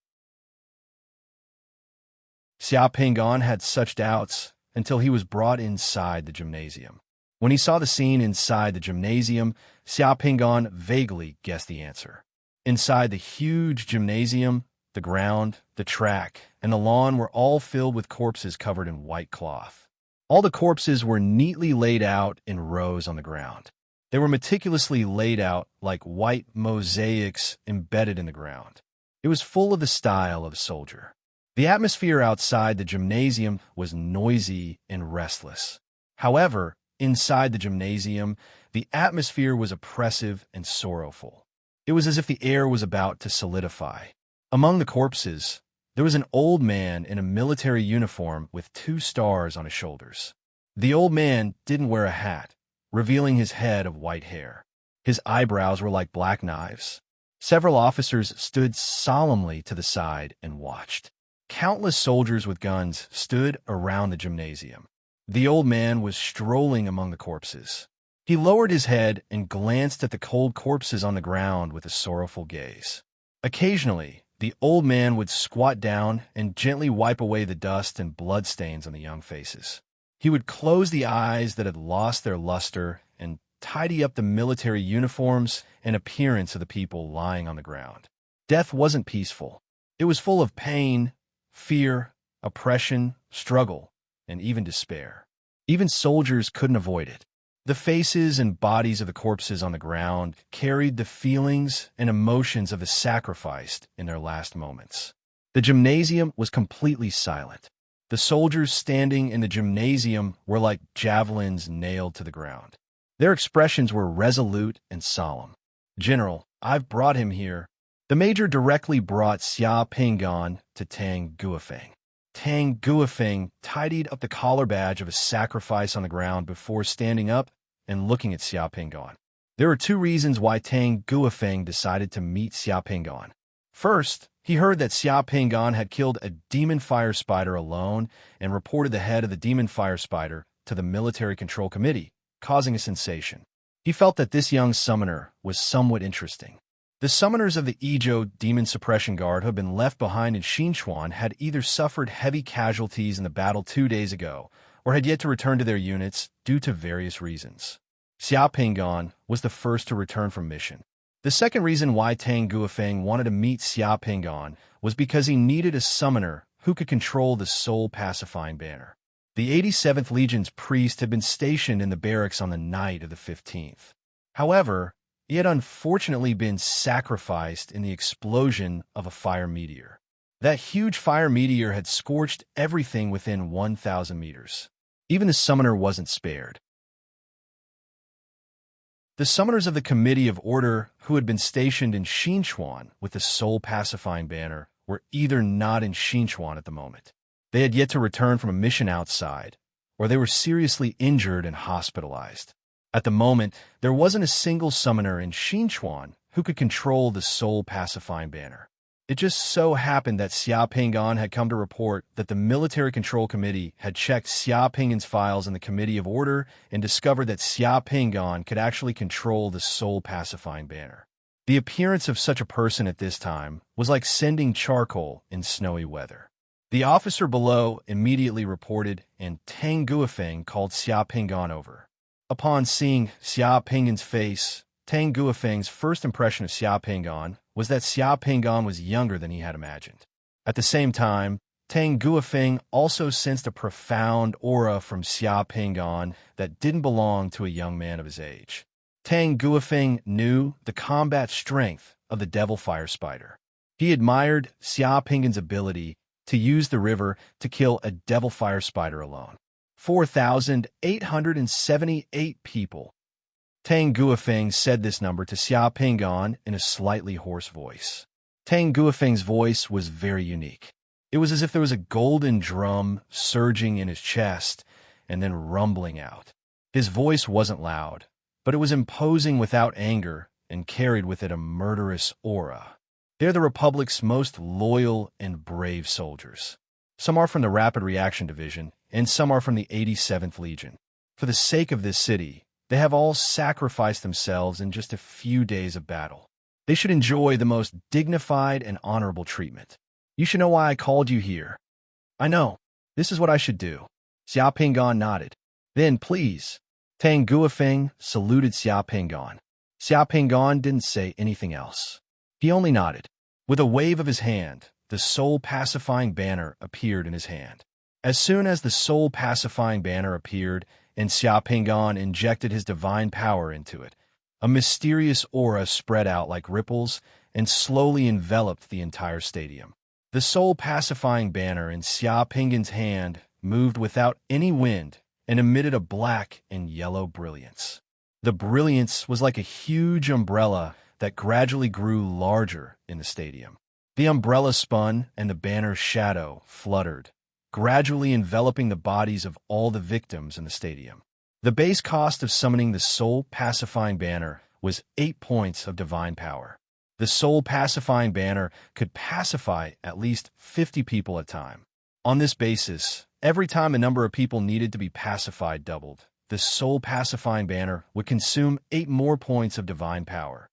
Xiaopinggan had such doubts until he was brought inside the gymnasium. When he saw the scene inside the gymnasium, Xiaopinggan vaguely guessed the answer. Inside the huge gymnasium, the ground, the track, and the lawn were all filled with corpses covered in white cloth. All the corpses were neatly laid out in rows on the ground. They were meticulously laid out like white mosaics embedded in the ground. It was full of the style of a soldier. The atmosphere outside the gymnasium was noisy and restless. However, inside the gymnasium, the atmosphere was oppressive and sorrowful. It was as if the air was about to solidify. Among the corpses, there was an old man in a military uniform with 2 stars on his shoulders. The old man didn't wear a hat, revealing his head of white hair. His eyebrows were like black knives. Several officers stood solemnly to the side and watched. Countless soldiers with guns stood around the gymnasium. The old man was strolling among the corpses. He lowered his head and glanced at the cold corpses on the ground with a sorrowful gaze. Occasionally, the old man would squat down and gently wipe away the dust and bloodstains on the young faces. He would close the eyes that had lost their luster and tidy up the military uniforms and appearance of the people lying on the ground. Death wasn't peaceful. It was full of pain, fear, oppression, struggle, and even despair. Even soldiers couldn't avoid it. The faces and bodies of the corpses on the ground carried the feelings and emotions of the sacrificed in their last moments. The gymnasium was completely silent. The soldiers standing in the gymnasium were like javelins nailed to the ground. Their expressions were resolute and solemn. "General, I've brought him here." The major directly brought Xia Pingan to Tang Guofeng. Tang Guofeng tidied up the collar badge of a sacrifice on the ground before standing up and looking at Xia Pingan. There were two reasons why Tang Guofeng decided to meet Xia Pingan. First, he heard that Xia Pingan had killed a demon fire spider alone and reported the head of the demon fire spider to the military control committee, causing a sensation. He felt that this young summoner was somewhat interesting. The summoners of the Izhou Demon Suppression Guard who had been left behind in Xinchuan had either suffered heavy casualties in the battle 2 days ago or had yet to return to their units due to various reasons. Xia Pingan was the first to return from mission. The second reason why Tang Guofeng wanted to meet Xia Pingan was because he needed a summoner who could control the soul pacifying banner. The 87th Legion's priest had been stationed in the barracks on the night of the 15th. However, he had unfortunately been sacrificed in the explosion of a fire meteor. That huge fire meteor had scorched everything within 1,000 meters. Even the summoner wasn't spared. The summoners of the Committee of Order who had been stationed in Xinchuan with the soul pacifying banner were either not in Xinchuan at the moment. They had yet to return from a mission outside, or they were seriously injured and hospitalized. At the moment, there wasn't a single summoner in Xinchuan who could control the soul pacifying banner. It just so happened that Xia Pingan had come to report that the Military Control Committee had checked Xia Pingan's files in the Committee of Order and discovered that Xia Pingan could actually control the soul pacifying banner. The appearance of such a person at this time was like sending charcoal in snowy weather. The officer below immediately reported, and Tang Guofeng called Xia Pingan over. Upon seeing Xia Pingan's face, Tang Guofeng's first impression of Xia Pingan was that Xia Pingan was younger than he had imagined. At the same time, Tang Guofeng also sensed a profound aura from Xia Pingan that didn't belong to a young man of his age. Tang Guofeng knew the combat strength of the devil fire spider. He admired Xia Pingan's ability to use the river to kill a devil fire spider alone. 4,878 people. Tang Guofeng said this number to Xia Pingan in a slightly hoarse voice. Tang Guofeng's voice was very unique. It was as if there was a golden drum surging in his chest and then rumbling out. His voice wasn't loud, but it was imposing without anger and carried with it a murderous aura. They're the Republic's most loyal and brave soldiers. Some are from the Rapid Reaction Division, and some are from the 87th Legion. For the sake of this city, they have all sacrificed themselves in just a few days of battle. They should enjoy the most dignified and honorable treatment. You should know why I called you here. I know. This is what I should do. Xia Pingan nodded. Then, please. Tang Guofeng saluted Xia Pingan. Xia Pingan didn't say anything else. He only nodded. With a wave of his hand, the soul pacifying banner appeared in his hand. As soon as the soul pacifying banner appeared and Xia Pingan injected his divine power into it, a mysterious aura spread out like ripples and slowly enveloped the entire stadium. The soul pacifying banner in Xia Pingan's hand moved without any wind and emitted a black and yellow brilliance. The brilliance was like a huge umbrella that gradually grew larger in the stadium. The umbrella spun and the banner's shadow fluttered, gradually enveloping the bodies of all the victims in the stadium. The base cost of summoning the soul pacifying banner was 8 points of divine power. The soul pacifying banner could pacify at least 50 people at a time. On this basis, every time the number of people needed to be pacified doubled, the soul pacifying banner would consume 8 more points of divine power.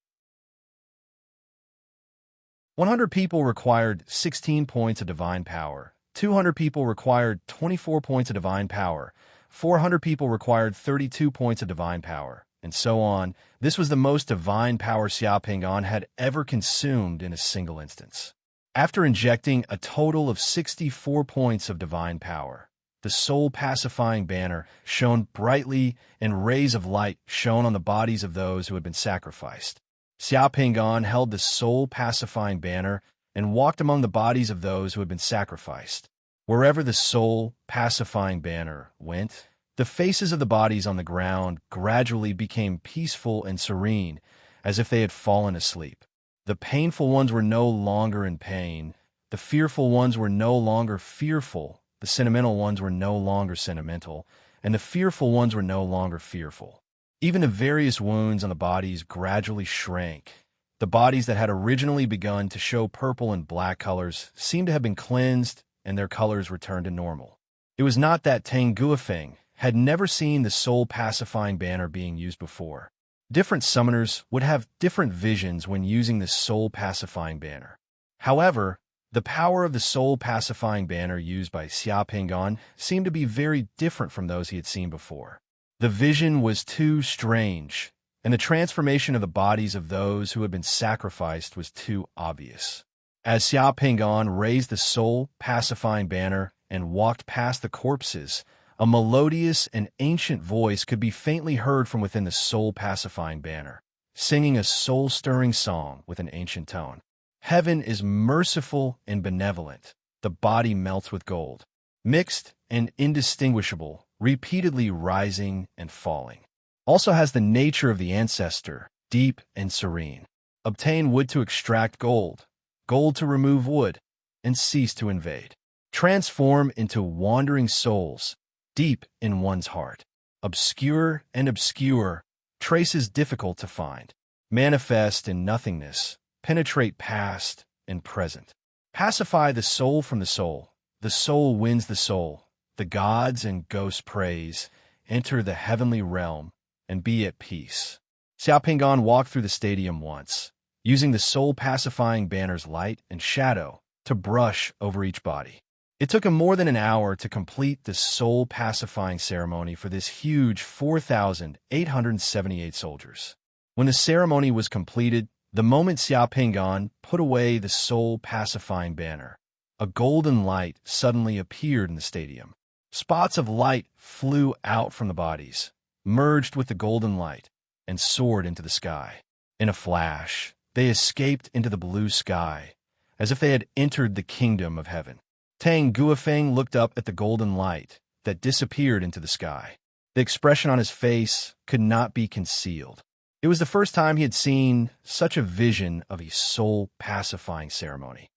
100 people required 16 points of divine power. 200 people required 24 points of divine power. 400 people required 32 points of divine power, and so on. This was the most divine power Xia Pingan had ever consumed in a single instance. After injecting a total of 64 points of divine power, the soul pacifying banner shone brightly and rays of light shone on the bodies of those who had been sacrificed. Xia Pingan held the soul pacifying banner and walked among the bodies of those who had been sacrificed. Wherever the soul pacifying banner went, the faces of the bodies on the ground gradually became peaceful and serene, as if they had fallen asleep. The painful ones were no longer in pain. The fearful ones were no longer fearful. The sentimental ones were no longer sentimental. And the fearful ones were no longer fearful. Even the various wounds on the bodies gradually shrank. The bodies that had originally begun to show purple and black colors seemed to have been cleansed, and their colors returned to normal. It was not that Tang Guofeng had never seen the soul-pacifying banner being used before. Different summoners would have different visions when using the soul-pacifying banner. However, the power of the soul-pacifying banner used by Xia Pinggan seemed to be very different from those he had seen before. The vision was too strange, and the transformation of the bodies of those who had been sacrificed was too obvious. As Xia Pinggan raised the soul-pacifying banner and walked past the corpses, a melodious and ancient voice could be faintly heard from within the soul-pacifying banner, singing a soul-stirring song with an ancient tone. Heaven is merciful and benevolent. The body melts with gold, mixed and indistinguishable, repeatedly rising and falling. Also has the nature of the ancestor, deep and serene. Obtain wood to extract gold, gold to remove wood, and cease to invade. Transform into wandering souls, deep in one's heart. Obscure and obscure, traces difficult to find. Manifest in nothingness, penetrate past and present. Pacify the soul from the soul. The soul wins the soul. The gods and ghosts praise. Enter the heavenly realm and be at peace. Xia Pinggan walked through the stadium once, using the soul-pacifying banner's light and shadow to brush over each body. It took him more than an hour to complete the soul-pacifying ceremony for this huge 4,878 soldiers. When the ceremony was completed, the moment Xia Pinggan put away the soul-pacifying banner, a golden light suddenly appeared in the stadium. Spots of light flew out from the bodies, merged with the golden light, and soared into the sky. In a flash, they escaped into the blue sky, as if they had entered the kingdom of heaven. Tang Guofeng looked up at the golden light that disappeared into the sky. The expression on his face could not be concealed. It was the first time he had seen such a vision of a soul-pacifying ceremony.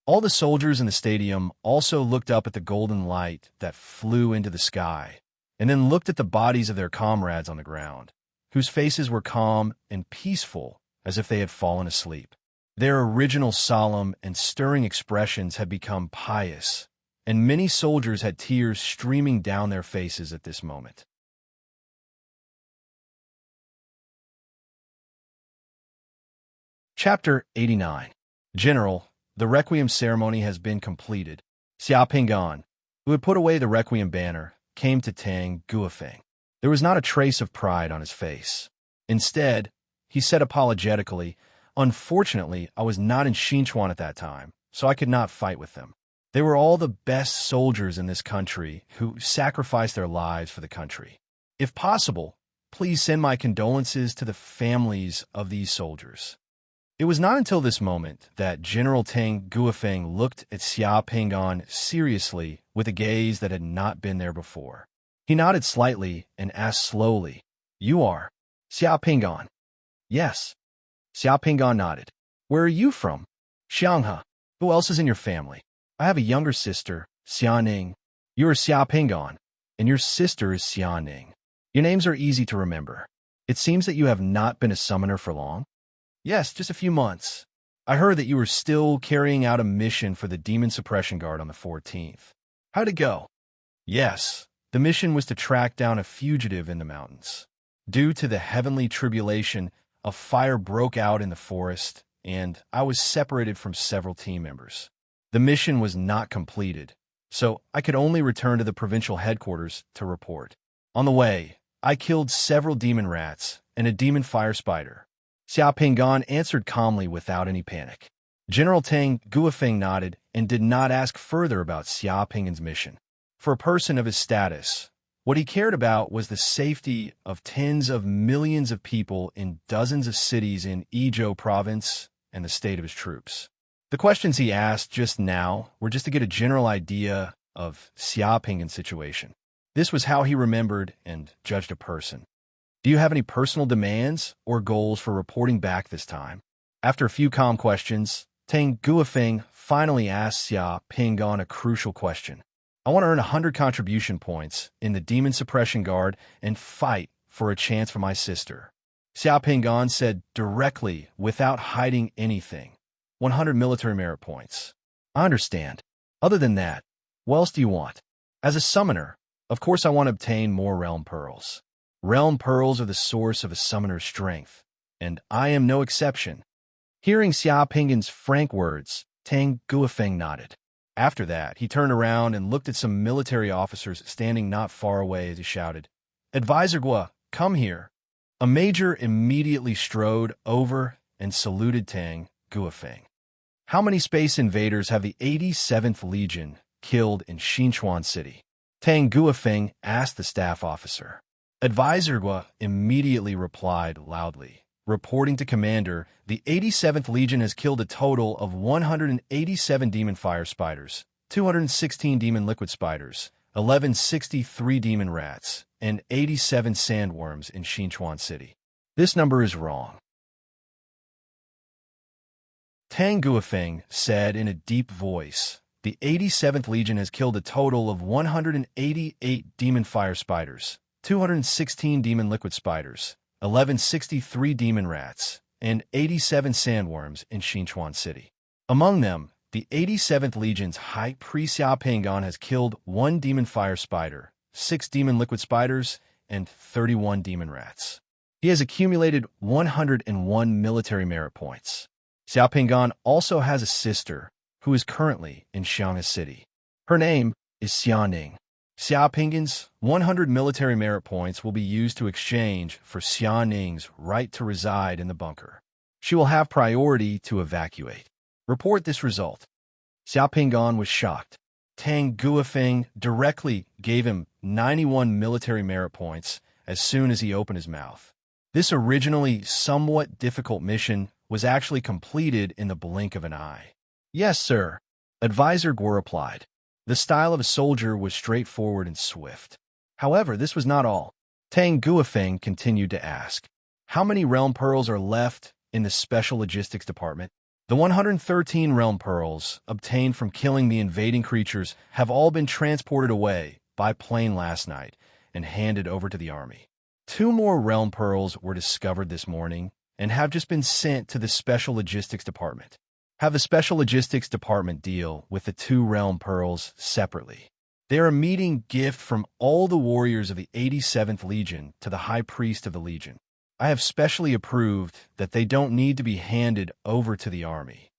All the soldiers in the stadium also looked up at the golden light that flew into the sky, and then looked at the bodies of their comrades on the ground, whose faces were calm and peaceful as if they had fallen asleep. Their original solemn and stirring expressions had become pious, and many soldiers had tears streaming down their faces at this moment. Chapter 89. General, the Requiem ceremony has been completed. Xia Pinggan, who had put away the Requiem banner, came to Tang Guofeng. There was not a trace of pride on his face. Instead, he said apologetically, "Unfortunately, I was not in Xinchuan at that time, so I could not fight with them. They were all the best soldiers in this country who sacrificed their lives for the country. If possible, please send my condolences to the families of these soldiers." It was not until this moment that General Tang Guofeng looked at Xia Pinggan seriously with a gaze that had not been there before. He nodded slightly and asked slowly, "You are Xia Pinggan?" "Yes." Xia Pinggan nodded. "Where are you from?" "Xianghe." "Who else is in your family?" "I have a younger sister, Xianing." "You are Xia Pinggan, and your sister is Xianing. Your names are easy to remember. It seems that you have not been a summoner for long." "Yes, just a few months. I heard that you were still carrying out a mission for the Demon Suppression Guard on the 14th. How'd it go?" "Yes, the mission was to track down a fugitive in the mountains. Due to the heavenly tribulation, a fire broke out in the forest, and I was separated from several team members. The mission was not completed, so I could only return to the provincial headquarters to report. On the way, I killed several demon rats and a demon fire spider." Xia Pinggan answered calmly without any panic. General Tang Guofeng nodded and did not ask further about Xia Pinggan's mission. For a person of his status, what he cared about was the safety of tens of millions of people in dozens of cities in Izhou province and the state of his troops. The questions he asked just now were just to get a general idea of Xiaoping's situation. This was how he remembered and judged a person. Do you have any personal demands or goals for reporting back this time? After a few calm questions, Tang Guofeng finally asked Xia Pingon a crucial question. I want to earn 100 contribution points in the Demon Suppression Guard and fight for a chance for my sister. Xia Pingon said directly, without hiding anything. 100 military merit points. I understand. Other than that, what else do you want? As a summoner, of course I want to obtain more realm pearls. Realm pearls are the source of a summoner's strength, and I am no exception. Hearing Xia Pingon's frank words, Tang Guofeng nodded. After that, he turned around and looked at some military officers standing not far away as he shouted, "Advisor Gua, come here." A major immediately strode over and saluted Tang Guofeng. How many space invaders have the 87th Legion killed in Xinchuan City? Tang Guofeng asked the staff officer. Advisor Gua immediately replied loudly. Reporting to Commander, the 87th Legion has killed a total of 187 demon fire spiders, 216 demon liquid spiders, 1163 demon rats, and 87 sandworms in Xinchuan City. This number is wrong. Tang Guofeng said in a deep voice, the 87th Legion has killed a total of 188 demon fire spiders, 216 demon liquid spiders, 1163 demon rats, and 87 sandworms in Xinchuan City. Among them, the 87th Legion's High Priest Xia Pingon has killed 1 demon fire spider, 6 demon liquid spiders, and 31 demon rats. He has accumulated 101 military merit points. Xia Pingon also has a sister who is currently in Xiang'an City. Her name is Xiaoning. Xia Pingon's 100 military merit points will be used to exchange for Xiaoning's right to reside in the bunker. She will have priority to evacuate. Report this result. Xia Pingon was shocked. Tang Guofeng directly gave him 91 military merit points as soon as he opened his mouth. This originally somewhat difficult mission was actually completed in the blink of an eye. Yes, sir, Advisor Guo replied. The style of a soldier was straightforward and swift. However, this was not all. Tang Guofeng continued to ask, how many realm pearls are left in the Special Logistics Department? The 113 realm pearls obtained from killing the invading creatures have all been transported away by plane last night and handed over to the army. 2 more realm pearls were discovered this morning and have just been sent to the Special Logistics Department. Have the Special Logistics Department deal with the 2 realm pearls separately. They are a meeting gift from all the warriors of the 87th Legion to the High Priest of the Legion. I have specially approved that they don't need to be handed over to the army.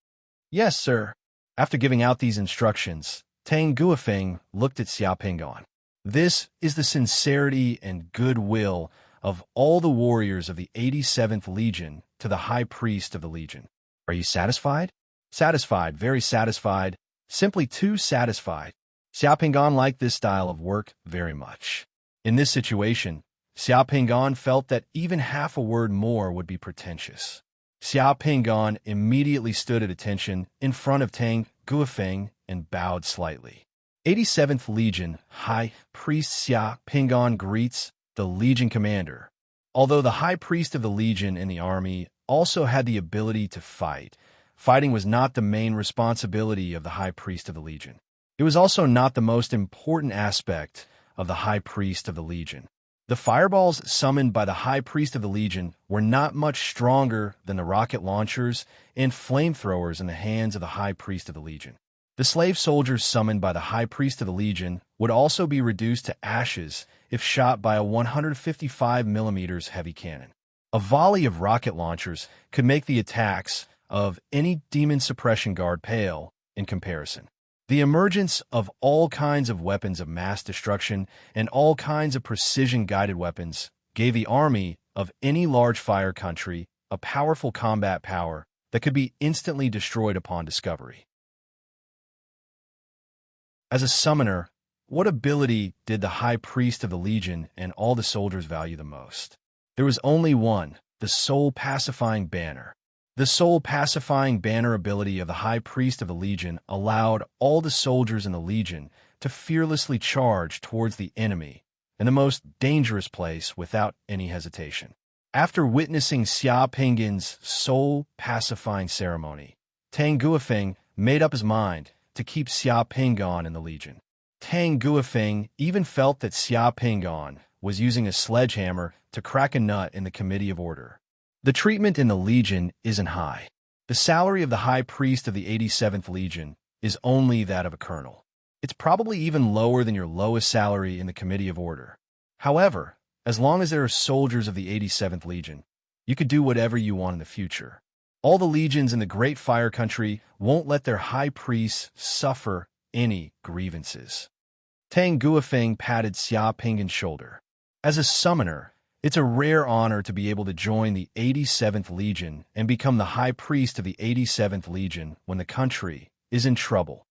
Yes, sir. After giving out these instructions, Tang Guofeng looked at Xia Pingon. This is the sincerity and goodwill of all the warriors of the 87th Legion to the High Priest of the Legion. Are you satisfied? Satisfied, very satisfied, simply too satisfied. Xia Pingon liked this style of work very much. In this situation, Xia Pingon felt that even half a word more would be pretentious. Xia Pingon immediately stood at attention in front of Tang Guofeng and bowed slightly. 87th Legion High Priest Xia Pingon greets the Legion Commander. Although the High Priest of the Legion in the army also had the ability to fight, fighting was not the main responsibility of the High Priest of the Legion. It was also not the most important aspect of the High Priest of the Legion. The fireballs summoned by the High Priest of the Legion were not much stronger than the rocket launchers and flamethrowers in the hands of the High Priest of the Legion. The slave soldiers summoned by the High Priest of the Legion would also be reduced to ashes if shot by a 155mm heavy cannon. A volley of rocket launchers could make the attacks of any demon suppression guard pale in comparison. The emergence of all kinds of weapons of mass destruction and all kinds of precision-guided weapons gave the army of any large fire country a powerful combat power that could be instantly destroyed upon discovery. As a summoner, what ability did the High Priest of the Legion and all the soldiers value the most? There was only one, the soul-pacifying banner. The soul-pacifying banner ability of the High Priest of the Legion allowed all the soldiers in the Legion to fearlessly charge towards the enemy in the most dangerous place without any hesitation. After witnessing Xia Pinggan's soul-pacifying ceremony, Tang Guofeng made up his mind to keep Xia Pinggan in the Legion. Tang Guofeng even felt that Xia Pinggan was using a sledgehammer to crack a nut in the Committee of Order. The treatment in the Legion isn't high. The salary of the High Priest of the 87th Legion is only that of a colonel. It's probably even lower than your lowest salary in the Committee of Order. However, as long as there are soldiers of the 87th Legion, you could do whatever you want in the future. All the legions in the Great Fire Country won't let their high priests suffer any grievances. Tang Guofeng patted Xia Pinggan's shoulder. As a summoner, it's a rare honor to be able to join the 87th Legion and become the High Priest of the 87th Legion when the country is in trouble.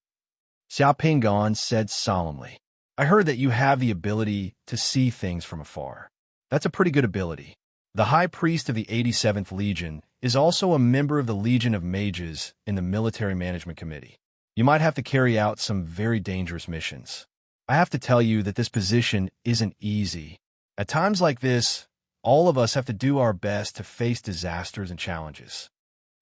Xia Pinggan said solemnly, I heard that you have the ability to see things from afar. That's a pretty good ability. The High Priest of the 87th Legion is also a member of the Legion of Mages in the Military Management Committee. You might have to carry out some very dangerous missions. I have to tell you that this position isn't easy. At times like this, all of us have to do our best to face disasters and challenges.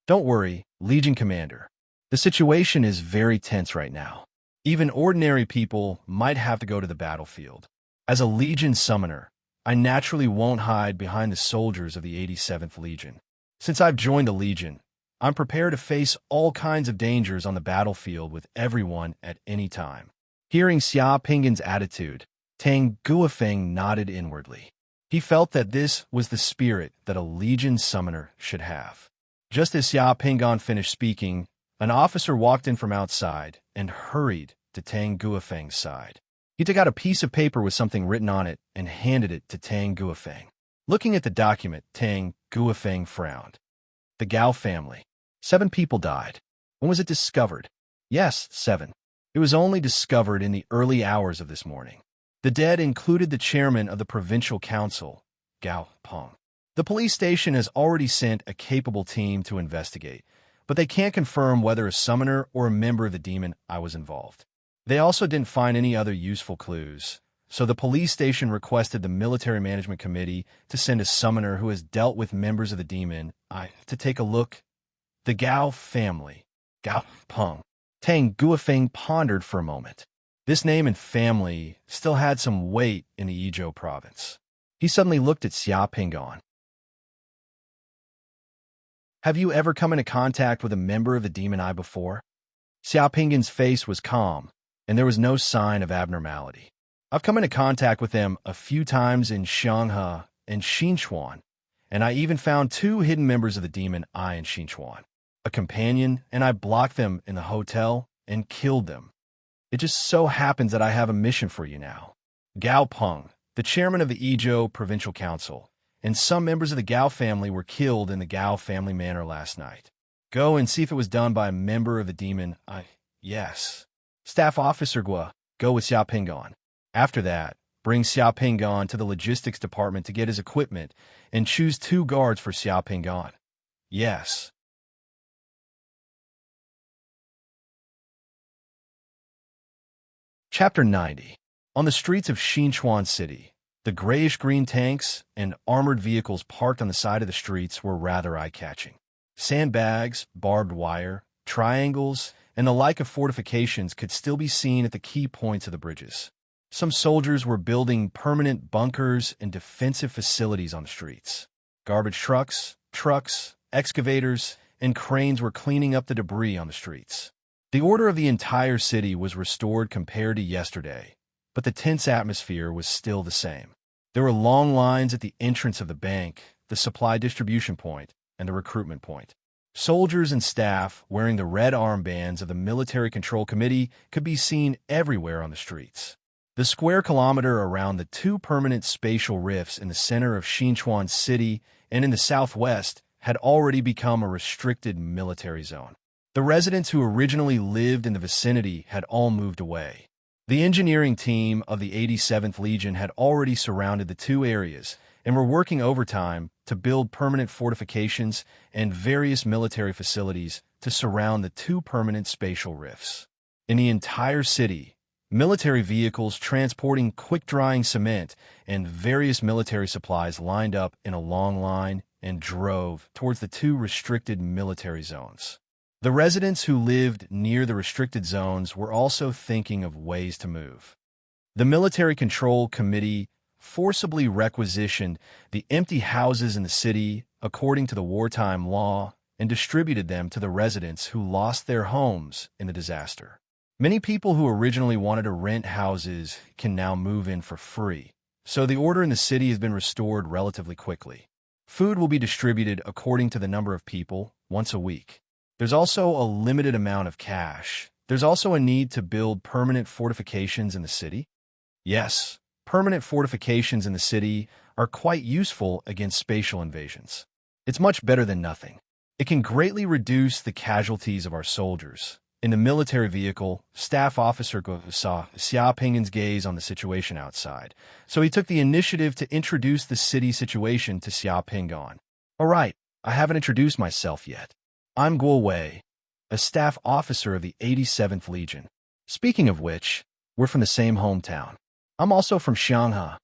Don't worry, Legion Commander. The situation is very tense right now. Even ordinary people might have to go to the battlefield. As a Legion summoner, I naturally won't hide behind the soldiers of the 87th Legion. Since I've joined the Legion, I'm prepared to face all kinds of dangers on the battlefield with everyone at any time. Hearing Xia Pinggan's attitude, Tang Guofeng nodded inwardly. He felt that this was the spirit that a Legion summoner should have. Just as Xia Pinggan finished speaking, an officer walked in from outside and hurried to Tang Guofeng's side. He took out a piece of paper with something written on it and handed it to Tang Guofeng. Looking at the document, Tang Guofeng frowned. The Gao family. 7 people died. When was it discovered? Yes, 7. It was only discovered in the early hours of this morning. The dead included the chairman of the provincial council, Gao Peng. The police station has already sent a capable team to investigate, but they can't confirm whether a summoner or a member of the demon I was involved. They also didn't find any other useful clues, so the police station requested the Military Management Committee to send a summoner who has dealt with members of the demon to take a look. The Gao family, Gao Peng. Tang Guofeng pondered for a moment. This name and family still had some weight in the Yizhou province. He suddenly looked at Xia Pinggan. Have you ever come into contact with a member of the Demon Eye before? Xia Pinggan's face was calm, and there was no sign of abnormality. I've come into contact with them a few times in Xianghe and Xinchuan, and I even found 2 hidden members of the Demon Eye in Xinchuan. A companion, and I blocked them in the hotel and killed them. It just so happens that I have a mission for you now. Gao Peng, the chairman of the Yizhou Provincial Council, and some members of the Gao family were killed in the Gao family manor last night. Go and see if it was done by a member of the demon. Yes. Staff Officer Gua, go with Xia Pinggan. After that, bring Xia Pinggan to the logistics department to get his equipment and choose 2 guards for Xia Pinggan. Yes. Chapter 90. On the streets of Xinchuan City, the grayish-green tanks and armored vehicles parked on the side of the streets were rather eye-catching. Sandbags, barbed wire, triangles, and the like of fortifications could still be seen at the key points of the bridges. Some soldiers were building permanent bunkers and defensive facilities on the streets. Garbage trucks, excavators, and cranes were cleaning up the debris on the streets. The order of the entire city was restored compared to yesterday, but the tense atmosphere was still the same. There were long lines at the entrance of the bank, the supply distribution point, and the recruitment point. Soldiers and staff wearing the red armbands of the Military Control Committee could be seen everywhere on the streets. The square kilometer around the 2 permanent spatial rifts in the center of Xinchuan City and in the southwest had already become a restricted military zone. The residents who originally lived in the vicinity had all moved away. The engineering team of the 87th Legion had already surrounded the 2 areas and were working overtime to build permanent fortifications and various military facilities to surround the two permanent spatial rifts. In the entire city, military vehicles transporting quick-drying cement and various military supplies lined up in a long line and drove towards the two restricted military zones. The residents who lived near the restricted zones were also thinking of ways to move. The Military Control Committee forcibly requisitioned the empty houses in the city according to the wartime law and distributed them to the residents who lost their homes in the disaster. Many people who originally wanted to rent houses can now move in for free, so the order in the city has been restored relatively quickly. Food will be distributed according to the number of people once a week. There's also a limited amount of cash. There's also a need to build permanent fortifications in the city. Yes, permanent fortifications in the city are quite useful against spatial invasions. It's much better than nothing. It can greatly reduce the casualties of our soldiers. In the military vehicle, Staff Officer Guo saw Xia Pinggan's gaze on the situation outside, so he took the initiative to introduce the city situation to Xia Pinggan. All right, I haven't introduced myself yet. I'm Guo Wei, a staff officer of the 87th Legion. Speaking of which, we're from the same hometown. I'm also from Shanghai.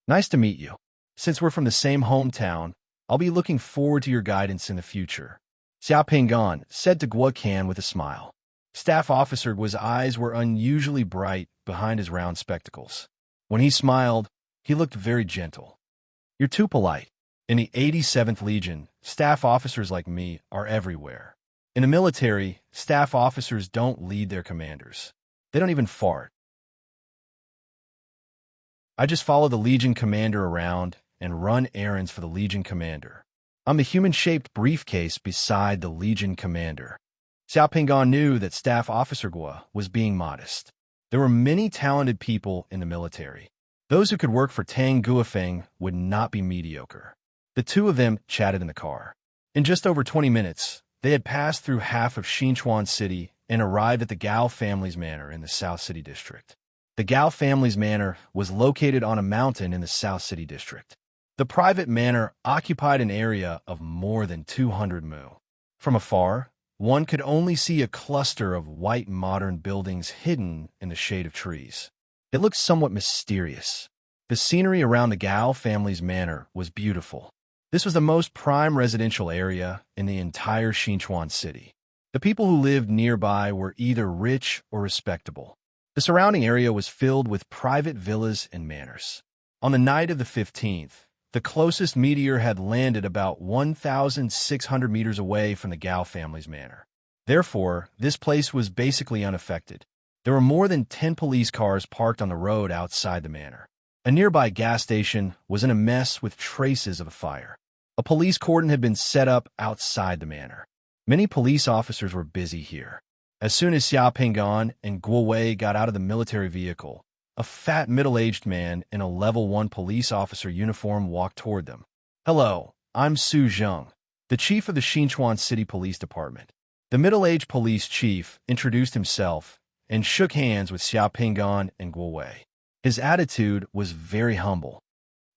Nice to meet you. Since we're from the same hometown, I'll be looking forward to your guidance in the future, Xia Pinggan said to Guo Can with a smile. Staff Officer Guo's eyes were unusually bright behind his round spectacles. When he smiled, he looked very gentle. You're too polite. In the 87th Legion, staff officers like me are everywhere. In the military, staff officers don't lead their commanders. They don't even fart. I just follow the Legion commander around and run errands for the Legion commander. I'm the human-shaped briefcase beside the Legion commander. Xia Pinggan knew that Staff Officer Guo was being modest. There were many talented people in the military. Those who could work for Tang Guofeng would not be mediocre. The two of them chatted in the car. In just over 20 minutes, they had passed through half of Xinchuan City and arrived at the Gao family's manor in the South City District. The Gao family's manor was located on a mountain in the South City District. The private manor occupied an area of more than 200 mu. From afar, one could only see a cluster of white modern buildings hidden in the shade of trees. It looked somewhat mysterious. The scenery around the Gao family's manor was beautiful. This was the most prime residential area in the entire Xinchuan city. The people who lived nearby were either rich or respectable. The surrounding area was filled with private villas and manors. On the night of the 15th, the closest meteor had landed about 1,600 meters away from the Gao family's manor. Therefore, this place was basically unaffected. There were more than 10 police cars parked on the road outside the manor. A nearby gas station was in a mess with traces of a fire. A police cordon had been set up outside the manor. Many police officers were busy here. As soon as Xia Pinggan and Guo Wei got out of the military vehicle, a fat middle-aged man in a level 1 police officer uniform walked toward them. Hello, I'm Su Zheng, the chief of the Xinchuan City Police Department. The middle-aged police chief introduced himself and shook hands with Xia Pinggan and Guo Wei. His attitude was very humble.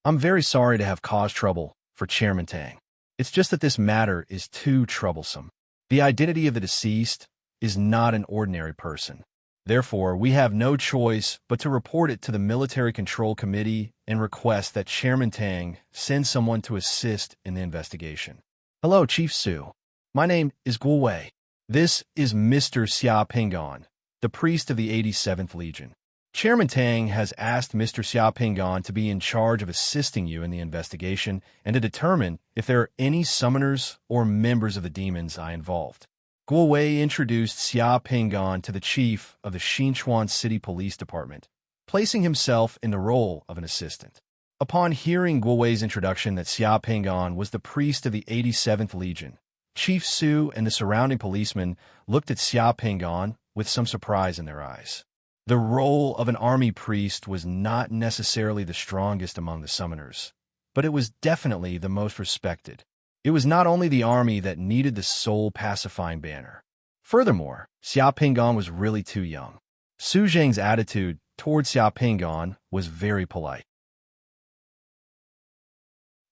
I'm very sorry to have caused trouble for Chairman Tang. It's just that this matter is too troublesome. The identity of the deceased is not an ordinary person. Therefore, we have no choice but to report it to the Military Control Committee and request that Chairman Tang send someone to assist in the investigation. Hello, Chief Su. My name is Guo Wei. This is Mr. Xia Pinggan, the priest of the 87th Legion. Chairman Tang has asked Mr. Xia Pinggan to be in charge of assisting you in the investigation and to determine if there are any summoners or members of the demons involved. Guo Wei introduced Xia Pinggan to the chief of the Xinchuan City Police Department, placing himself in the role of an assistant. Upon hearing Guo Wei's introduction that Xia Pinggan was the priest of the 87th Legion, Chief Su and the surrounding policemen looked at Xia Pinggan with some surprise in their eyes. The role of an army priest was not necessarily the strongest among the summoners, but it was definitely the most respected. It was not only the army that needed the soul-pacifying banner. Furthermore, Xia Pinggan was really too young. Su Zheng's attitude toward Xia Pinggan was very polite.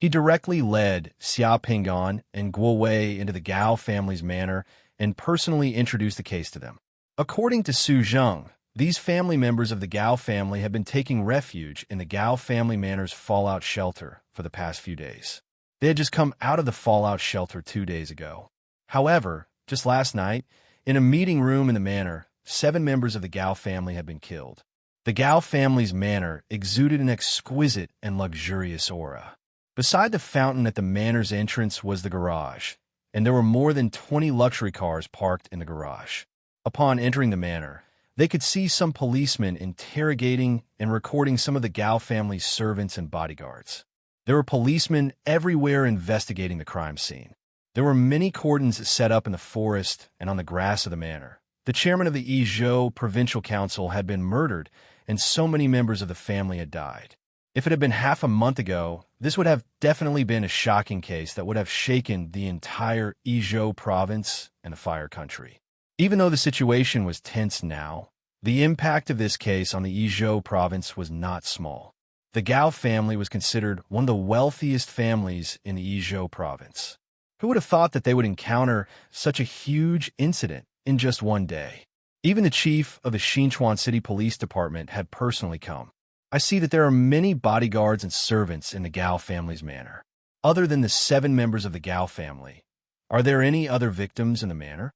He directly led Xia Pingan and Guo Wei into the Gao family's manor and personally introduced the case to them. According to Su Zheng, these family members of the Gao family have been taking refuge in the Gao family manor's fallout shelter for the past few days. They had just come out of the fallout shelter 2 days ago. However, just last night, in a meeting room in the manor, 7 members of the Gao family had been killed. The Gao family's manor exuded an exquisite and luxurious aura. Beside the fountain at the manor's entrance was the garage, and there were more than 20 luxury cars parked in the garage. Upon entering the manor, they could see some policemen interrogating and recording some of the Gao family's servants and bodyguards. There were policemen everywhere investigating the crime scene. There were many cordons set up in the forest and on the grass of the manor. The chairman of the Yizhou Provincial Council had been murdered, and so many members of the family had died. If it had been half a month ago, this would have definitely been a shocking case that would have shaken the entire Yizhou province and the Fire Country. Even though the situation was tense now, the impact of this case on the Yizhou province was not small. The Gao family was considered one of the wealthiest families in the Yizhou province. Who would have thought that they would encounter such a huge incident in just one day? Even the chief of the Xinchuan City Police Department had personally come. I see that there are many bodyguards and servants in the Gao family's manor. Other than the 7 members of the Gao family, are there any other victims in the manor?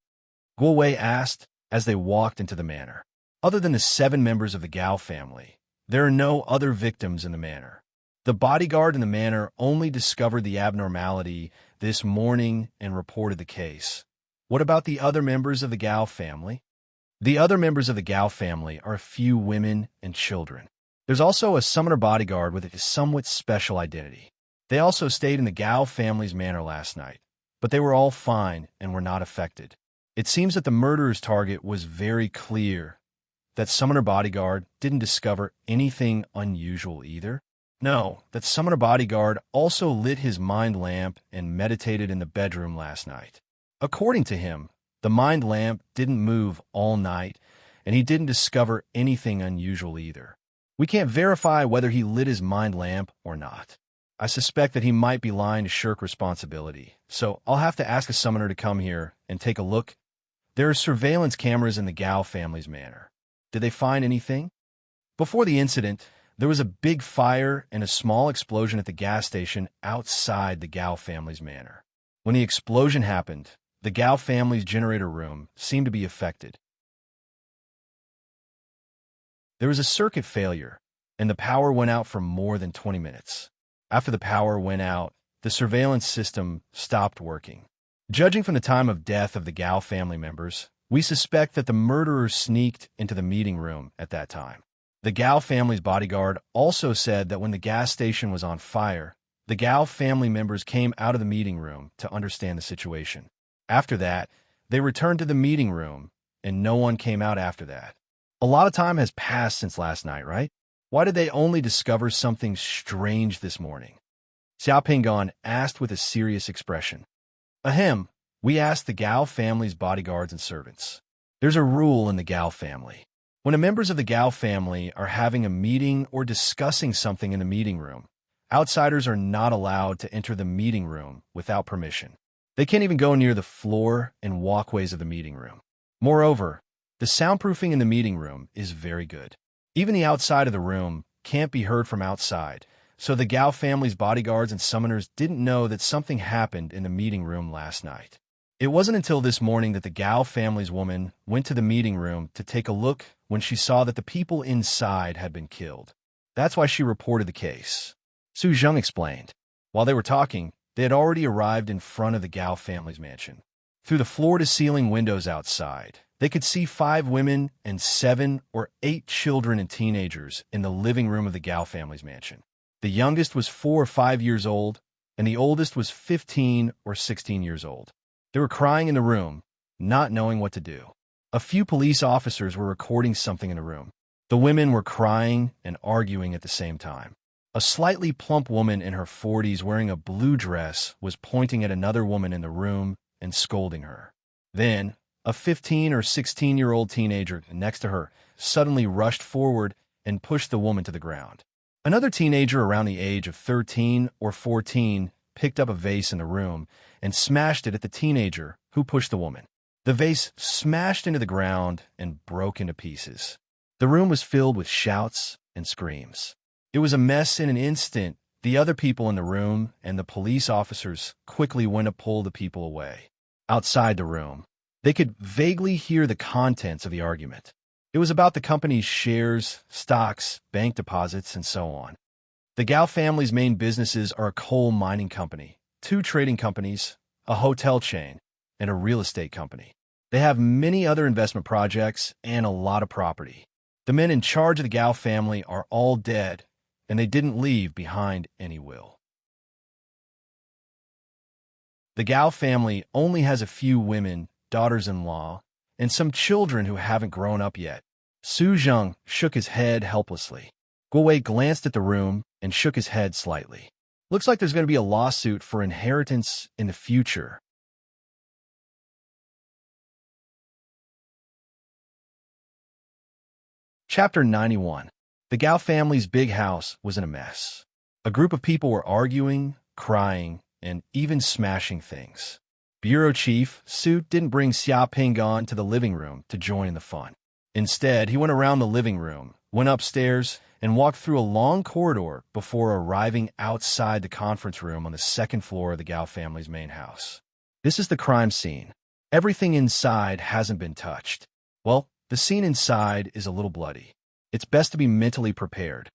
Guo Wei asked as they walked into the manor. Other than the 7 members of the Gao family, there are no other victims in the manor. The bodyguard in the manor only discovered the abnormality this morning and reported the case. What about the other members of the Gao family? The other members of the Gao family are a few women and children. There's also a summoner bodyguard with a somewhat special identity. They also stayed in the Gao family's manor last night, but they were all fine and were not affected. It seems that the murderer's target was very clear. That summoner bodyguard didn't discover anything unusual either. No, that summoner bodyguard also lit his mind lamp and meditated in the bedroom last night. According to him, the mind lamp didn't move all night, and he didn't discover anything unusual either. We can't verify whether he lit his mind lamp or not. I suspect that he might be lying to shirk responsibility, so I'll have to ask a summoner to come here and take a look. There are surveillance cameras in the Gao family's manor. Did they find anything? Before the incident, there was a big fire and a small explosion at the gas station outside the Gao family's manor. When the explosion happened, the Gao family's generator room seemed to be affected. There was a circuit failure, and the power went out for more than 20 minutes. After the power went out, the surveillance system stopped working. Judging from the time of death of the Gao family members, we suspect that the murderer sneaked into the meeting room at that time. The Gao family's bodyguard also said that when the gas station was on fire, the Gao family members came out of the meeting room to understand the situation. After that, they returned to the meeting room, and no one came out after that. A lot of time has passed since last night, right? Why did they only discover something strange this morning? Xia Pingan asked with a serious expression. Ahem, we asked the Gao family's bodyguards and servants. There's a rule in the Gao family. When the members of the Gao family are having a meeting or discussing something in the meeting room, outsiders are not allowed to enter the meeting room without permission. They can't even go near the floor and walkways of the meeting room. Moreover, the soundproofing in the meeting room is very good. Even the outside of the room can't be heard from outside, so the Gao family's bodyguards and summoners didn't know that something happened in the meeting room last night. It wasn't until this morning that the Gao family's woman went to the meeting room to take a look when she saw that the people inside had been killed. That's why she reported the case. Su Zheng explained. While they were talking, they had already arrived in front of the Gao family's mansion. Through the floor-to-ceiling windows outside, they could see 5 women and 7 or 8 children and teenagers in the living room of the Gao family's mansion. The youngest was 4 or 5 years old, and the oldest was 15 or 16 years old. They were crying in the room, not knowing what to do. A few police officers were recording something in the room. The women were crying and arguing at the same time. A slightly plump woman in her 40s wearing a blue dress was pointing at another woman in the room and scolding her. Then, a 15 or 16-year-old teenager next to her suddenly rushed forward and pushed the woman to the ground. Another teenager around the age of 13 or 14 picked up a vase in the room and smashed it at the teenager who pushed the woman. The vase smashed into the ground and broke into pieces. The room was filled with shouts and screams. It was a mess in an instant. The other people in the room and the police officers quickly went to pull the people away. Outside the room, they could vaguely hear the contents of the argument. It was about the company's shares, stocks, bank deposits, and so on. The Gao family's main businesses are a coal mining company, 2 trading companies, a hotel chain, and a real estate company. They have many other investment projects and a lot of property. The men in charge of the Gao family are all dead, and they didn't leave behind any will. The Gao family only has a few women, daughters-in-law, and some children who haven't grown up yet. Su Zheng shook his head helplessly. Guo Wei glanced at the room and shook his head slightly. Looks like there's going to be a lawsuit for inheritance in the future. Chapter 91. The Gao family's big house was in a mess. A group of people were arguing, crying, and even smashing things. Bureau Chief Su didn't bring Xia Pinggan to the living room to join in the fun. Instead, he went around the living room, went upstairs, and walked through a long corridor before arriving outside the conference room on the 2nd floor of the Gao family's main house. This is the crime scene. Everything inside hasn't been touched. Well, the scene inside is a little bloody. It's best to be mentally prepared.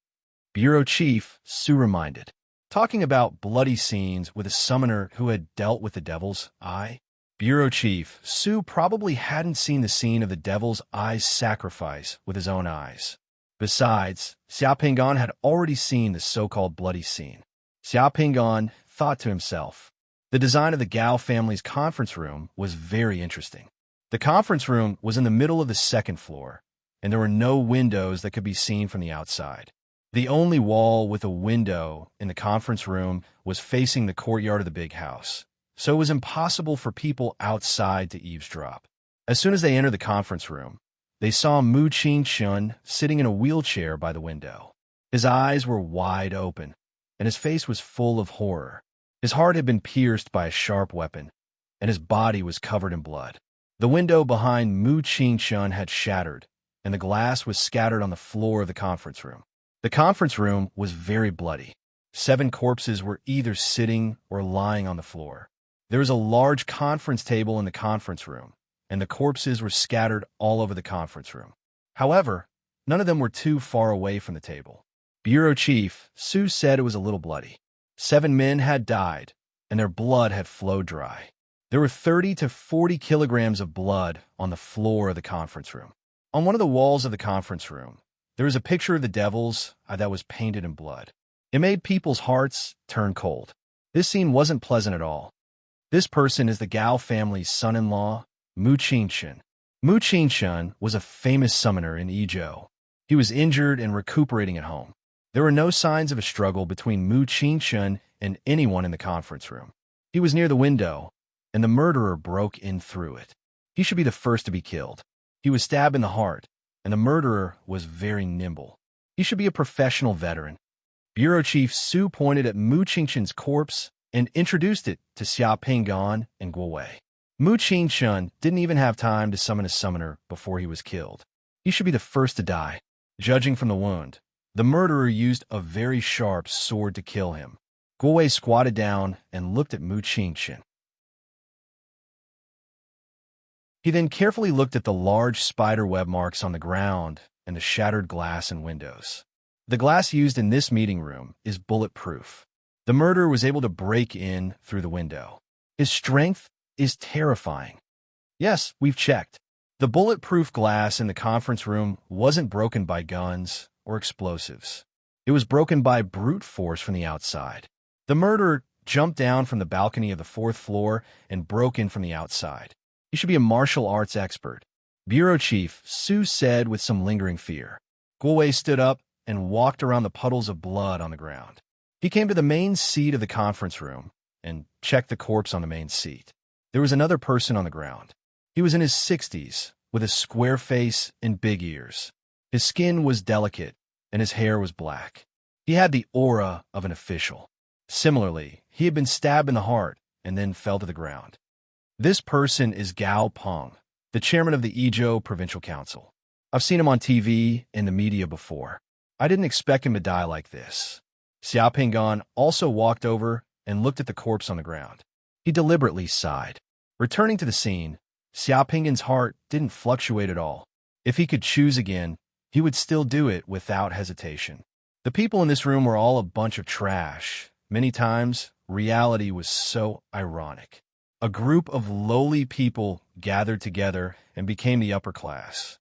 Bureau Chief Su reminded. Talking about bloody scenes with a summoner who had dealt with the Devil's Eye, Bureau Chief Su probably hadn't seen the scene of the Devil's Eye's sacrifice with his own eyes. Besides, Xia Pinggan had already seen the so-called bloody scene. Xia Pinggan thought to himself, the design of the Gao family's conference room was very interesting. The conference room was in the middle of the 2nd floor, and there were no windows that could be seen from the outside. The only wall with a window in the conference room was facing the courtyard of the big house, so it was impossible for people outside to eavesdrop. As soon as they entered the conference room, they saw Mu Qingshun sitting in a wheelchair by the window. His eyes were wide open, and his face was full of horror. His heart had been pierced by a sharp weapon, and his body was covered in blood. The window behind Mu Qingshun had shattered, and the glass was scattered on the floor of the conference room. The conference room was very bloody. 7 corpses were either sitting or lying on the floor. There was a large conference table in the conference room, and the corpses were scattered all over the conference room. However, none of them were too far away from the table. Bureau Chief Su said it was a little bloody. 7 men had died, and their blood had flowed dry. There were 30 to 40 kilograms of blood on the floor of the conference room. On one of the walls of the conference room, there was a picture of the Devil's Eye that was painted in blood. It made people's hearts turn cold. This scene wasn't pleasant at all. This person is the Gao family's son-in-law, Mu Qingshun. Mu Qingshun was a famous summoner in Yizhou. He was injured and recuperating at home. There were no signs of a struggle between Mu Qingshun and anyone in the conference room. He was near the window, and the murderer broke in through it. He should be the first to be killed. He was stabbed in the heart, and the murderer was very nimble. He should be a professional veteran. Bureau Chief Su pointed at Mu Qingshun's corpse and introduced it to Xia Pinggan and Guo Wei. Mu Qingshun didn't even have time to summon a summoner before he was killed. He should be the first to die. Judging from the wound, the murderer used a very sharp sword to kill him. Guo Wei squatted down and looked at Mu Qingshun. He then carefully looked at the large spider web marks on the ground and the shattered glass and windows. The glass used in this meeting room is bulletproof. The murderer was able to break in through the window. His strength is terrifying. Yes, we've checked. The bulletproof glass in the conference room wasn't broken by guns or explosives. It was broken by brute force from the outside. The murderer jumped down from the balcony of the 4th floor and broke in from the outside. He should be a martial arts expert. Bureau Chief Su said with some lingering fear. Guo Wei stood up and walked around the puddles of blood on the ground. He came to the main seat of the conference room and checked the corpse on the main seat. There was another person on the ground. He was in his 60s, with a square face and big ears. His skin was delicate, and his hair was black. He had the aura of an official. Similarly, he had been stabbed in the heart and then fell to the ground. This person is Gao Peng, the chairman of the Ezhou Provincial Council. I've seen him on TV and the media before. I didn't expect him to die like this. Xiao Pingan also walked over and looked at the corpse on the ground. He deliberately sighed. Returning to the scene, Xiao Pingan's heart didn't fluctuate at all. If he could choose again, he would still do it without hesitation. The people in this room were all a bunch of trash. Many times, reality was so ironic. A group of lowly people gathered together and became the upper class.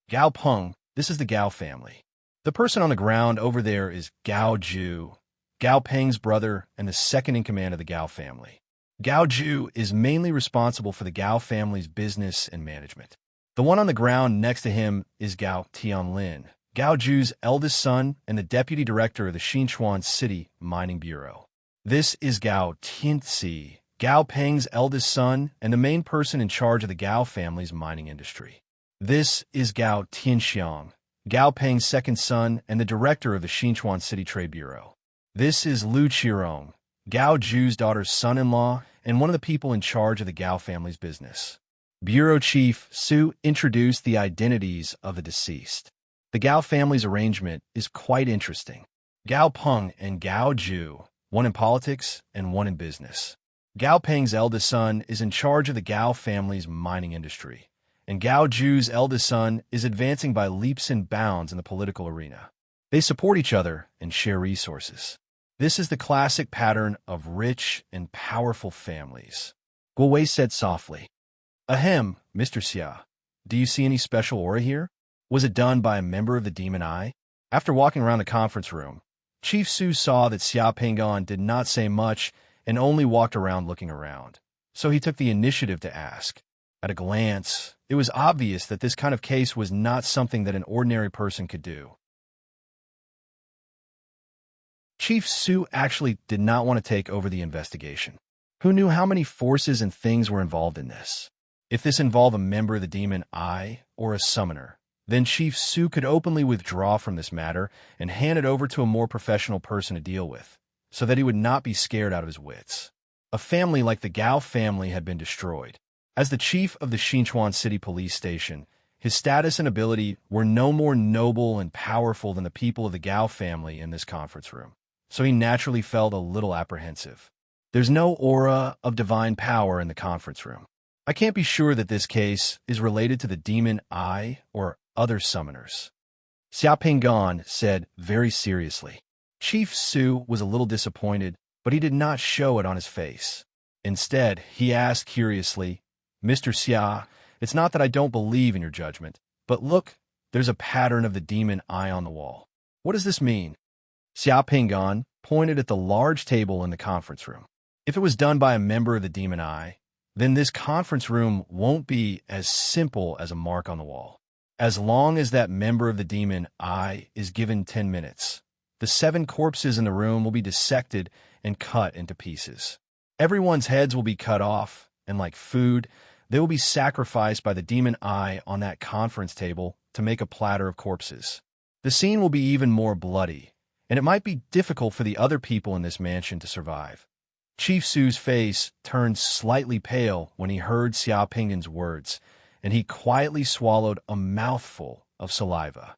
Gao Peng, this is the Gao family. The person on the ground over there is Gao Ju, Gao Peng's brother and the second in command of the Gao family. Gao Ju is mainly responsible for the Gao family's business and management. The one on the ground next to him is Gao Tianlin, Gao Ju's eldest son and the deputy director of the Xinchuan City Mining Bureau. This is Gao Tianxi, Gao Peng's eldest son and the main person in charge of the Gao family's mining industry. This is Gao Tianxiang, Gao Peng's second son and the director of the Xinchuan City Trade Bureau. This is Lu Qirong, Gao Ju's daughter's son-in-law and one of the people in charge of the Gao family's business. Bureau Chief Su introduced the identities of the deceased. The Gao family's arrangement is quite interesting. Gao Peng and Gao Ju, one in politics and one in business. Gao Peng's eldest son is in charge of the Gao family's mining industry, and Gao Ju's eldest son is advancing by leaps and bounds in the political arena. They support each other and share resources. This is the classic pattern of rich and powerful families. Guo Wei said softly, "Ahem, Mr. Xia, do you see any special aura here? Was it done by a member of the Demon Eye?" After walking around the conference room, Chief Su saw that Xia Pingan did not say much and only walked around looking around. So he took the initiative to ask. At a glance, it was obvious that this kind of case was not something that an ordinary person could do. Chief Su actually did not want to take over the investigation. Who knew how many forces and things were involved in this? If this involved a member of the Demon Eye or a summoner, then Chief Su could openly withdraw from this matter and hand it over to a more professional person to deal with, so that he would not be scared out of his wits. A family like the Gao family had been destroyed. As the chief of the Xinchuan City Police Station, his status and ability were no more noble and powerful than the people of the Gao family in this conference room, so he naturally felt a little apprehensive. There's no aura of divine power in the conference room. I can't be sure that this case is related to the Demon Eye or other summoners. Xia Pingan said very seriously. Chief Su was a little disappointed, but he did not show it on his face. Instead, he asked curiously, "Mr. Xia, it's not that I don't believe in your judgment, but look, there's a pattern of the Demon Eye on the wall. What does this mean?" Xia Pingan pointed at the large table in the conference room. If it was done by a member of the Demon Eye, then this conference room won't be as simple as a mark on the wall. As long as that member of the Demon Eye is given 10 minutes, the 7 corpses in the room will be dissected and cut into pieces. Everyone's heads will be cut off, and like food, they will be sacrificed by the Demon Eye on that conference table to make a platter of corpses. The scene will be even more bloody, and it might be difficult for the other people in this mansion to survive. Chief Su's face turned slightly pale when he heard Xia Pingan's words, and he quietly swallowed a mouthful of saliva.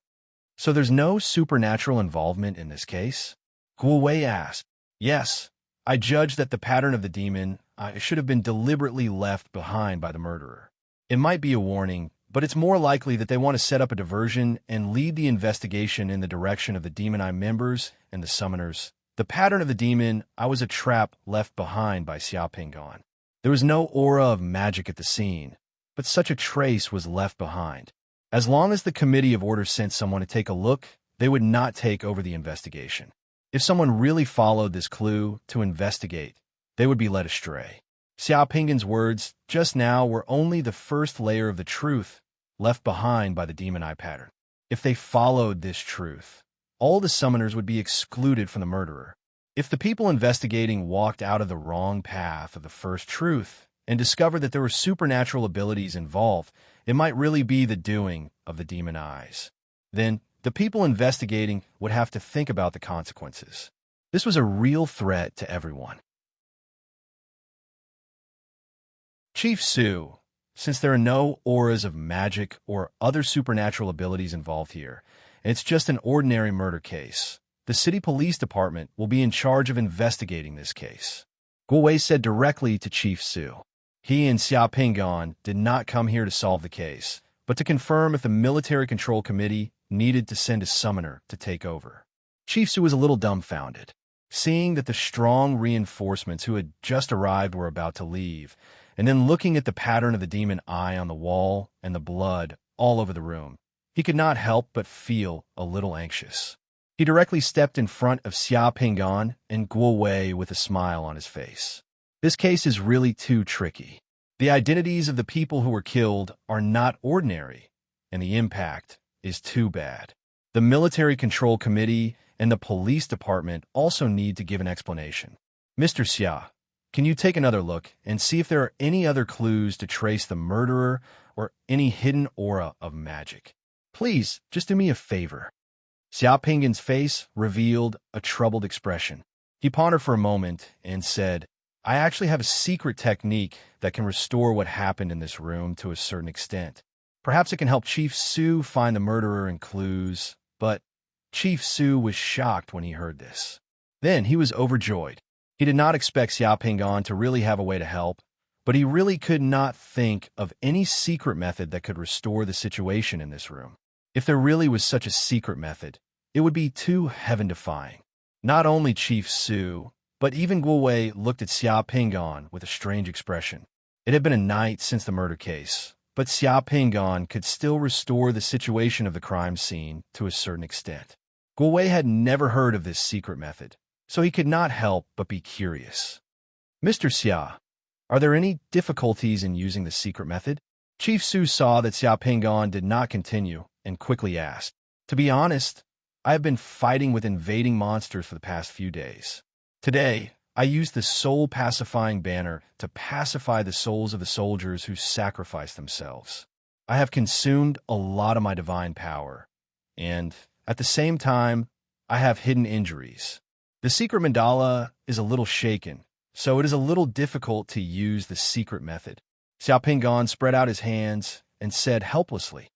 "So there's no supernatural involvement in this case?" Guo Wei asked. "Yes, I judge that the pattern of the demon should have been deliberately left behind by the murderer. It might be a warning, but it's more likely that they want to set up a diversion and lead the investigation in the direction of the Demon Eye members and the summoners. The pattern of the demon was a trap left behind by Xia Pingan. There was no aura of magic at the scene, but such a trace was left behind. As long as the Committee of Order sent someone to take a look, they would not take over the investigation. If someone really followed this clue to investigate, they would be led astray. Xia Pingan's words just now were only the first layer of the truth left behind by the Demon Eye pattern. If they followed this truth, all the summoners would be excluded from the murderer. If the people investigating walked out of the wrong path of the first truth and discovered that there were supernatural abilities involved, it might really be the doing of the Demon Eyes. Then The people investigating would have to think about the consequences. This was a real threat to everyone. Chief Su, since there are no auras of magic or other supernatural abilities involved here, and it's just an ordinary murder case, the city police department will be in charge of investigating this case. Guo Wei said directly to Chief Su. He and Xia Pingan did not come here to solve the case, but to confirm if the Military Control Committee needed to send a summoner to take over. Chief Su was a little dumbfounded, seeing that the strong reinforcements who had just arrived were about to leave, and then looking at the pattern of the demon eye on the wall and the blood all over the room. He could not help but feel a little anxious. He directly stepped in front of Xia Pingan and Guo Wei with a smile on his face. This case is really too tricky. The identities of the people who were killed are not ordinary, and the impact is too bad. The Military Control Committee and the police department also need to give an explanation. Mr. Xia, can you take another look and see if there are any other clues to trace the murderer or any hidden aura of magic? Please, just do me a favor. Xia Pingan's face revealed a troubled expression. He pondered for a moment and said, I actually have a secret technique that can restore what happened in this room to a certain extent. Perhaps it can help Chief Su find the murderer and clues, but Chief Su was shocked when he heard this. Then he was overjoyed. He did not expect Xia Pingan to really have a way to help, but he really could not think of any secret method that could restore the situation in this room. If there really was such a secret method, it would be too heaven-defying. Not only Chief Su, but even Guo Wei looked at Xia Pingan with a strange expression. It had been a night since the murder case, but Xia Pingan could still restore the situation of the crime scene to a certain extent. Guo Wei had never heard of this secret method, so he could not help but be curious. Mr. Xia, are there any difficulties in using the secret method? Chief Su saw that Xia Pingan did not continue and quickly asked, To be honest, I have been fighting with invading monsters for the past few days. Today, I used the soul-pacifying banner to pacify the souls of the soldiers who sacrificed themselves. I have consumed a lot of my divine power, and, at the same time, I have hidden injuries. The secret mandala is a little shaken, so it is a little difficult to use the secret method. Xia Pingan spread out his hands and said helplessly,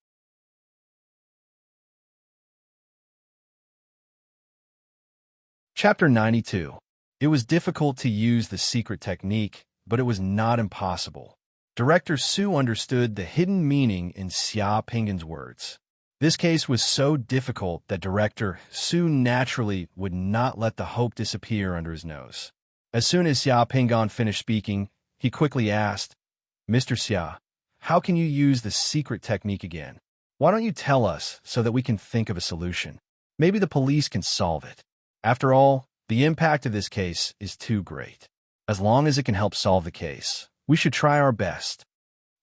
Chapter 92. It was difficult to use the secret technique, but it was not impossible. Director Su understood the hidden meaning in Xia Pingan's words. This case was so difficult that Director Su naturally would not let the hope disappear under his nose. As soon as Xia Pingan finished speaking, he quickly asked, Mr. Xia, how can you use the secret technique again? Why don't you tell us so that we can think of a solution? Maybe the police can solve it. After all, the impact of this case is too great. As long as it can help solve the case, we should try our best.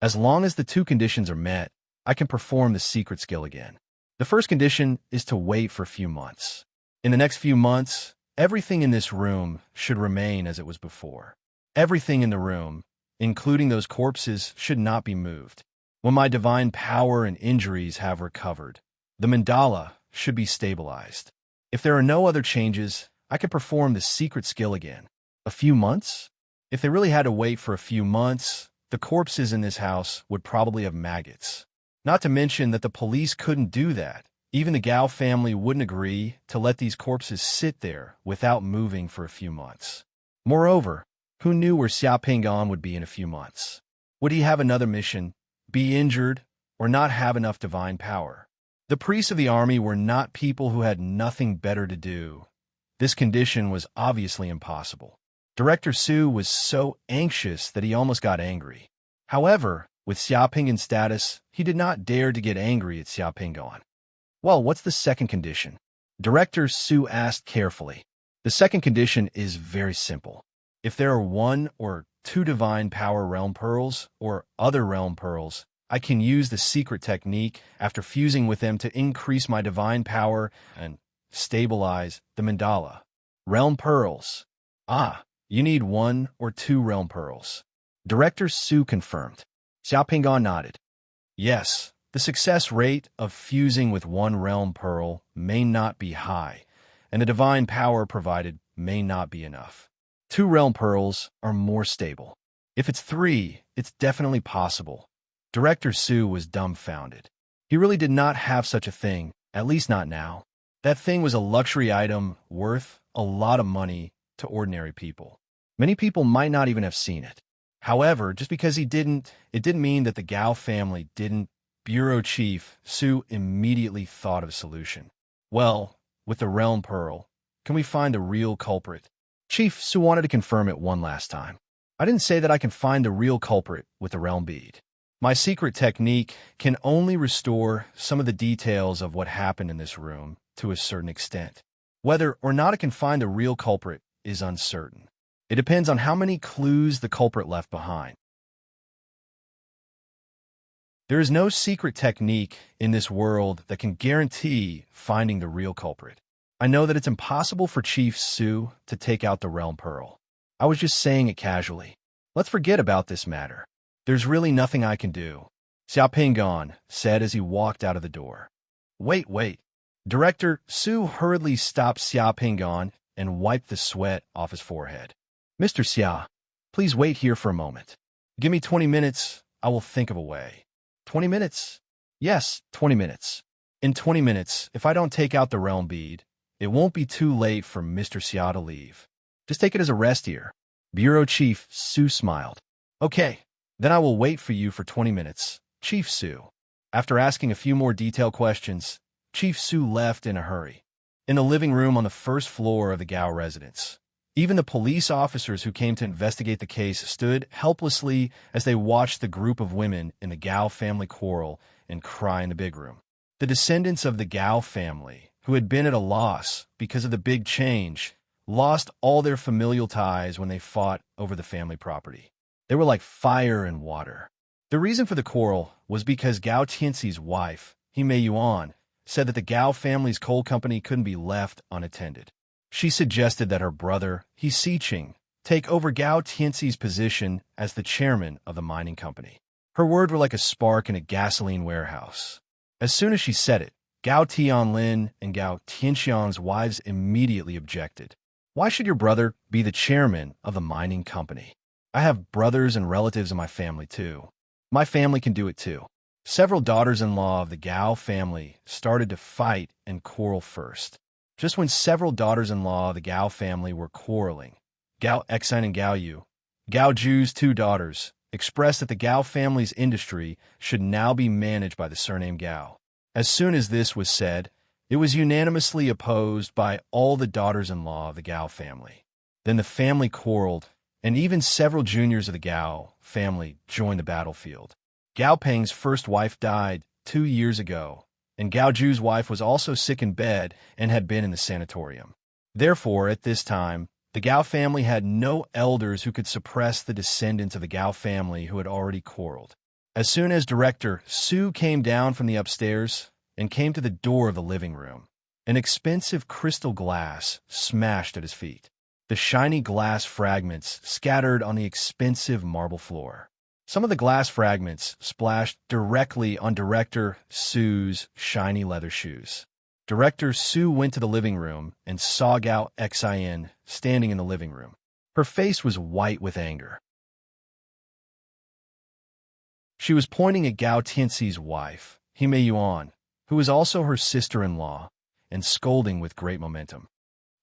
As long as the two conditions are met, I can perform the secret skill again. The first condition is to wait for a few months. In the next few months, everything in this room should remain as it was before. Everything in the room, including those corpses, should not be moved. When my divine power and injuries have recovered, the mandala should be stabilized. If there are no other changes, I can perform the secret skill again. A few months? If they really had to wait for a few months, the corpses in this house would probably have maggots. Not to mention that the police couldn't do that. Even the Gao family wouldn't agree to let these corpses sit there without moving for a few months. Moreover, who knew where Xia Pingan would be in a few months? Would he have another mission, be injured, or not have enough divine power? The priests of the army were not people who had nothing better to do. This condition was obviously impossible. Director Su was so anxious that he almost got angry. However, with Xia Pingan's status, he did not dare to get angry at Xia Pingan. Well, what's the second condition? Director Su asked carefully. The second condition is very simple. If there are 1 or 2 divine power realm pearls or other realm pearls, I can use the secret technique after fusing with them to increase my divine power and stabilize the mandala. Realm pearls. Ah, you need 1 or 2 realm pearls. Director Su confirmed. Xia Pingan nodded. Yes, The success rate of fusing with one realm pearl may not be high, and the divine power provided may not be enough. 2 realm pearls are more stable. If it's 3, it's definitely possible. Director Sue was dumbfounded. He really did not have such a thing, at least not now. That thing was a luxury item worth a lot of money to ordinary people. Many people might not even have seen it. However, just because he didn't, it didn't mean that the Gao family didn't. Bureau Chief Sue immediately thought of a solution. Well, with the realm pearl, can we find the real culprit? Chief Sue wanted to confirm it one last time. I didn't say that I can find the real culprit with the realm bead. My secret technique can only restore some of the details of what happened in this room to a certain extent. Whether or not I can find the real culprit is uncertain. It depends on how many clues the culprit left behind. There is no secret technique in this world that can guarantee finding the real culprit. I know that it's impossible for Chief Sue to take out the realm pearl. I was just saying it casually. Let's forget about this matter. There's really nothing I can do, Xiao said as he walked out of the door. Wait. Director Sue hurriedly stopped Xiao and wiped the sweat off his forehead. Mr. Xia, please wait here for a moment. Give me 20 minutes, I will think of a way. 20 minutes? Yes, 20 minutes. In 20 minutes, if I don't take out the realm bead, it won't be too late for Mr. Xia to leave. Just take it as a rest here. Bureau Chief Sue smiled. Okay, then I will wait for you for 20 minutes, Chief Sue. After asking a few more detailed questions, Chief Sue left in a hurry. In the living room on the first floor of the Gao residence, even the police officers who came to investigate the case stood helplessly as they watched the group of women in the Gao family quarrel and cry in the big room. The descendants of the Gao family, who had been at a loss because of the big change, lost all their familial ties when they fought over the family property. They were like fire and water. The reason for the quarrel was because Gao Tianxi's wife, Mei Yuan, said that the Gao family's coal company couldn't be left unattended. She suggested that her brother, He Xiqing, take over Gao Tianxi's position as the chairman of the mining company. Her words were like a spark in a gasoline warehouse. As soon as she said it, Gao Tianlin and Gao Tianxiang's wives immediately objected. Why should your brother be the chairman of the mining company? I have brothers and relatives in my family too. My family can do it too. Several daughters-in-law of the Gao family started to fight and quarrel first. Just when several daughters-in-law of the Gao family were quarreling, Gao Exine and Gao Yu, Gao Ju's 2 daughters, expressed that the Gao family's industry should now be managed by the surname Gao. As soon as this was said, it was unanimously opposed by all the daughters-in-law of the Gao family. Then the family quarreled, and even several juniors of the Gao family joined the battlefield. Gao Peng's first wife died 2 years ago, and Gao Ju's wife was also sick in bed and had been in the sanatorium. Therefore, at this time, the Gao family had no elders who could suppress the descendants of the Gao family who had already quarreled. As soon as Director Sue came down from the upstairs and came to the door of the living room, an expensive crystal glass smashed at his feet. The shiny glass fragments scattered on the expensive marble floor. Some of the glass fragments splashed directly on Director Sue's shiny leather shoes. Director Sue went to the living room and saw Gao Xin standing in the living room. Her face was white with anger. She was pointing at Gao Tianxi's wife, Mei Yuan, who was also her sister-in-law, and scolding with great momentum.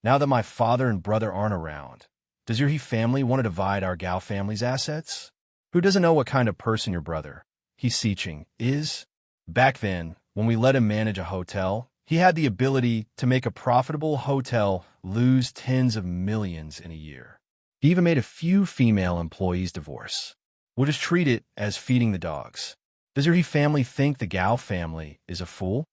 Now that my father and brother aren't around, does your He family want to divide our Gao family's assets? Who doesn't know what kind of person your brother, He Xiqing, is? Back then, when we let him manage a hotel, he had the ability to make a profitable hotel lose tens of millions in a year. He even made a few female employees divorce. We'll just treat it as feeding the dogs. Does your He family think the Gao family is a fool?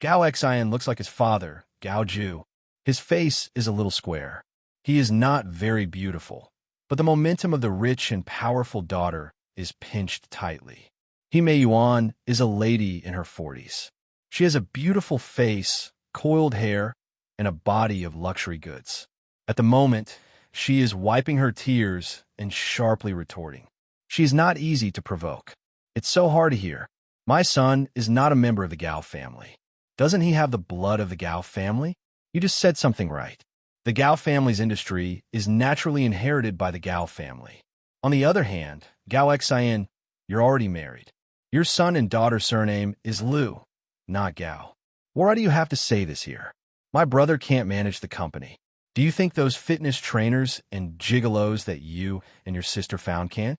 Gao Xian looks like his father, Gao Ju. His face is a little square. He is not very beautiful, but the momentum of the rich and powerful daughter is pinched tightly. Mei Yuan is a lady in her 40s. She has a beautiful face, coiled hair, and a body of luxury goods. At the moment, she is wiping her tears and sharply retorting. She is not easy to provoke. It's so hard to hear. My son is not a member of the Gao family. Doesn't he have the blood of the Gao family? You just said something right. The Gao family's industry is naturally inherited by the Gao family. On the other hand, Gao Xian, you're already married. Your son and daughter's surname is Liu, not Gao. Why do you have to say this here? My brother can't manage the company. Do you think those fitness trainers and gigolos that you and your sister found can?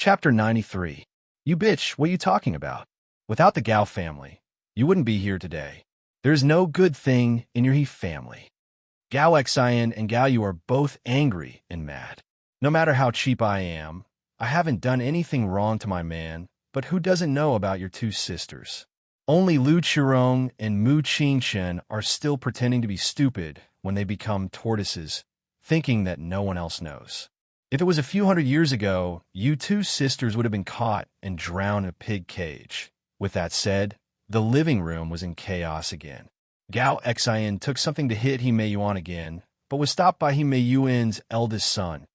Chapter 93. You bitch, what are you talking about? Without the Gao family, you wouldn't be here today. There's no good thing in your he family. Gao Xian and Gao Yu are both angry and mad. No matter how cheap I am, I haven't done anything wrong to my man, but who doesn't know about your two sisters? Only Lu Qirong and Mu Qingchen are still pretending to be stupid when they become tortoises, thinking that no one else knows. If it was a few hundred years ago, you two sisters would have been caught and drowned in a pig cage. With that said, the living room was in chaos again. Gao Xian took something to hit He Mei Yuan again, but was stopped by He Mei Yuan's eldest son.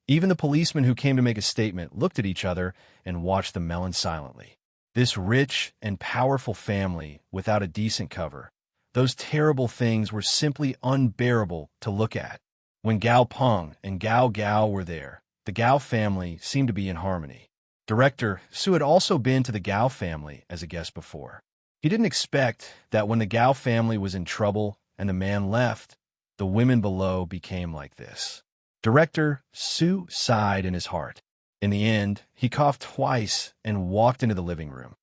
Even the policemen who came to make a statement looked at each other and watched the melon silently. This rich and powerful family without a decent cover, those terrible things were simply unbearable to look at. When Gao Peng and Gao Gao were there, the Gao family seemed to be in harmony. Director Su had also been to the Gao family as a guest before. He didn't expect that when the Gao family was in trouble and the man left, the women below became like this. Director Su sighed in his heart. In the end, he coughed twice and walked into the living room.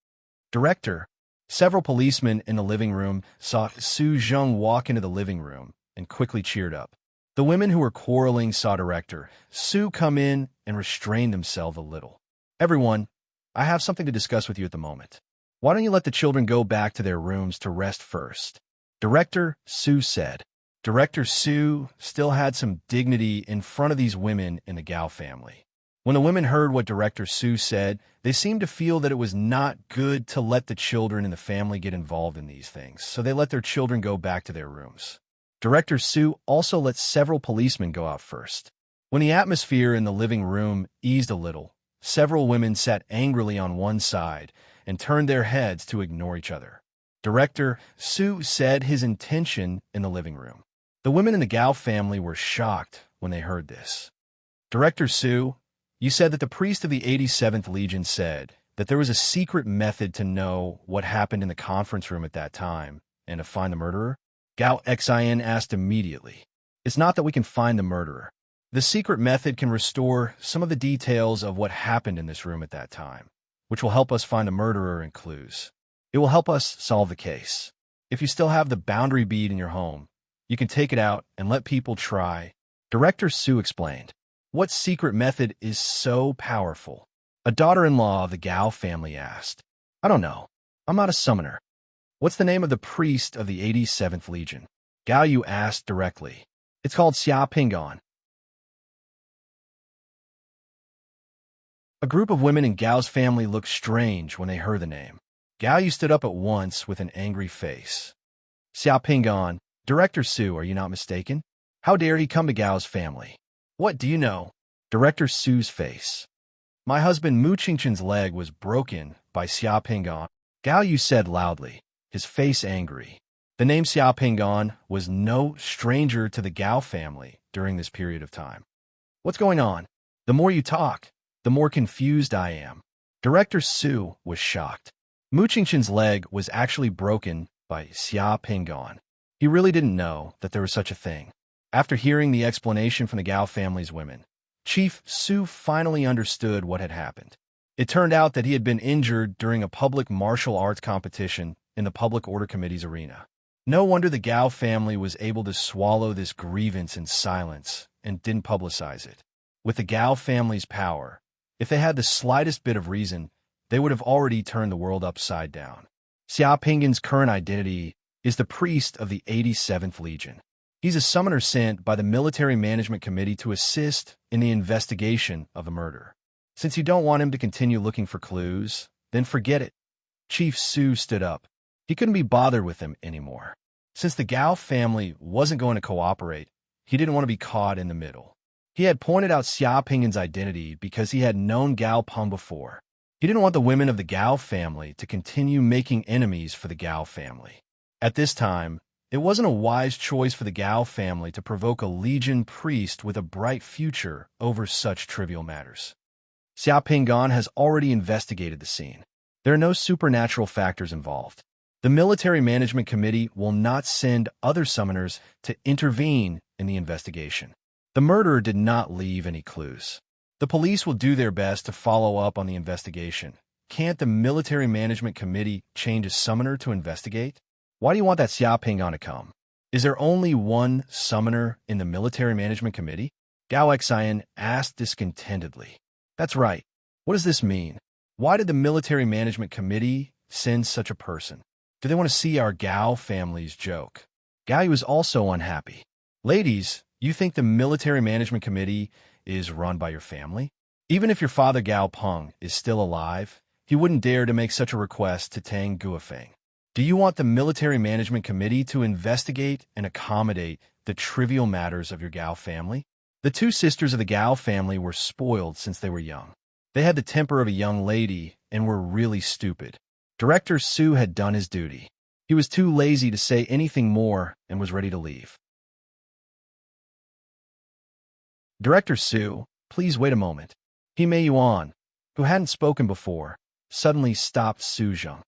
Director, several policemen in the living room saw Su Zheng walk into the living room and quickly cheered up. The women who were quarreling saw Director Su come in and restrained themselves a little. Everyone, I have something to discuss with you at the moment. Why don't you let the children go back to their rooms to rest first? Director Su said. Director Su still had some dignity in front of these women in the Gao family. When the women heard what Director Su said, they seemed to feel that it was not good to let the children in the family get involved in these things, so they let their children go back to their rooms. Director Su also let several policemen go out first. When the atmosphere in the living room eased a little, several women sat angrily on one side and turned their heads to ignore each other. Director Su said his intention in the living room. The women in the Gao family were shocked when they heard this. Director Su, you said that the priest of the 87th Legion said that there was a secret method to know what happened in the conference room at that time and to find the murderer? Gao Xian asked immediately. It's not that we can find the murderer. The secret method can restore some of the details of what happened in this room at that time, which will help us find the murderer and clues. It will help us solve the case. If you still have the boundary bead in your home, you can take it out and let people try. Director Su explained. What secret method is so powerful? A daughter-in-law of the Gao family asked. I don't know. I'm not a summoner. What's the name of the priest of the 87th Legion? Gao Yu asked directly. It's called Xia Pingon. A group of women in Gao's family looked strange when they heard the name. Gao Yu stood up at once with an angry face. Xia Pingon, Director Su, are you not mistaken? How dare he come to Gao's family? What do you know? Director Su's face. My husband Mu Qingchen's leg was broken by Xia Pingon, Gao Yu said loudly, his face angry. The name Xia Pingon was no stranger to the Gao family during this period of time. What's going on? The more you talk, the more confused I am. Director Su was shocked. Mu Qingchen's leg was actually broken by Xia Pingon. He really didn't know that there was such a thing. After hearing the explanation from the Gao family's women, Chief Su finally understood what had happened. It turned out that he had been injured during a public martial arts competition in the Public Order Committee's arena. No wonder the Gao family was able to swallow this grievance in silence and didn't publicize it. With the Gao family's power, if they had the slightest bit of reason, they would have already turned the world upside down. Xia Pingon's current identity is the priest of the 87th Legion. He's a summoner sent by the Military Management Committee to assist in the investigation of the murder. Since you don't want him to continue looking for clues, then forget it. Chief Su stood up. He couldn't be bothered with him anymore. Since the Gao family wasn't going to cooperate, he didn't want to be caught in the middle. He had pointed out Xia Ping'an's identity because he had known Gao Peng before. He didn't want the women of the Gao family to continue making enemies for the Gao family. At this time, it wasn't a wise choice for the Gao family to provoke a legion priest with a bright future over such trivial matters. Xia Ping'an has already investigated the scene. There are no supernatural factors involved. The Military Management Committee will not send other summoners to intervene in the investigation. The murderer did not leave any clues. The police will do their best to follow up on the investigation. Can't the Military Management Committee change a summoner to investigate? Why do you want that Xia Ping'an to come? Is there only one summoner in the Military Management Committee? Gao Xian asked discontentedly. That's right. What does this mean? Why did the Military Management Committee send such a person? Do they want to see our Gao family's joke? Gao is also unhappy. Ladies, you think the Military Management Committee is run by your family? Even if your father Gao Peng is still alive, he wouldn't dare to make such a request to Tang Guofeng. Do you want the Military Management Committee to investigate and accommodate the trivial matters of your Gao family? The two sisters of the Gao family were spoiled since they were young. They had the temper of a young lady and were really stupid. Director Su had done his duty. He was too lazy to say anything more and was ready to leave. Director Su, please wait a moment. He Mei Yuan, who hadn't spoken before, suddenly stopped Su Zheng.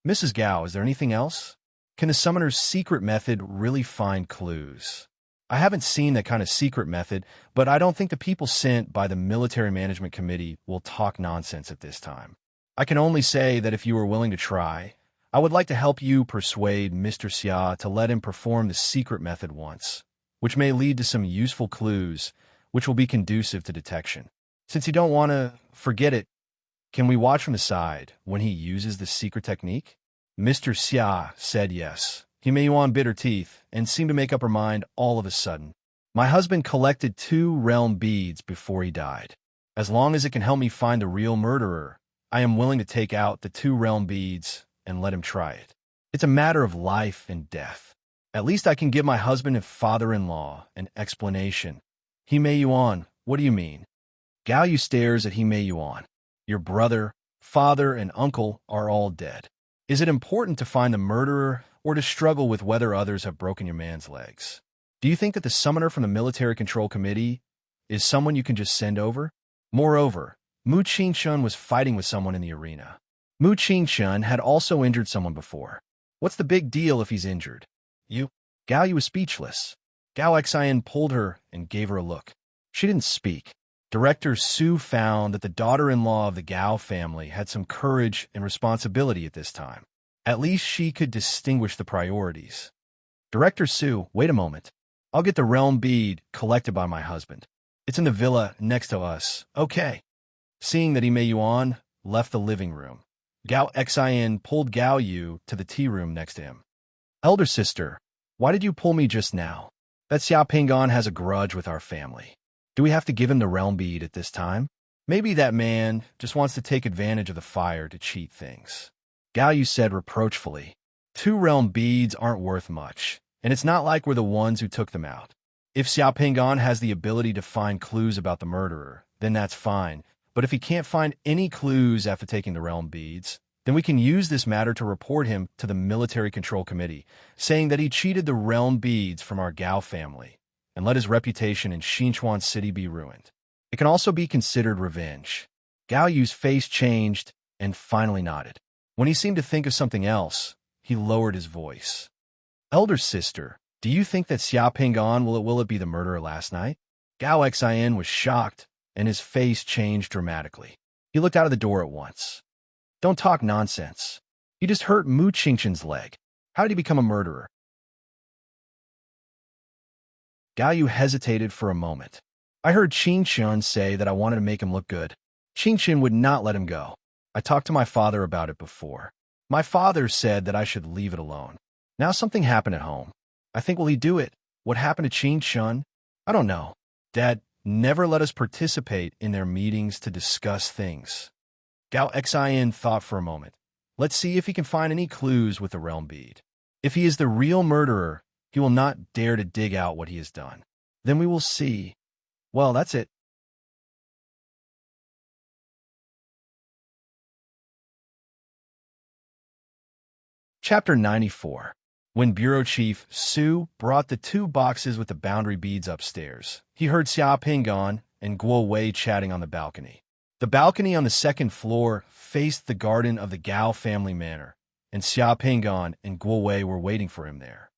Mrs. Gao, is there anything else? Can the summoner's secret method really find clues? I haven't seen that kind of secret method, but I don't think the people sent by the Military Management Committee will talk nonsense at this time. I can only say that if you are willing to try, I would like to help you persuade Mr. Xia to let him perform the secret method once, which may lead to some useful clues, which will be conducive to detection. Since you don't want to forget it, can we watch from the side when he uses the secret technique? Mr. Xia said yes. He Mei Yuan bit her teeth and seemed to make up her mind all of a sudden. My husband collected 2 realm beads before he died. As long as it can help me find the real murderer, I am willing to take out the 2 realm beads and let him try it. It's a matter of life and death. At least I can give my husband and father-in-law an explanation. He Mei Yuan, what do you mean? Gao Yu stares at He Mei Yuan. Your brother, father, and uncle are all dead. Is it important to find the murderer or to struggle with whether others have broken your man's legs? Do you think that the summoner from the Military Control Committee is someone you can just send over? Moreover, Mu Qingshun was fighting with someone in the arena. Mu Qingshun had also injured someone before. What's the big deal if he's injured? You? Gao Yu was speechless. Gao Xian pulled her and gave her a look. She didn't speak. Director Su found that the daughter-in-law of the Gao family had some courage and responsibility at this time. At least she could distinguish the priorities. Director Su, wait a moment. I'll get the realm bead collected by my husband. It's in the villa next to us. Okay. Seeing that He Mei Yuan left the living room, Gao Xian pulled Gao Yu to the tea room next to him. Elder sister, why did you pull me just now? That Xia Ping'an has a grudge with our family. Do we have to give him the realm bead at this time? Maybe that man just wants to take advantage of the fire to cheat things. Gao Yu said reproachfully. 2 realm beads aren't worth much, and it's not like we're the ones who took them out. If Xia Ping'an has the ability to find clues about the murderer, then that's fine. But if he can't find any clues after taking the realm beads, then we can use this matter to report him to the Military Control Committee, saying that he cheated the realm beads from our Gao family, and let his reputation in Xinchuan City be ruined. It can also be considered revenge. Gao Yu's face changed and finally nodded. When he seemed to think of something else, he lowered his voice. Elder sister, do you think that Xia Ping'an will it be the murderer last night? Gao Xian was shocked, and his face changed dramatically. He looked out of the door at once. Don't talk nonsense. You just hurt Mu Qingshun's leg. How did he become a murderer? Gao Yu hesitated for a moment. I heard Qingshun say that I wanted to make him look good. Qingshun would not let him go. I talked to my father about it before. My father said that I should leave it alone. Now something happened at home. I think, will he do it? What happened to Qingshun? I don't know. Dad never let us participate in their meetings to discuss things. Gao Xian thought for a moment. Let's see if he can find any clues with the realm bead. If he is the real murderer, he will not dare to dig out what he has done. Then we will see. Well, that's it. Chapter 94. When Bureau Chief Su brought the 2 boxes with the boundary beads upstairs, he heard Xia Pingon and Guo Wei chatting on the balcony. The balcony on the 2nd floor faced the garden of the Gao family manor, and Xia Pingon and Guo Wei were waiting for him there.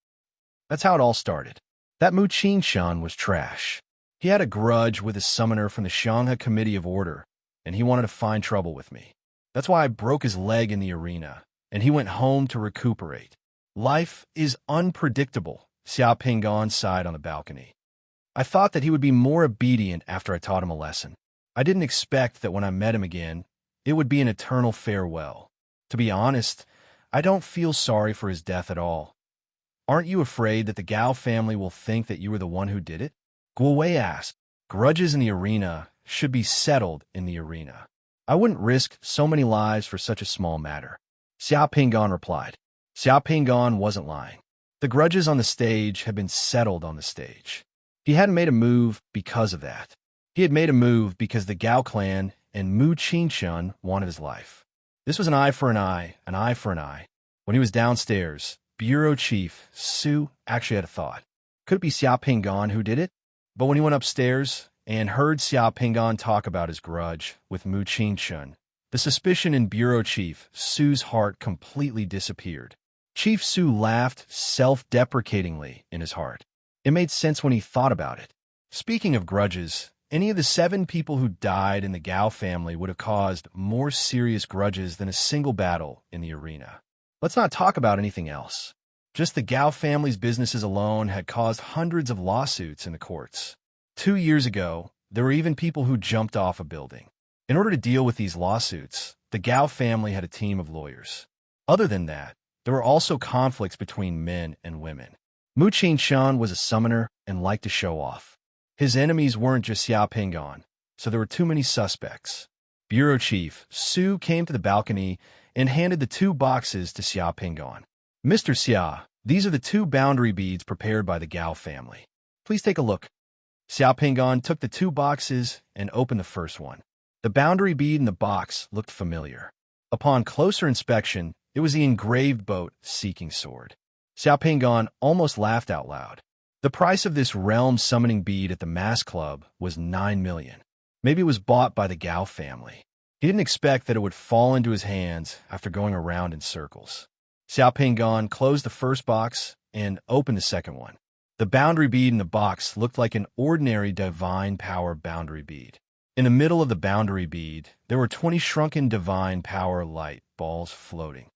That's how it all started. That Mu Qingshan was trash. He had a grudge with his summoner from the Xianghe Committee of Order, and he wanted to find trouble with me. That's why I broke his leg in the arena, and he went home to recuperate. Life is unpredictable, Xia Pingon sighed on the balcony. I thought that he would be more obedient after I taught him a lesson. I didn't expect that when I met him again, it would be an eternal farewell. To be honest, I don't feel sorry for his death at all. Aren't you afraid that the Gao family will think that you were the one who did it? Guo Wei asked. Grudges in the arena should be settled in the arena. I wouldn't risk so many lives for such a small matter. Xia Pingon replied. Xia Pingon wasn't lying. The grudges on the stage had been settled on the stage. He hadn't made a move because of that. He had made a move because the Gao clan and Mu Qingshan wanted his life. This was an eye for an eye for an eye. When he was downstairs, Bureau Chief Su actually had a thought. Could it be Xia Pingon who did it? But when he went upstairs and heard Xia Pingon talk about his grudge with Mu Qingshan, the suspicion in Bureau Chief Su's heart completely disappeared. Chief Su laughed self-deprecatingly in his heart. It made sense when he thought about it. Speaking of grudges, any of the 7 people who died in the Gao family would have caused more serious grudges than a single battle in the arena. Let's not talk about anything else. Just the Gao family's businesses alone had caused hundreds of lawsuits in the courts. 2 years ago, there were even people who jumped off a building. In order to deal with these lawsuits, the Gao family had a team of lawyers. Other than that, there were also conflicts between men and women. Mu Qingshan was a summoner and liked to show off. His enemies weren't just Xia Pingon, so there were too many suspects. Bureau Chief Su came to the balcony and handed the 2 boxes to Xia Pingon. Mr. Xia, these are the 2 boundary beads prepared by the Gao family. Please take a look. Xia Pingon took the 2 boxes and opened the first one. The boundary bead in the box looked familiar. Upon closer inspection, it was the engraved boat Seeking Sword. Xia Pingon almost laughed out loud. The price of this realm summoning bead at the Mass Club was 9 million. Maybe it was bought by the Gao family. He didn't expect that it would fall into his hands after going around in circles. Xia Pingon closed the first box and opened the second one. The boundary bead in the box looked like an ordinary divine power boundary bead. In the middle of the boundary bead, there were 20 shrunken divine power light balls floating.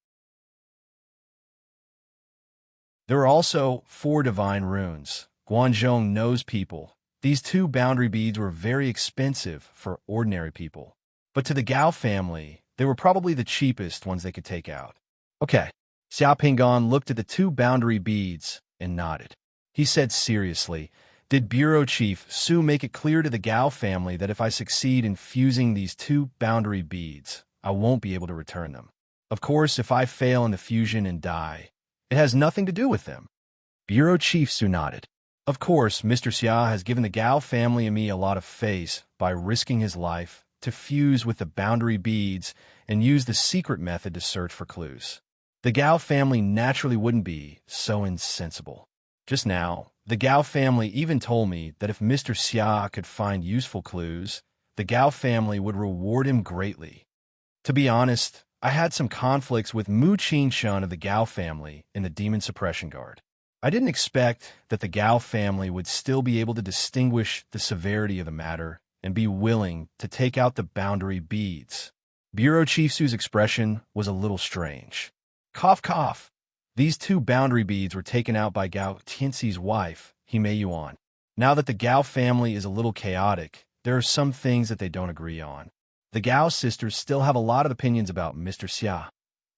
There were also 4 divine runes. Guanzhong knows people. These 2 boundary beads were very expensive for ordinary people. But to the Gao family, they were probably the cheapest ones they could take out. Okay. Xia Pingon looked at the 2 boundary beads and nodded. He said seriously, did Bureau Chief Su make it clear to the Gao family that if I succeed in fusing these 2 boundary beads, I won't be able to return them? Of course, if I fail in the fusion and die, it has nothing to do with them. Bureau Chief Su nodded. Of course, Mr. Xia has given the Gao family and me a lot of face by risking his life to fuse with the boundary beads and use the secret method to search for clues. The Gao family naturally wouldn't be so insensible. Just now, the Gao family even told me that if Mr. Xia could find useful clues, the Gao family would reward him greatly. To be honest, I had some conflicts with Mu Qingshan of the Gao family in the Demon Suppression Guard. I didn't expect that the Gao family would still be able to distinguish the severity of the matter and be willing to take out the boundary beads. Bureau Chief Su's expression was a little strange. Cough, cough. These 2 boundary beads were taken out by Gao Tianxi's wife, Hime Yuan. Now that the Gao family is a little chaotic, there are some things that they don't agree on. The Gao sisters still have a lot of opinions about Mr. Xia.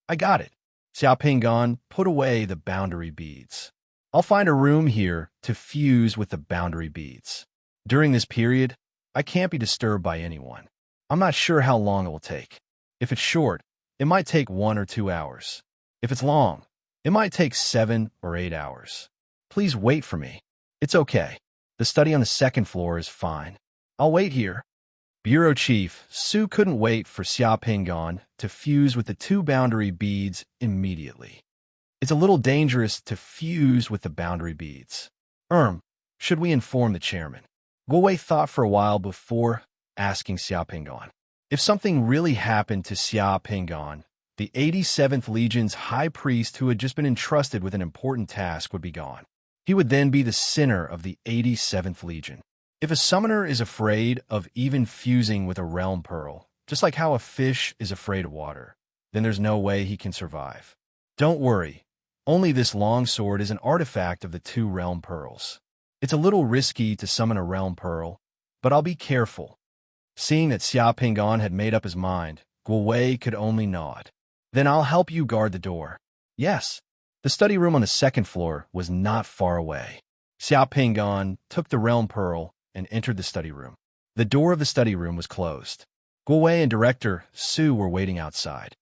I got it. Xia Pingon put away the boundary beads. I'll find a room here to fuse with the boundary beads. During this period, I can't be disturbed by anyone. I'm not sure how long it will take. If it's short, it might take 1 or 2 hours. If it's long, it might take 7 or 8 hours. Please wait for me. It's okay. The study on the 2nd floor is fine. I'll wait here. Bureau Chief Su couldn't wait for Xiaopingan to fuse with the two boundary beads immediately. It's a little dangerous to fuse with the boundary beads. Should we inform the chairman? Guowei thought for a while before asking Xiaopingan. If something really happened to Xiaopingan, the 87th Legion's high priest who had just been entrusted with an important task would be gone. He would then be the sinner of the 87th Legion. If a summoner is afraid of even fusing with a realm pearl, just like how a fish is afraid of water, then there's no way he can survive. Don't worry, only this long sword is an artifact of the two realm pearls. It's a little risky to summon a realm pearl, but I'll be careful. Seeing that Xiaopingan had made up his mind, Guowei could only nod. Then I'll help you guard the door. Yes. The study room on the second floor was not far away. Xiaopingan took the realm pearl and entered the study room. The door of the study room was closed. Guowei and Director Su were waiting outside.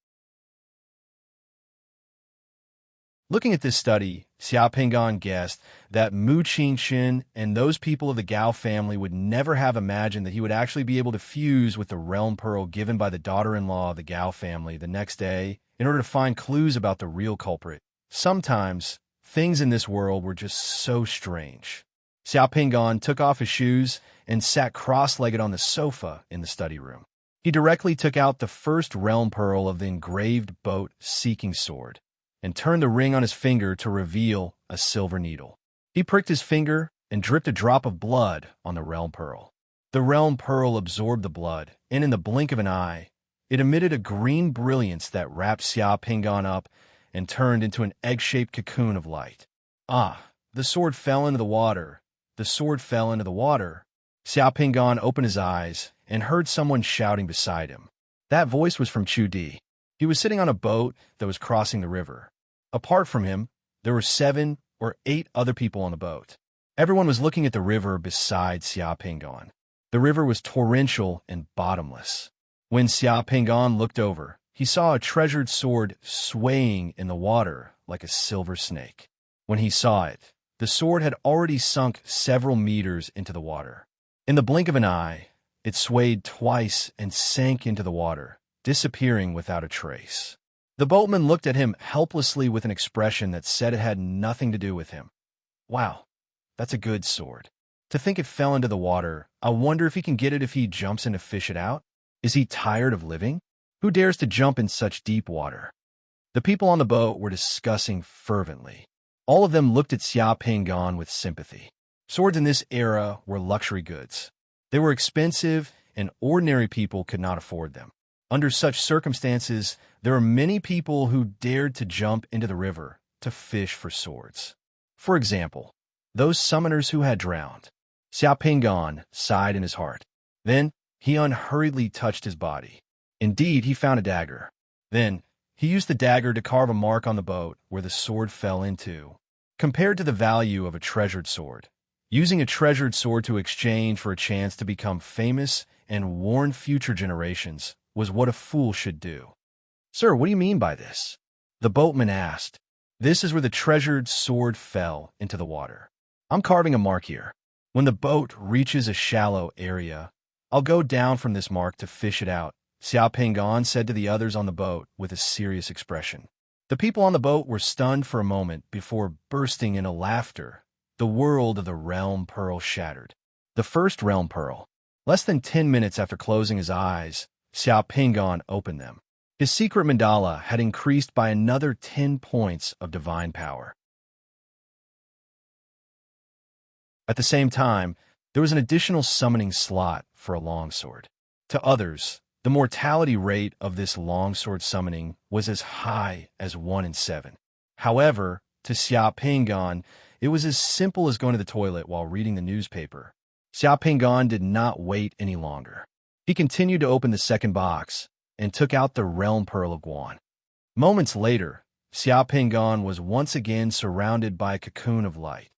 Looking at this study, Xiaopingan guessed that Mu Qingxin and those people of the Gao family would never have imagined that he would actually be able to fuse with the realm pearl given by the daughter-in-law of the Gao family the next day in order to find clues about the real culprit. Sometimes, things in this world were just so strange. Xiaopingan took off his shoes and sat cross-legged on the sofa in the study room. He directly took out the first realm pearl of the engraved boat seeking sword and turned the ring on his finger to reveal a silver needle. He pricked his finger and dripped a drop of blood on the realm pearl. The realm pearl absorbed the blood, and in the blink of an eye, it emitted a green brilliance that wrapped Xiaopingan up and turned into an egg-shaped cocoon of light. The sword fell into the water. The sword fell into the water. Xiaopingan opened his eyes and heard someone shouting beside him. That voice was from Chu Di. He was sitting on a boat that was crossing the river. Apart from him, there were 7 or 8 other people on the boat. Everyone was looking at the river beside Xiaopingan. The river was torrential and bottomless. When Xiaopingan looked over, he saw a treasured sword swaying in the water like a silver snake. When he saw it, the sword had already sunk several meters into the water. In the blink of an eye, it swayed twice and sank into the water, disappearing without a trace. The boatman looked at him helplessly with an expression that said it had nothing to do with him. Wow, that's a good sword. To think it fell into the water, I wonder if he can get it if he jumps in to fish it out? Is he tired of living? Who dares to jump in such deep water? The people on the boat were discussing fervently. All of them looked at Xiaopingan with sympathy. Swords in this era were luxury goods. They were expensive, and ordinary people could not afford them. Under such circumstances, there were many people who dared to jump into the river to fish for swords. For example, those summoners who had drowned. Xiaopingan sighed in his heart. Then he unhurriedly touched his body. Indeed, he found a dagger. Then he used the dagger to carve a mark on the boat where the sword fell into. Compared to the value of a treasured sword, using a treasured sword to exchange for a chance to become famous and warn future generations was what a fool should do. Sir, what do you mean by this? The boatman asked. This is where the treasured sword fell into the water. I'm carving a mark here. When the boat reaches a shallow area, I'll go down from this mark to fish it out, Xiaopingan said to the others on the boat with a serious expression. The people on the boat were stunned for a moment before bursting into laughter. The world of the realm pearl shattered. The first realm pearl. Less than 10 minutes after closing his eyes, Xiaopingan opened them. His secret mandala had increased by another 10 points of divine power. At the same time, there was an additional summoning slot for a longsword. To others, the mortality rate of this longsword summoning was as high as 1 in 7. However, to Xiaopingan, it was as simple as going to the toilet while reading the newspaper. Xiaopingan did not wait any longer. He continued to open the second box and took out the realm pearl of Guan. Moments later, Xiaopingan was once again surrounded by a cocoon of light.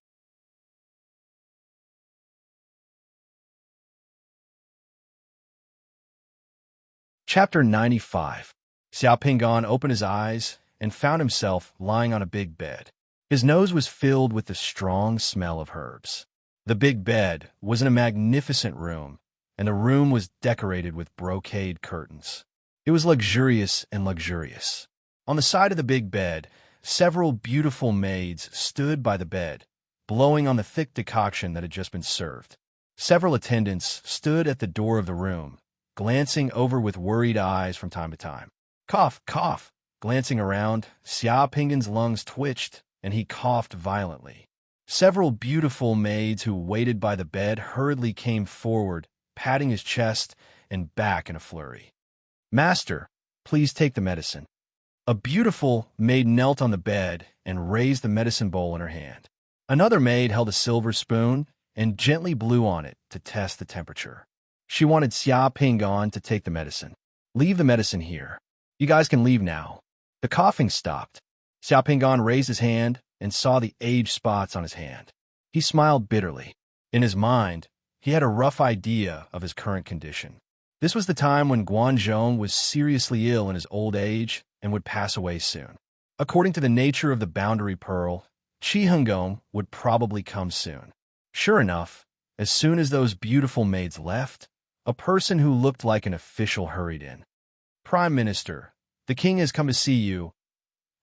Chapter 95. Xiaopingan opened his eyes and found himself lying on a big bed. His nose was filled with the strong smell of herbs. The big bed was in a magnificent room, and the room was decorated with brocade curtains. It was luxurious and luxurious. On the side of the big bed, several beautiful maids stood by the bed, blowing on the thick decoction that had just been served. Several attendants stood at the door of the room, glancing over with worried eyes from time to time. Cough, cough. Glancing around, Xia Pinggan's lungs twitched, and he coughed violently. Several beautiful maids who waited by the bed hurriedly came forward, patting his chest and back in a flurry. "Master, please take the medicine." A beautiful maid knelt on the bed and raised the medicine bowl in her hand. Another maid held a silver spoon and gently blew on it to test the temperature. She wanted Xia Pinggan to take the medicine. "Leave the medicine here. You guys can leave now." The coughing stopped. Xia Pinggan raised his hand and saw the age spots on his hand. He smiled bitterly. In his mind, he had a rough idea of his current condition. This was the time when Guanzhong was seriously ill in his old age and would pass away soon. According to the nature of the boundary pearl, Qi Hengong would probably come soon. Sure enough, as soon as those beautiful maids left, a person who looked like an official hurried in. "Prime Minister, the king has come to see you.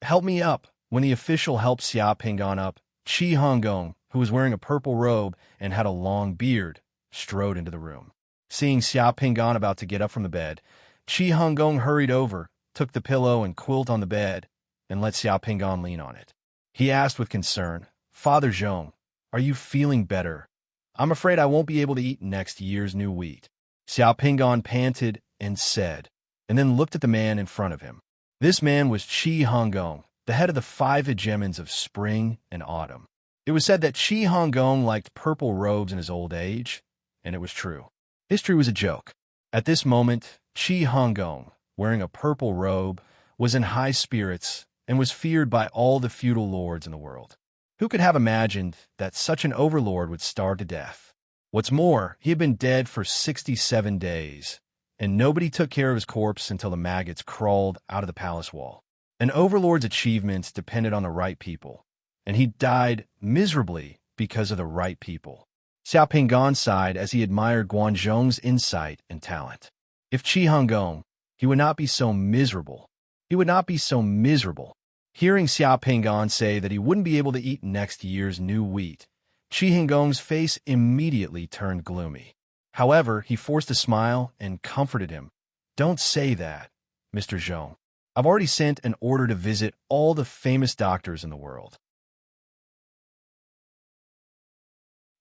Help me up." When the official helped Xia Pinggan up, Qi Hengong, who was wearing a purple robe and had a long beard, strode into the room. Seeing Xia Pinggan about to get up from the bed, Qi Hengong hurried over, took the pillow and quilt on the bed, and let Xia Pinggan lean on it. He asked with concern, "Father Zhong, are you feeling better? I'm afraid I won't be able to eat next year's new wheat." Xia Pinggan panted and said, and then looked at the man in front of him. This man was Qi Hengong, the head of the 5 hegemons of spring and autumn. It was said that Qi Hengong liked purple robes in his old age, and it was true. History was a joke. At this moment, Qi Hengong, wearing a purple robe, was in high spirits and was feared by all the feudal lords in the world. Who could have imagined that such an overlord would starve to death? What's more, he had been dead for 67 days, and nobody took care of his corpse until the maggots crawled out of the palace wall. An overlord's achievements depended on the right people, and he died miserably because of the right people. Xia Pinggan sighed as he admired Guanzhong's insight and talent. If Qi Hengong, he would not be so miserable. He would not be so miserable. Hearing Xia Pinggan say that he wouldn't be able to eat next year's new wheat, Qi Hengong's face immediately turned gloomy. However, he forced a smile and comforted him. "Don't say that, Mr. Zhong. I've already sent an order to visit all the famous doctors in the world.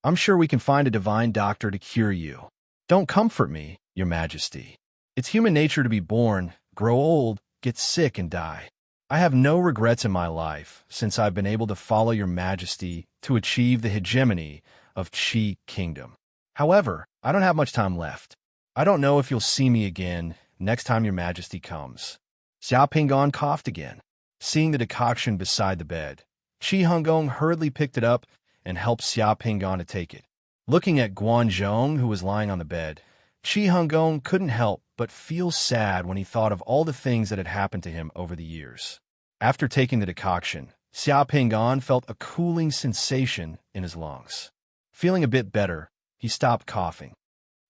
I'm sure we can find a divine doctor to cure you. Don't comfort me, Your Majesty. It's human nature to be born, grow old, get sick, and die. I have no regrets in my life since I've been able to follow Your Majesty to achieve the hegemony of Qi Kingdom. However, I don't have much time left. I don't know if you'll see me again next time Your Majesty comes." Xia Pinggan coughed again. Seeing the decoction beside the bed, Qi Hengong hurriedly picked it up and helped Xia Pinggan to take it. Looking at Guanzhong, who was lying on the bed, Qi Hengong couldn't help but feel sad when he thought of all the things that had happened to him over the years. After taking the decoction, Xia Pinggan felt a cooling sensation in his lungs. Feeling a bit better, he stopped coughing.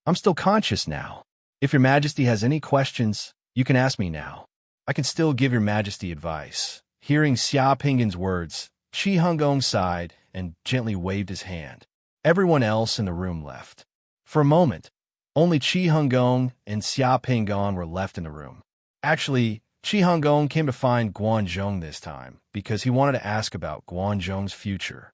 "I'm still conscious now. If Your Majesty has any questions, you can ask me now. I can still give Your Majesty advice." Hearing Xia Pinggan's words, Qi Hengong sighed and gently waved his hand. Everyone else in the room left. For a moment, only Qi Hengong and Xia Pinggan were left in the room. Actually, Qi Hengong came to find Guanzhong this time because he wanted to ask about Guanzhong's future.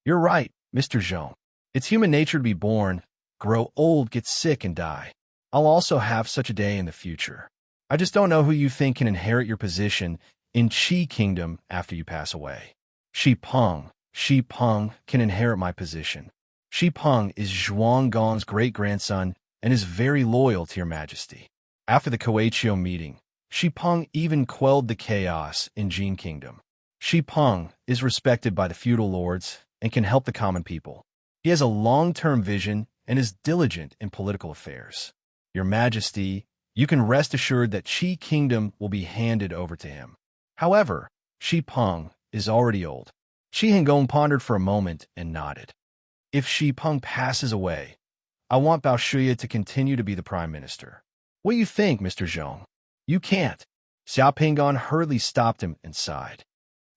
"You're right, Mr. Zhong. It's human nature to be born, grow old, get sick, and die. I'll also have such a day in the future. I just don't know who you think can inherit your position in Qi Kingdom after you pass away. Shi Peng can inherit my position. Shi Peng is Zhuang Gong's great-grandson and is very loyal to Your Majesty." After the Koichio meeting, Shi Peng even quelled the chaos in Jin Kingdom. Shi Peng is respected by the feudal lords and can help the common people. He has a long-term vision and is diligent in political affairs. Your Majesty, you can rest assured that Qi Kingdom will be handed over to him. However, Shi Peng is already old. Qi Hengong pondered for a moment and nodded. If Shi Peng passes away, I want Bao Shuya to continue to be the prime minister. What do you think, Mr. Zhong? You can't. Xiao Pingon hurriedly stopped him and sighed.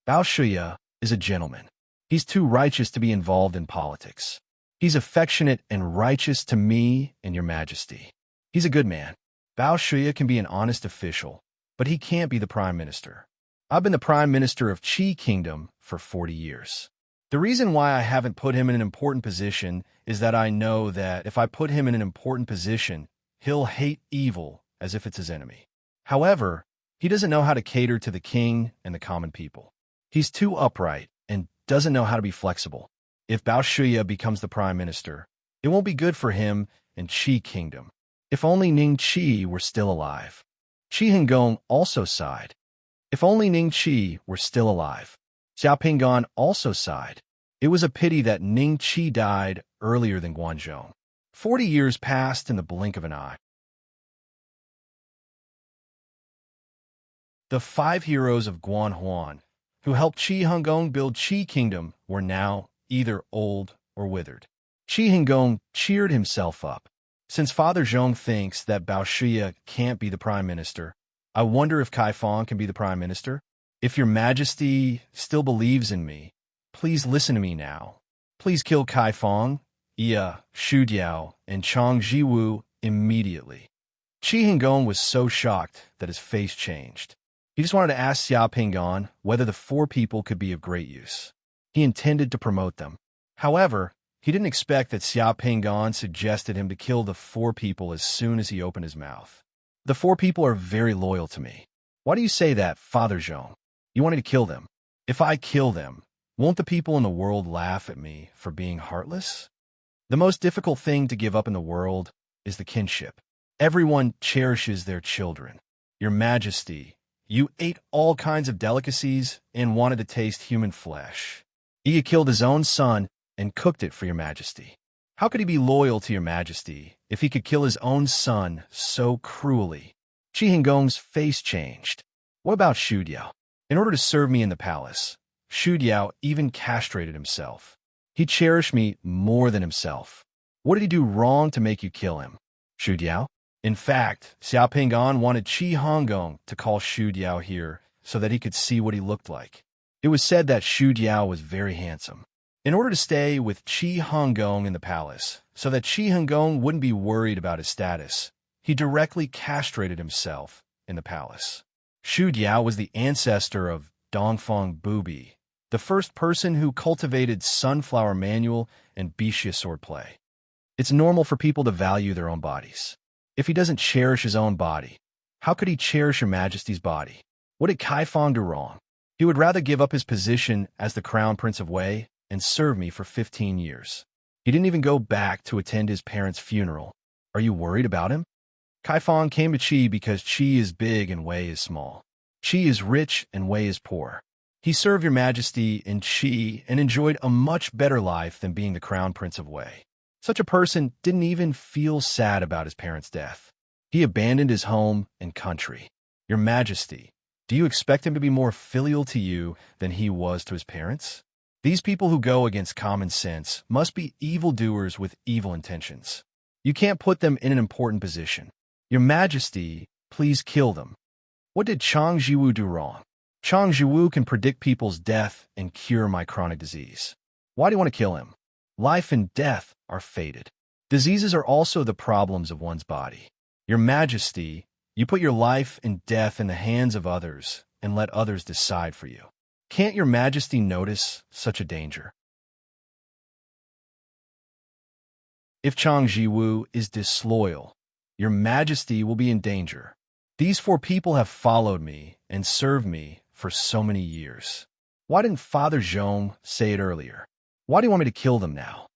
Bao Shuya is a gentleman. He's too righteous to be involved in politics. He's affectionate and righteous to me and your majesty. He's a good man. Bao Shuya can be an honest official, but he can't be the prime minister. I've been the prime minister of Qi Kingdom for 40 years. The reason why I haven't put him in an important position is that I know that if I put him in an important position, he'll hate evil as if it's his enemy. However, he doesn't know how to cater to the king and the common people. He's too upright and doesn't know how to be flexible. If Bao Shuya becomes the prime minister, it won't be good for him and Qi Kingdom. If only Ning Qi were still alive. Qi Hengong also sighed. If only Ning Qi were still alive. Xiao Pingon also sighed. It was a pity that Ning Qi died earlier than Guanzhong. 40 years passed in the blink of an eye. The 5 heroes of Guanhuan, who helped Qi Hengong build Qi Kingdom, were now either old or withered. Qi Hengong cheered himself up. Since Father Zhong thinks that Bao Shuya can't be the prime minister, I wonder if Kai Fong can be the prime minister? If your majesty still believes in me, please listen to me now. Please kill Kai Fong, Shu Diao, and Chang Jiwu immediately. Qi Hengong was so shocked that his face changed. He just wanted to ask Xiao Pingon whether the 4 people could be of great use. He intended to promote them. However, he didn't expect that Xiao Pingon suggested him to kill the 4 people as soon as he opened his mouth. The 4 people are very loyal to me. Why do you say that, Father Zhong? You wanted to kill them. If I kill them, won't the people in the world laugh at me for being heartless? The most difficult thing to give up in the world is the kinship. Everyone cherishes their children. Your Majesty, you ate all kinds of delicacies and wanted to taste human flesh. He killed his own son and cooked it for your Majesty. How could he be loyal to your Majesty if he could kill his own son so cruelly? Qi Hengong's face changed. What about Shu Diao? In order to serve me in the palace, Shu Diao even castrated himself. He cherished me more than himself. What did he do wrong to make you kill him? Shu Diao? In fact, Xiao Pingon wanted Qi Hengong to call Shu Diao here so that he could see what he looked like. It was said that Shu Diao was very handsome. In order to stay with Qi Hengong in the palace, so that Qi Hengong wouldn't be worried about his status, he directly castrated himself in the palace. Shu Diao was the ancestor of Dongfeng Bubi, the first person who cultivated sunflower manual and bixia swordplay. It's normal for people to value their own bodies. If he doesn't cherish his own body, how could he cherish your Majesty's body? What did Kai Fong do wrong? He would rather give up his position as the Crown Prince of Wei and serve me for 15 years. He didn't even go back to attend his parents' funeral. Are you worried about him? Kai Fong came to Qi because Qi is big and Wei is small. Qi is rich and Wei is poor. He served your Majesty in Qi and enjoyed a much better life than being the Crown Prince of Wei. Such a person didn't even feel sad about his parents' death. He abandoned his home and country. Your Majesty, do you expect him to be more filial to you than he was to his parents? These people who go against common sense must be evildoers with evil intentions. You can't put them in an important position. Your Majesty, please kill them. What did Chang Jiwu do wrong? Chang Jiwu can predict people's death and cure my chronic disease. Why do you want to kill him? Life and death are fated. Diseases are also the problems of one's body. Your Majesty, you put your life and death in the hands of others and let others decide for you. Can't your Majesty notice such a danger? If Chang Jiwu is disloyal, your Majesty will be in danger. These 4 people have followed me and served me for so many years. Why didn't Father Zhong say it earlier? Why do you want me to kill them now?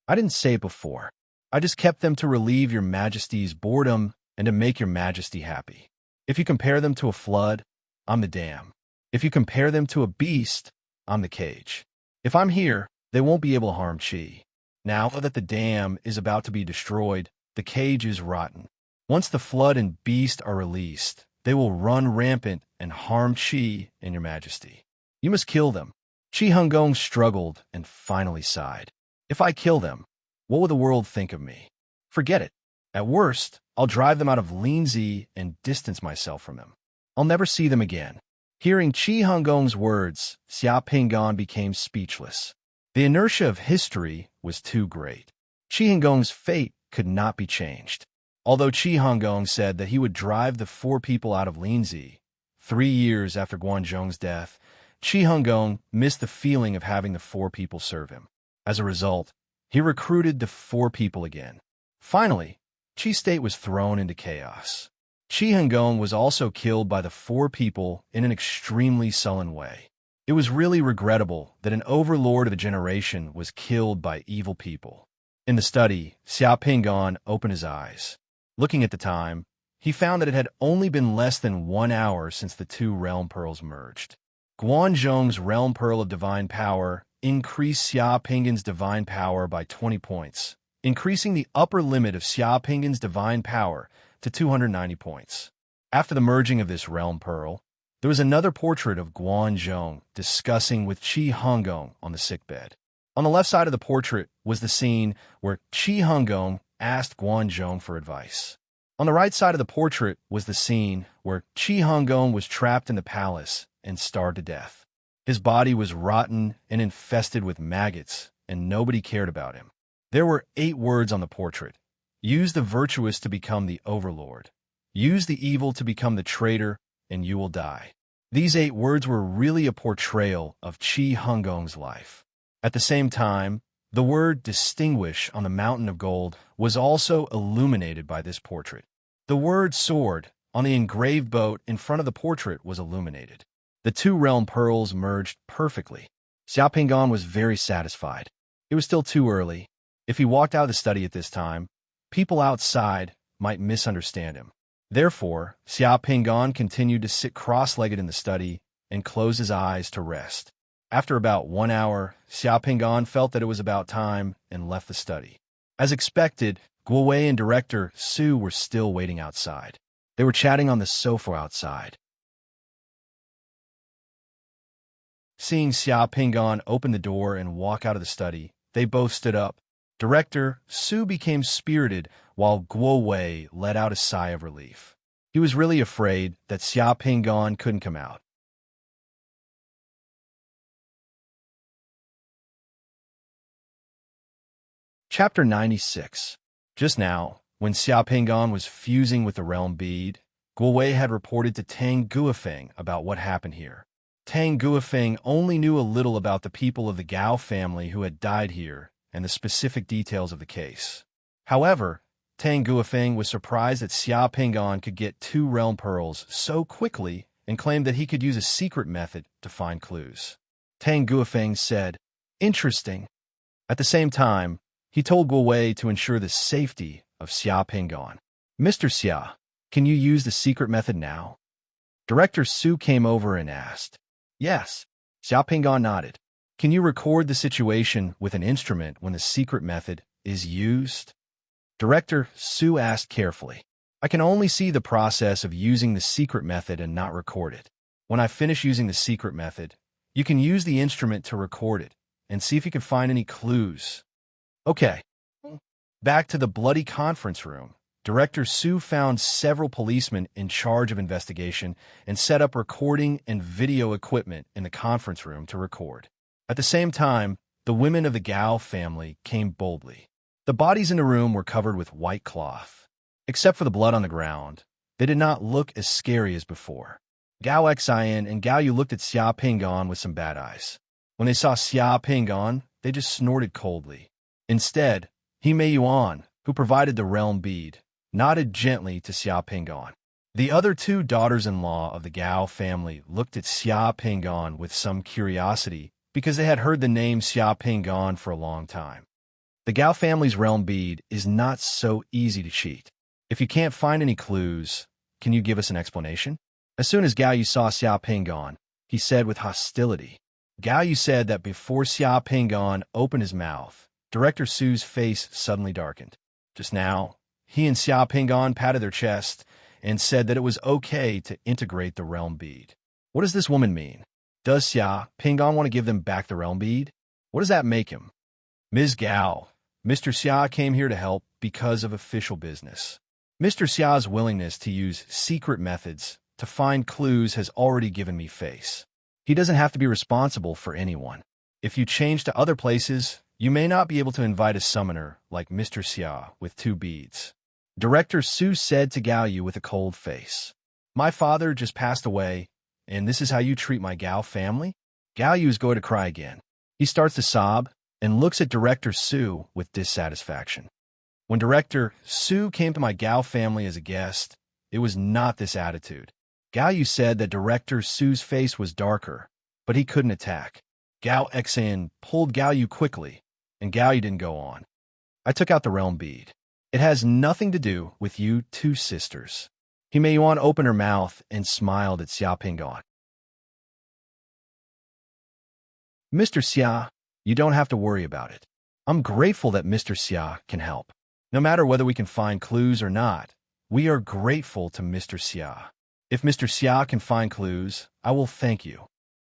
I didn't say it before. I just kept them to relieve your Majesty's boredom and to make your Majesty happy. If you compare them to a flood, I'm the dam. If you compare them to a beast, I'm the cage. If I'm here, they won't be able to harm Qi. Now that the dam is about to be destroyed, the cage is rotten. Once the flood and beast are released, they will run rampant and harm Qi and your Majesty. You must kill them. Qi Hengong struggled and finally sighed. If I kill them, what will the world think of me? Forget it. At worst, I'll drive them out of Linzi and distance myself from them. I'll never see them again. Hearing Qi Hongong's words, Xia Pingan became speechless. The inertia of history was too great. Qi Hongong's fate could not be changed. Although Qi Hongong said that he would drive the 4 people out of Linzi, 3 years after Guanzhong's death, Qi Hongong missed the feeling of having the 4 people serve him. As a result, he recruited the 4 people again. Finally, Qi state was thrown into chaos. Qi Hongong was also killed by the 4 people in an extremely sullen way. It was really regrettable that an overlord of a generation was killed by evil people. In the study, Xia Pingan opened his eyes. Looking at the time, he found that it had only been less than 1 hour since the 2 realm pearls merged. Guanzhong's realm pearl of divine power increased Xia Pingan's divine power by 20 points, increasing the upper limit of Xia Pingan's divine power to 290 points. After the merging of this realm pearl, there was another portrait of Guanzhong discussing with Qi Hongong on the sickbed. On the left side of the portrait was the scene where Qi Hongong asked Guanzhong for advice. On the right side of the portrait was the scene where Qi Hongong was trapped in the palace and starved to death. His body was rotten and infested with maggots, and nobody cared about him. There were 8 words on the portrait. Use the virtuous to become the overlord. Use the evil to become the traitor, and you will die. These 8 words were really a portrayal of Qi Hongong's life. At the same time, the word distinguish on the mountain of gold was also illuminated by this portrait. The word sword on the engraved boat in front of the portrait was illuminated. The 2 realm pearls merged perfectly. Xia Pingan was very satisfied. It was still too early. If he walked out of the study at this time, people outside might misunderstand him. Therefore, Xia Pingan continued to sit cross-legged in the study and close his eyes to rest. After about 1 hour, Xia Pingan felt that it was about time and left the study. As expected, Guo Wei and director Su were still waiting outside. They were chatting on the sofa outside. Seeing Xia Pingan open the door and walk out of the study, they both stood up. Director Su became spirited while Guo Wei let out a sigh of relief. He was really afraid that Xia Pingan couldn't come out. Chapter 96. Just now, when Xia Pingan was fusing with the realm bead, Guo Wei had reported to Tang Guofeng about what happened here. Tang Guofeng only knew a little about the people of the Gao family who had died here and the specific details of the case. However, Tang Guofeng was surprised that Xia Pingan could get 2 realm pearls so quickly and claimed that he could use a secret method to find clues. Tang Guofeng said, "Interesting." At the same time, he told Guo Wei to ensure the safety of Xia Pingan. "Mr. Xia, can you use the secret method now?" Director Su came over and asked. "Yes." Xia Pingan nodded. "Can you record the situation with an instrument when the secret method is used?" Director Su asked carefully. "I can only see the process of using the secret method and not record it. When I finish using the secret method, you can use the instrument to record it and see if you can find any clues." Okay. Back to the bloody conference room. Director Su found several policemen in charge of investigation and set up recording and video equipment in the conference room to record. At the same time, the women of the Gao family came boldly. The bodies in the room were covered with white cloth. Except for the blood on the ground, they did not look as scary as before. Gao Xian and Gao Yu looked at Xia Pingan with some bad eyes. When they saw Xia Pingan, they just snorted coldly. Instead, Hime Yuan, who provided the realm bead, nodded gently to Xia Pingan. The other 2 daughters-in-law of the Gao family looked at Xia Pingan with some curiosity because they had heard the name Xia Pingan for a long time. The Gao family's realm bead is not so easy to cheat. If you can't find any clues, can you give us an explanation? As soon as Gao Yu saw Xia Pingan, he said with hostility. Gao Yu said that before Xia Pingan opened his mouth, Director Su's face suddenly darkened. Just now, he and Xia Pingan patted their chest and said that it was okay to integrate the realm bead. What does this woman mean? Does Xia Pingan want to give them back the realm bead? What does that make him? Ms. Gao, Mr. Xia came here to help because of official business. Mr. Xia's willingness to use secret methods to find clues has already given me face. He doesn't have to be responsible for anyone. If you change to other places, you may not be able to invite a summoner like Mr. Xia with 2 beads. Director Su said to Gao Yu with a cold face. My father just passed away, and this is how you treat my Gao family? Gao Yu is going to cry again. He starts to sob and looks at Director Su with dissatisfaction. When Director Su came to my Gao family as a guest, it was not this attitude. Gao Yu said that Director Su's face was darker, but he couldn't attack. Gao Xin pulled Gao Yu quickly, and Gao Yu didn't go on. I took out the realm bead. It has nothing to do with you 2 sisters. Hime Yuan opened her mouth and smiled at Xia Pinggan. Mr. Xia, you don't have to worry about it. I'm grateful that Mr. Xia can help. No matter whether we can find clues or not, we are grateful to Mr. Xia. If Mr. Xia can find clues, I will thank you.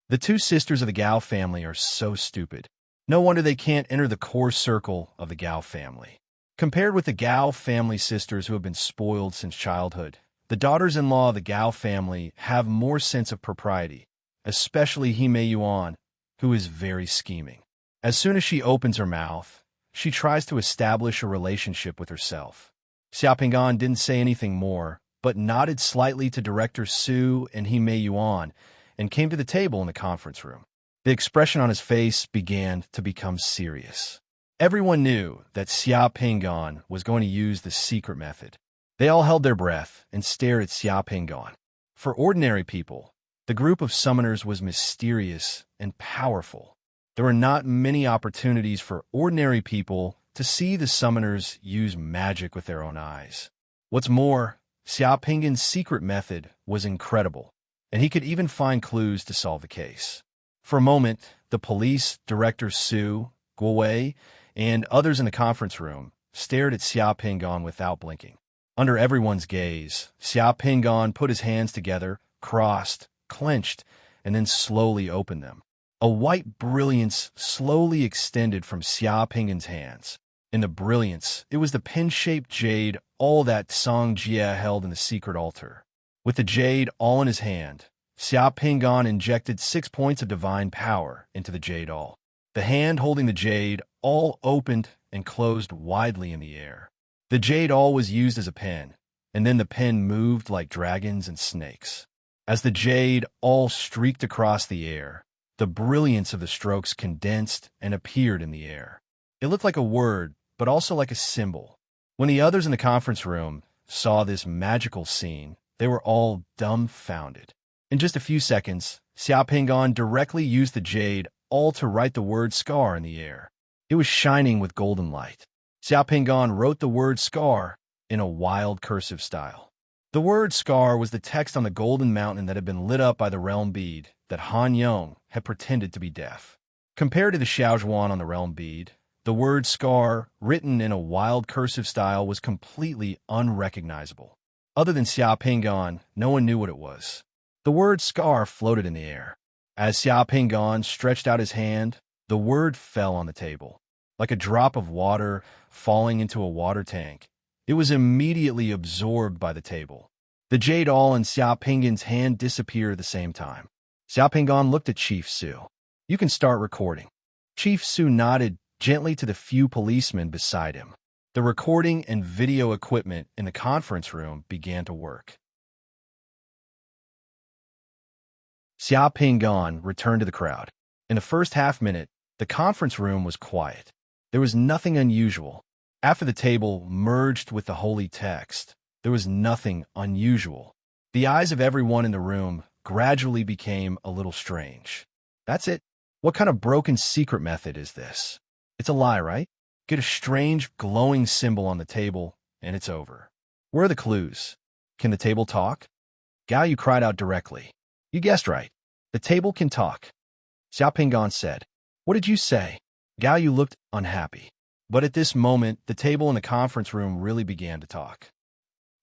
The 2 sisters of the Gao family are so stupid. No wonder they can't enter the core circle of the Gao family. Compared with the Gao family sisters who have been spoiled since childhood, the daughters-in-law of the Gao family have more sense of propriety, especially Hime Yuan, who is very scheming. As soon as she opens her mouth, she tries to establish a relationship with herself. Xia Pinggan didn't say anything more, but nodded slightly to Director Su and Hime Yuan, and came to the table in the conference room. The expression on his face began to become serious. Everyone knew that Xia Pinggan was going to use the secret method. They all held their breath and stared at Xia Pinggan. For ordinary people, the group of summoners was mysterious and powerful. There were not many opportunities for ordinary people to see the summoners use magic with their own eyes. What's more, Xia Pinggan's secret method was incredible, and he could even find clues to solve the case. For a moment, the police, Director Su, Guowei, and others in the conference room stared at Xia Pinggan without blinking. Under everyone's gaze, Xia Pinggan put his hands together, crossed, clenched, and then slowly opened them. A white brilliance slowly extended from Xia Pinggan's hands. In the brilliance, it was the pin-shaped jade all that Song Jie held in the secret altar. With the jade all in his hand, Xia Pinggan injected 6 points of divine power into the jade all. The hand holding the jade all opened and closed widely in the air. The jade all was used as a pen, and then the pen moved like dragons and snakes. As the jade all streaked across the air, the brilliance of the strokes condensed and appeared in the air. It looked like a word, but also like a symbol. When the others in the conference room saw this magical scene, they were all dumbfounded. In just a few seconds, Xia Pinggan directly used the jade all to write the word scar in the air. It was shining with golden light. Xia Pinggan wrote the word scar in a wild cursive style. The word scar was the text on the golden mountain that had been lit up by the realm bead that Han Yong had pretended to be deaf. Compared to the Xiaozhuan on the realm bead, the word scar, written in a wild cursive style, was completely unrecognizable. Other than Xia Pinggan, no one knew what it was. The word scar floated in the air. As Xia Pinggan stretched out his hand, the word fell on the table. Like a drop of water falling into a water tank, it was immediately absorbed by the table. The jade all in Xia Pinggan's hand disappeared at the same time. Xia Pinggan looked at Chief Su. You can start recording. Chief Su nodded gently to the few policemen beside him. The recording and video equipment in the conference room began to work. Xia Pinggan returned to the crowd. In the first half-minute, the conference room was quiet. There was nothing unusual. After the table merged with the holy text, there was nothing unusual. The eyes of everyone in the room gradually became a little strange. That's it. What kind of broken secret method is this? It's a lie, right? Get a strange, glowing symbol on the table, and it's over. Where are the clues? Can the table talk? Gao Yu cried out directly. You guessed right. The table can talk. Xia Pinggan said. What did you say? Gao Yu looked unhappy. But at this moment, the table in the conference room really began to talk.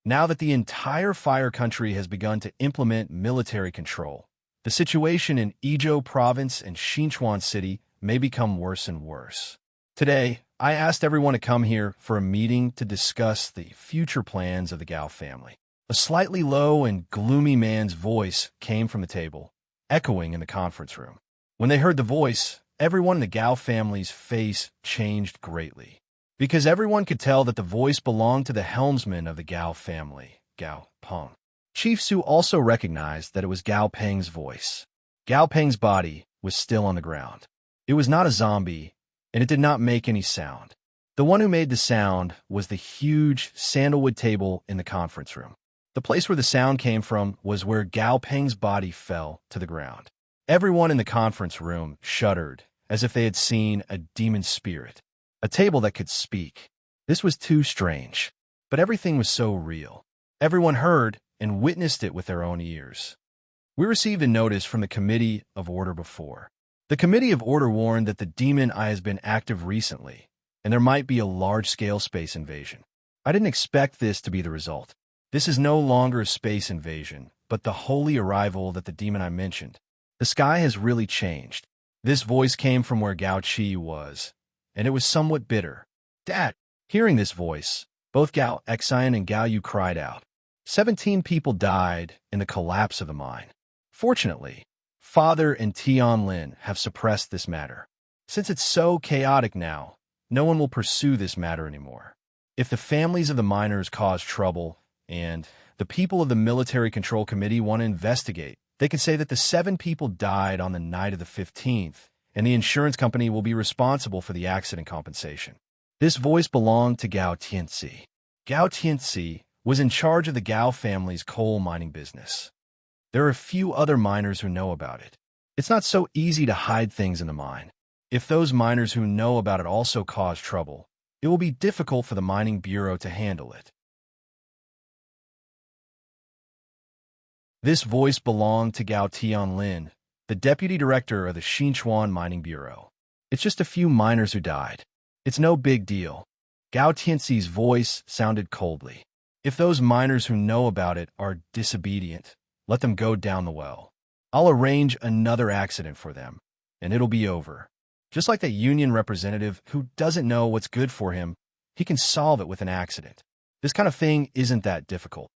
Now that the entire Fire Country has begun to implement military control, the situation in Izhou Province and Xinchuan City may become worse and worse. Today, I asked everyone to come here for a meeting to discuss the future plans of the Gao family. A slightly low and gloomy man's voice came from the table, echoing in the conference room. When they heard the voice, everyone in the Gao family's face changed greatly, because everyone could tell that the voice belonged to the helmsman of the Gao family, Gao Peng. Chief Su also recognized that it was Gao Peng's voice. Gao Peng's body was still on the ground. It was not a zombie, and it did not make any sound. The one who made the sound was the huge sandalwood table in the conference room. The place where the sound came from was where Gao Peng's body fell to the ground. Everyone in the conference room shuddered, as if they had seen a demon spirit, a table that could speak. This was too strange, but everything was so real. Everyone heard and witnessed it with their own ears. We received a notice from the Committee of Order before. The Committee of Order warned that the demon eye has been active recently, and there might be a large-scale space invasion. I didn't expect this to be the result. This is no longer a space invasion, but the holy arrival that the demon eye mentioned. The sky has really changed. This voice came from where Gao Qi was, and it was somewhat bitter. Dad! Hearing this voice, both Gao Xian and Gao Yu cried out. 17 people died in the collapse of the mine. Fortunately, Father and Tian Lin have suppressed this matter. Since it's so chaotic now, no one will pursue this matter anymore. If the families of the miners cause trouble, and the people of the Military Control Committee want to investigate, they can say that the 7 people died on the night of the 15th, and the insurance company will be responsible for the accident compensation. This voice belonged to Gao Tianxi. Gao Tianxi was in charge of the Gao family's coal mining business. There are a few other miners who know about it. It's not so easy to hide things in the mine. If those miners who know about it also cause trouble, it will be difficult for the Mining Bureau to handle it. This voice belonged to Gao Tianlin, the deputy director of the Xinchuan Mining Bureau. It's just a few miners who died. It's no big deal. Gao Tianxi's voice sounded coldly. If those miners who know about it are disobedient, let them go down the well. I'll arrange another accident for them, and it'll be over. Just like that union representative who doesn't know what's good for him, he can solve it with an accident. This kind of thing isn't that difficult.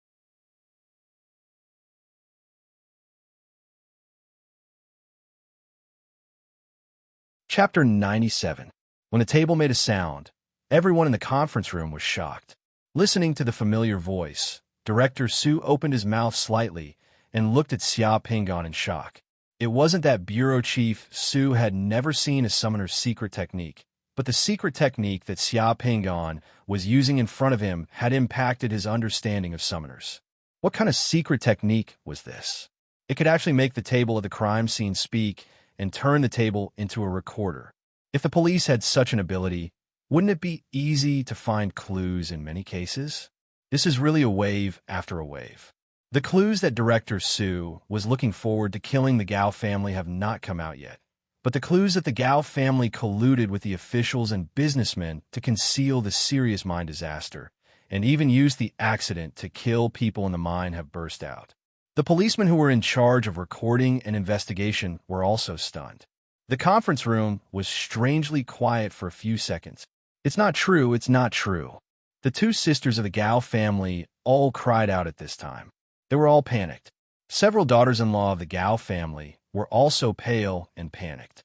Chapter 97. When the table made a sound, everyone in the conference room was shocked. Listening to the familiar voice, Director Su opened his mouth slightly and looked at Xia Pingon in shock. It wasn't that Bureau Chief Su had never seen a summoner's secret technique, but the secret technique that Xia Pingon was using in front of him had impacted his understanding of summoners. What kind of secret technique was this? It could actually make the table of the crime scene speak and turn the table into a recorder. If the police had such an ability, wouldn't it be easy to find clues in many cases? This is really a wave after a wave. The clues that Director Su was looking forward to killing the Gao family have not come out yet, but the clues that the Gao family colluded with the officials and businessmen to conceal the serious mine disaster, and even used the accident to kill people in the mine have burst out. The policemen who were in charge of recording and investigation were also stunned. The conference room was strangely quiet for a few seconds. It's not true, it's not true. The 2 sisters of the Gao family all cried out at this time. They were all panicked. Several daughters-in-law of the Gao family were also pale and panicked.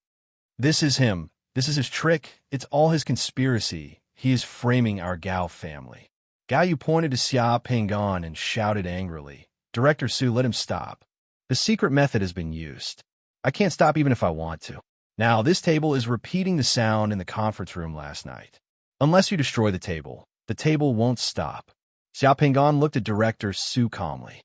This is him. This is his trick. It's all his conspiracy. He is framing our Gao family. Gao Yu pointed to Xia Pingon and shouted angrily. Director Su, let him stop. The secret method has been used. I can't stop even if I want to. Now, this table is repeating the sound in the conference room last night. Unless you destroy the table won't stop. Xia Pingon looked at Director Su calmly.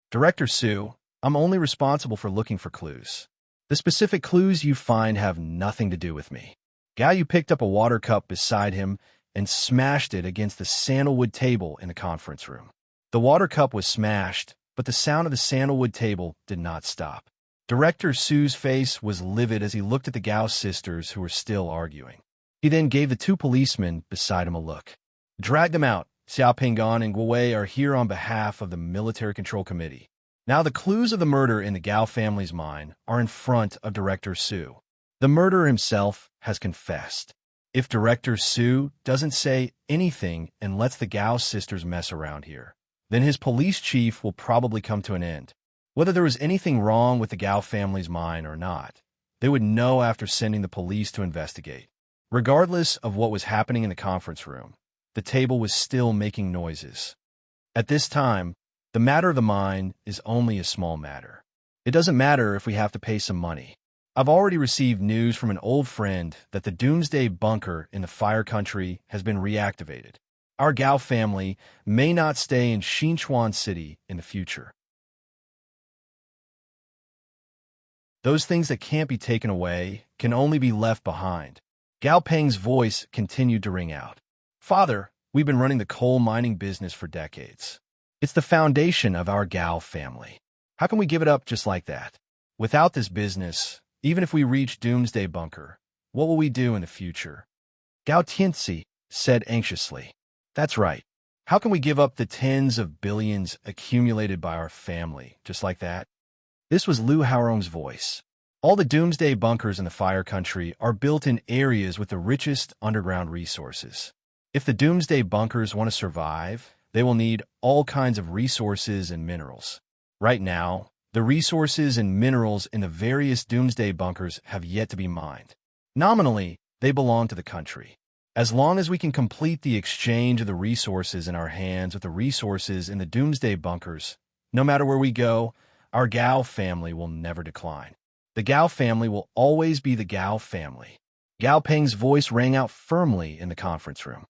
Director Su, I'm only responsible for looking for clues. The specific clues you find have nothing to do with me. Gao Yu picked up a water cup beside him and smashed it against the sandalwood table in the conference room. The water cup was smashed, but the sound of the sandalwood table did not stop. Director Su's face was livid as he looked at the Gao sisters who were still arguing. He then gave the 2 policemen beside him a look. Drag them out. Xia Pingon and Guowei are here on behalf of the Military Control Committee. Now the clues of the murder in the Gao family's mine are in front of Director Su. The murderer himself has confessed. If Director Sue doesn't say anything and lets the Gao sisters mess around here, then his police chief will probably come to an end. Whether there was anything wrong with the Gao family's mine or not, they would know after sending the police to investigate. Regardless of what was happening in the conference room, the table was still making noises. At this time, the matter of the mine is only a small matter. It doesn't matter if we have to pay some money. I've already received news from an old friend that the Doomsday Bunker in the Fire Country has been reactivated. Our Gao family may not stay in Xinchuan City in the future. Those things that can't be taken away can only be left behind. Gao Peng's voice continued to ring out. Father, we've been running the coal mining business for decades. It's the foundation of our Gao family. How can we give it up just like that? Without this business, even if we reach Doomsday Bunker, what will we do in the future? Gao Tianzi said anxiously. That's right. How can we give up the tens of billions accumulated by our family just like that? This was Liu Haorong's voice. All the Doomsday Bunkers in the Fire Country are built in areas with the richest underground resources. If the Doomsday Bunkers want to survive, they will need all kinds of resources and minerals. Right now, the resources and minerals in the various Doomsday Bunkers have yet to be mined. Nominally, they belong to the country. As long as we can complete the exchange of the resources in our hands with the resources in the Doomsday Bunkers, no matter where we go, our Gao family will never decline. The Gao family will always be the Gao family. Gao Peng's voice rang out firmly in the conference room.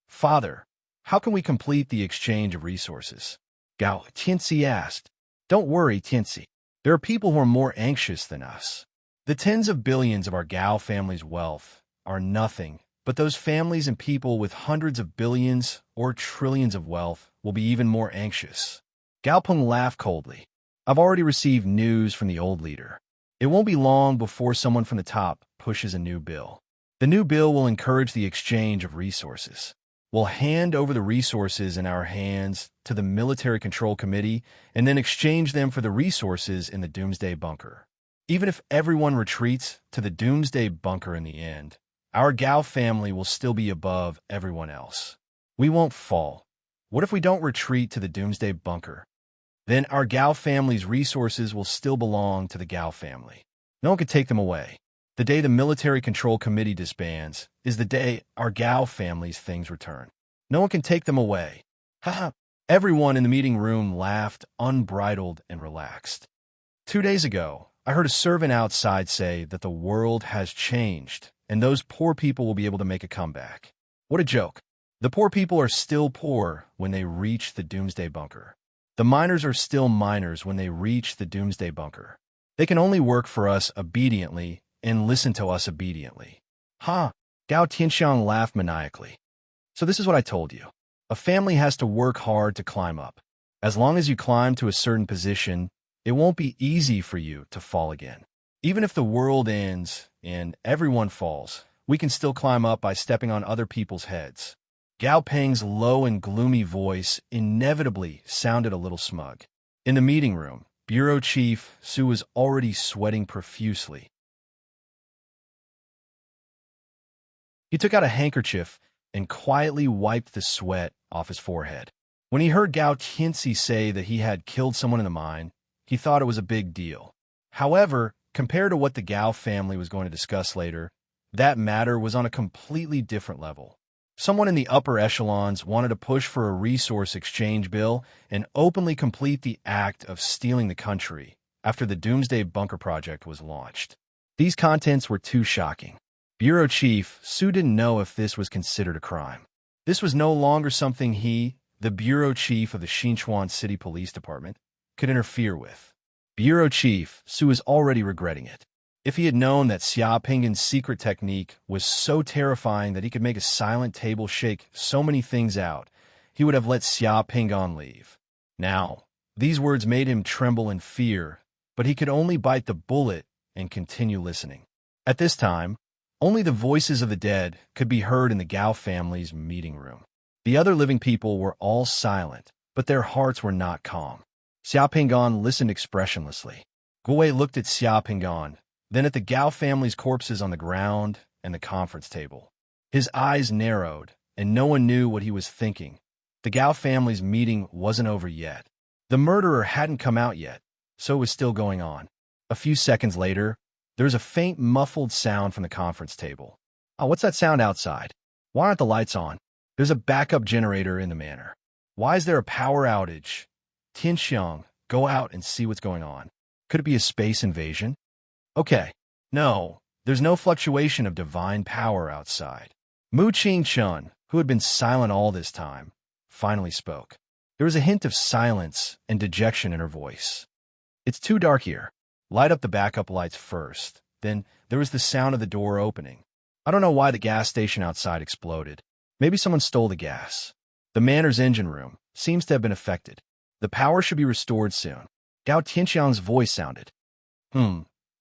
Father, how can we complete the exchange of resources? Gao Tianzi asked. Don't worry, Tianzi. There are people who are more anxious than us. The tens of billions of our Gao family's wealth are nothing, but those families and people with hundreds of billions or trillions of wealth will be even more anxious. Gao Peng laughed coldly. I've already received news from the old leader. It won't be long before someone from the top pushes a new bill. The new bill will encourage the exchange of resources. We'll hand over the resources in our hands to the Military Control Committee and then exchange them for the resources in the Doomsday Bunker. Even if everyone retreats to the Doomsday Bunker in the end, our Gao family will still be above everyone else. We won't fall. What if we don't retreat to the Doomsday Bunker? Then our Gao family's resources will still belong to the Gao family. No one can take them away. The day the Military Control Committee disbands is the day our Gao family's things return. No one can take them away. Haha. Everyone in the meeting room laughed, unbridled and relaxed. 2 days ago, I heard a servant outside say that the world has changed and those poor people will be able to make a comeback. What a joke. The poor people are still poor when they reach the Doomsday Bunker. The miners are still miners when they reach the Doomsday Bunker. They can only work for us obediently and listen to us obediently. Ha! Gao Tianxiang laughed maniacally. So this is what I told you. A family has to work hard to climb up. As long as you climb to a certain position, it won't be easy for you to fall again. Even if the world ends and everyone falls, we can still climb up by stepping on other people's heads. Gao Peng's low and gloomy voice inevitably sounded a little smug. In the meeting room, Bureau Chief Su was already sweating profusely. He took out a handkerchief and quietly wiped the sweat off his forehead. When he heard Gao Tianzi say that he had killed someone in the mine, he thought it was a big deal. However, compared to what the Gao family was going to discuss later, that matter was on a completely different level. Someone in the upper echelons wanted to push for a resource exchange bill and openly complete the act of stealing the country after the Doomsday Bunker project was launched. These contents were too shocking. Bureau Chief Su didn't know if this was considered a crime. This was no longer something he, the Bureau Chief of the Xinchuan City Police Department, could interfere with. Bureau Chief Su was already regretting it. If he had known that Xia Pinggan's secret technique was so terrifying that he could make a silent table shake so many things out, he would have let Xia Pinggan leave. Now, these words made him tremble in fear, but he could only bite the bullet and continue listening. At this time, only the voices of the dead could be heard in the Gao family's meeting room. The other living people were all silent, but their hearts were not calm. Xia Pinggan listened expressionlessly. Guowei looked at Xia Pinggan, then at the Gao family's corpses on the ground and the conference table. His eyes narrowed, and no one knew what he was thinking. The Gao family's meeting wasn't over yet. The murderer hadn't come out yet, so it was still going on. A few seconds later, there was a faint muffled sound from the conference table. Oh, what's that sound outside? Why aren't the lights on? There's a backup generator in the manor. Why is there a power outage? Tianxiang, go out and see what's going on. Could it be a space invasion? Okay. No, there's no fluctuation of divine power outside. Mu Qingchun, who had been silent all this time, finally spoke. There was a hint of silence and dejection in her voice. It's too dark here. Light up the backup lights first. Then there was the sound of the door opening. I don't know why the gas station outside exploded. Maybe someone stole the gas. The manor's engine room seems to have been affected. The power should be restored soon. Gao Tianxiang's voice sounded.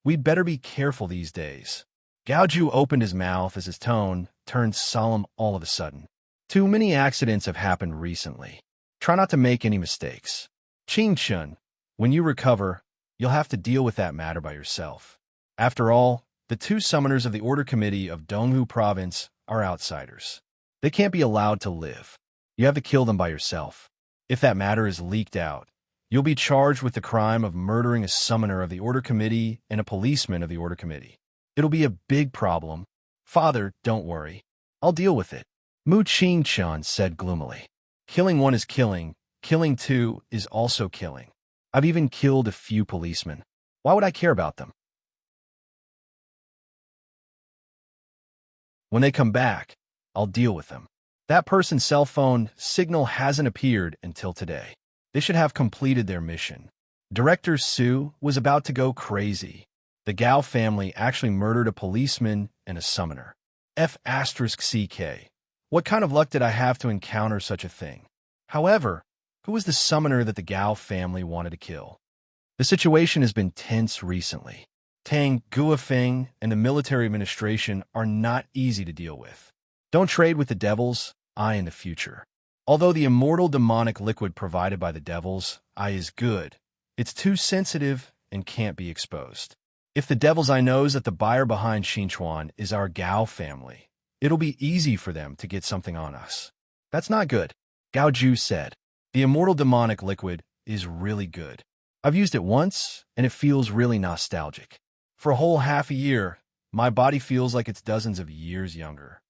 We'd better be careful these days. Gao Ju opened his mouth as his tone turned solemn all of a sudden. Too many accidents have happened recently. Try not to make any mistakes. Qingchun, when you recover, you'll have to deal with that matter by yourself. After all, the two summoners of the Order Committee of Donghu Province are outsiders. They can't be allowed to live. You have to kill them by yourself. If that matter is leaked out, you'll be charged with the crime of murdering a summoner of the Order Committee and a policeman of the Order Committee. It'll be a big problem. Father, don't worry. I'll deal with it. Mu Qingchun said gloomily. Killing one is killing. Killing two is also killing. I've even killed a few policemen. Why would I care about them? When they come back, I'll deal with them. That person's cell phone signal hasn't appeared until today. They should have completed their mission. Director Su was about to go crazy. The Gao family actually murdered a policeman and a summoner. F***CK. What kind of luck did I have to encounter such a thing? However, who was the summoner that the Gao family wanted to kill? The situation has been tense recently. Tang Guofeng and the military administration are not easy to deal with. Don't trade with the Devil's Eye in the future. Although the immortal demonic liquid provided by the Devil's Eye is good, it's too sensitive and can't be exposed. If the Devil's Eye knows that the buyer behind Xinchuan is our Gao family, it'll be easy for them to get something on us. That's not good. Gao Ju said. The immortal demonic liquid is really good. I've used it once, and it feels really nostalgic. For a whole half a year, my body feels like it's dozens of years younger.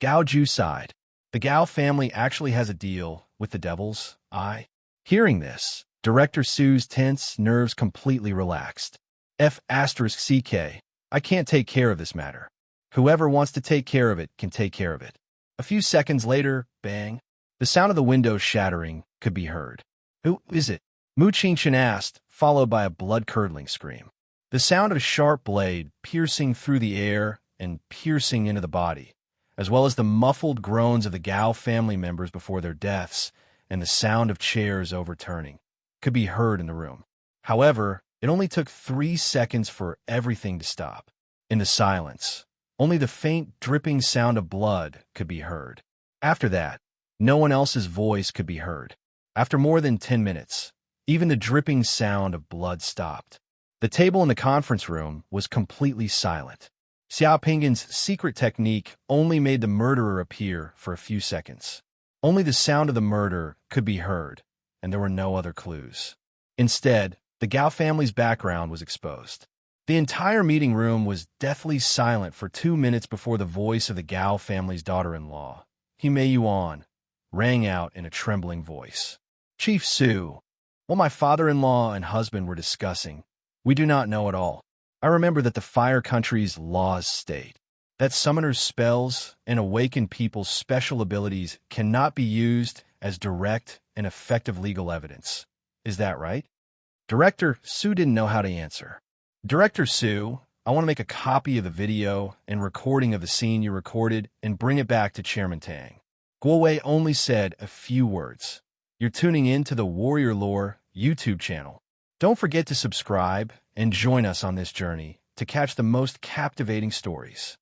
Gao Ju sighed. The Gao family actually has a deal with the Devil's Eye. Hearing this, Director Su's tense nerves completely relaxed. F***CK. I can't take care of this matter. Whoever wants to take care of it can take care of it. A few seconds later, bang. The sound of the window shattering could be heard. Who is it? Mu Qingchun asked, followed by a blood-curdling scream. The sound of a sharp blade piercing through the air and piercing into the body, as well as the muffled groans of the Gao family members before their deaths and the sound of chairs overturning, could be heard in the room. However, it only took 3 seconds for everything to stop. In the silence, only the faint dripping sound of blood could be heard. After that, no one else's voice could be heard. After more than 10 minutes, even the dripping sound of blood stopped. The table in the conference room was completely silent. Xiao Pingin's secret technique only made the murderer appear for a few seconds. Only the sound of the murder could be heard, and there were no other clues. Instead, the Gao family's background was exposed. The entire meeting room was deathly silent for 2 minutes before the voice of the Gao family's daughter-in-law, Hime Yuan, rang out in a trembling voice. Chief Su, what my father-in-law and husband were discussing, we do not know at all. I remember that the Fire Country's laws state that summoners' spells and awakened people's special abilities cannot be used as direct and effective legal evidence. Is that right? Director Su didn't know how to answer. Director Su, I want to make a copy of the video and recording of the scene you recorded and bring it back to Chairman Tang. Guowei only said a few words. You're tuning in to the Warrior Lore YouTube channel. Don't forget to subscribe and join us on this journey to catch the most captivating stories.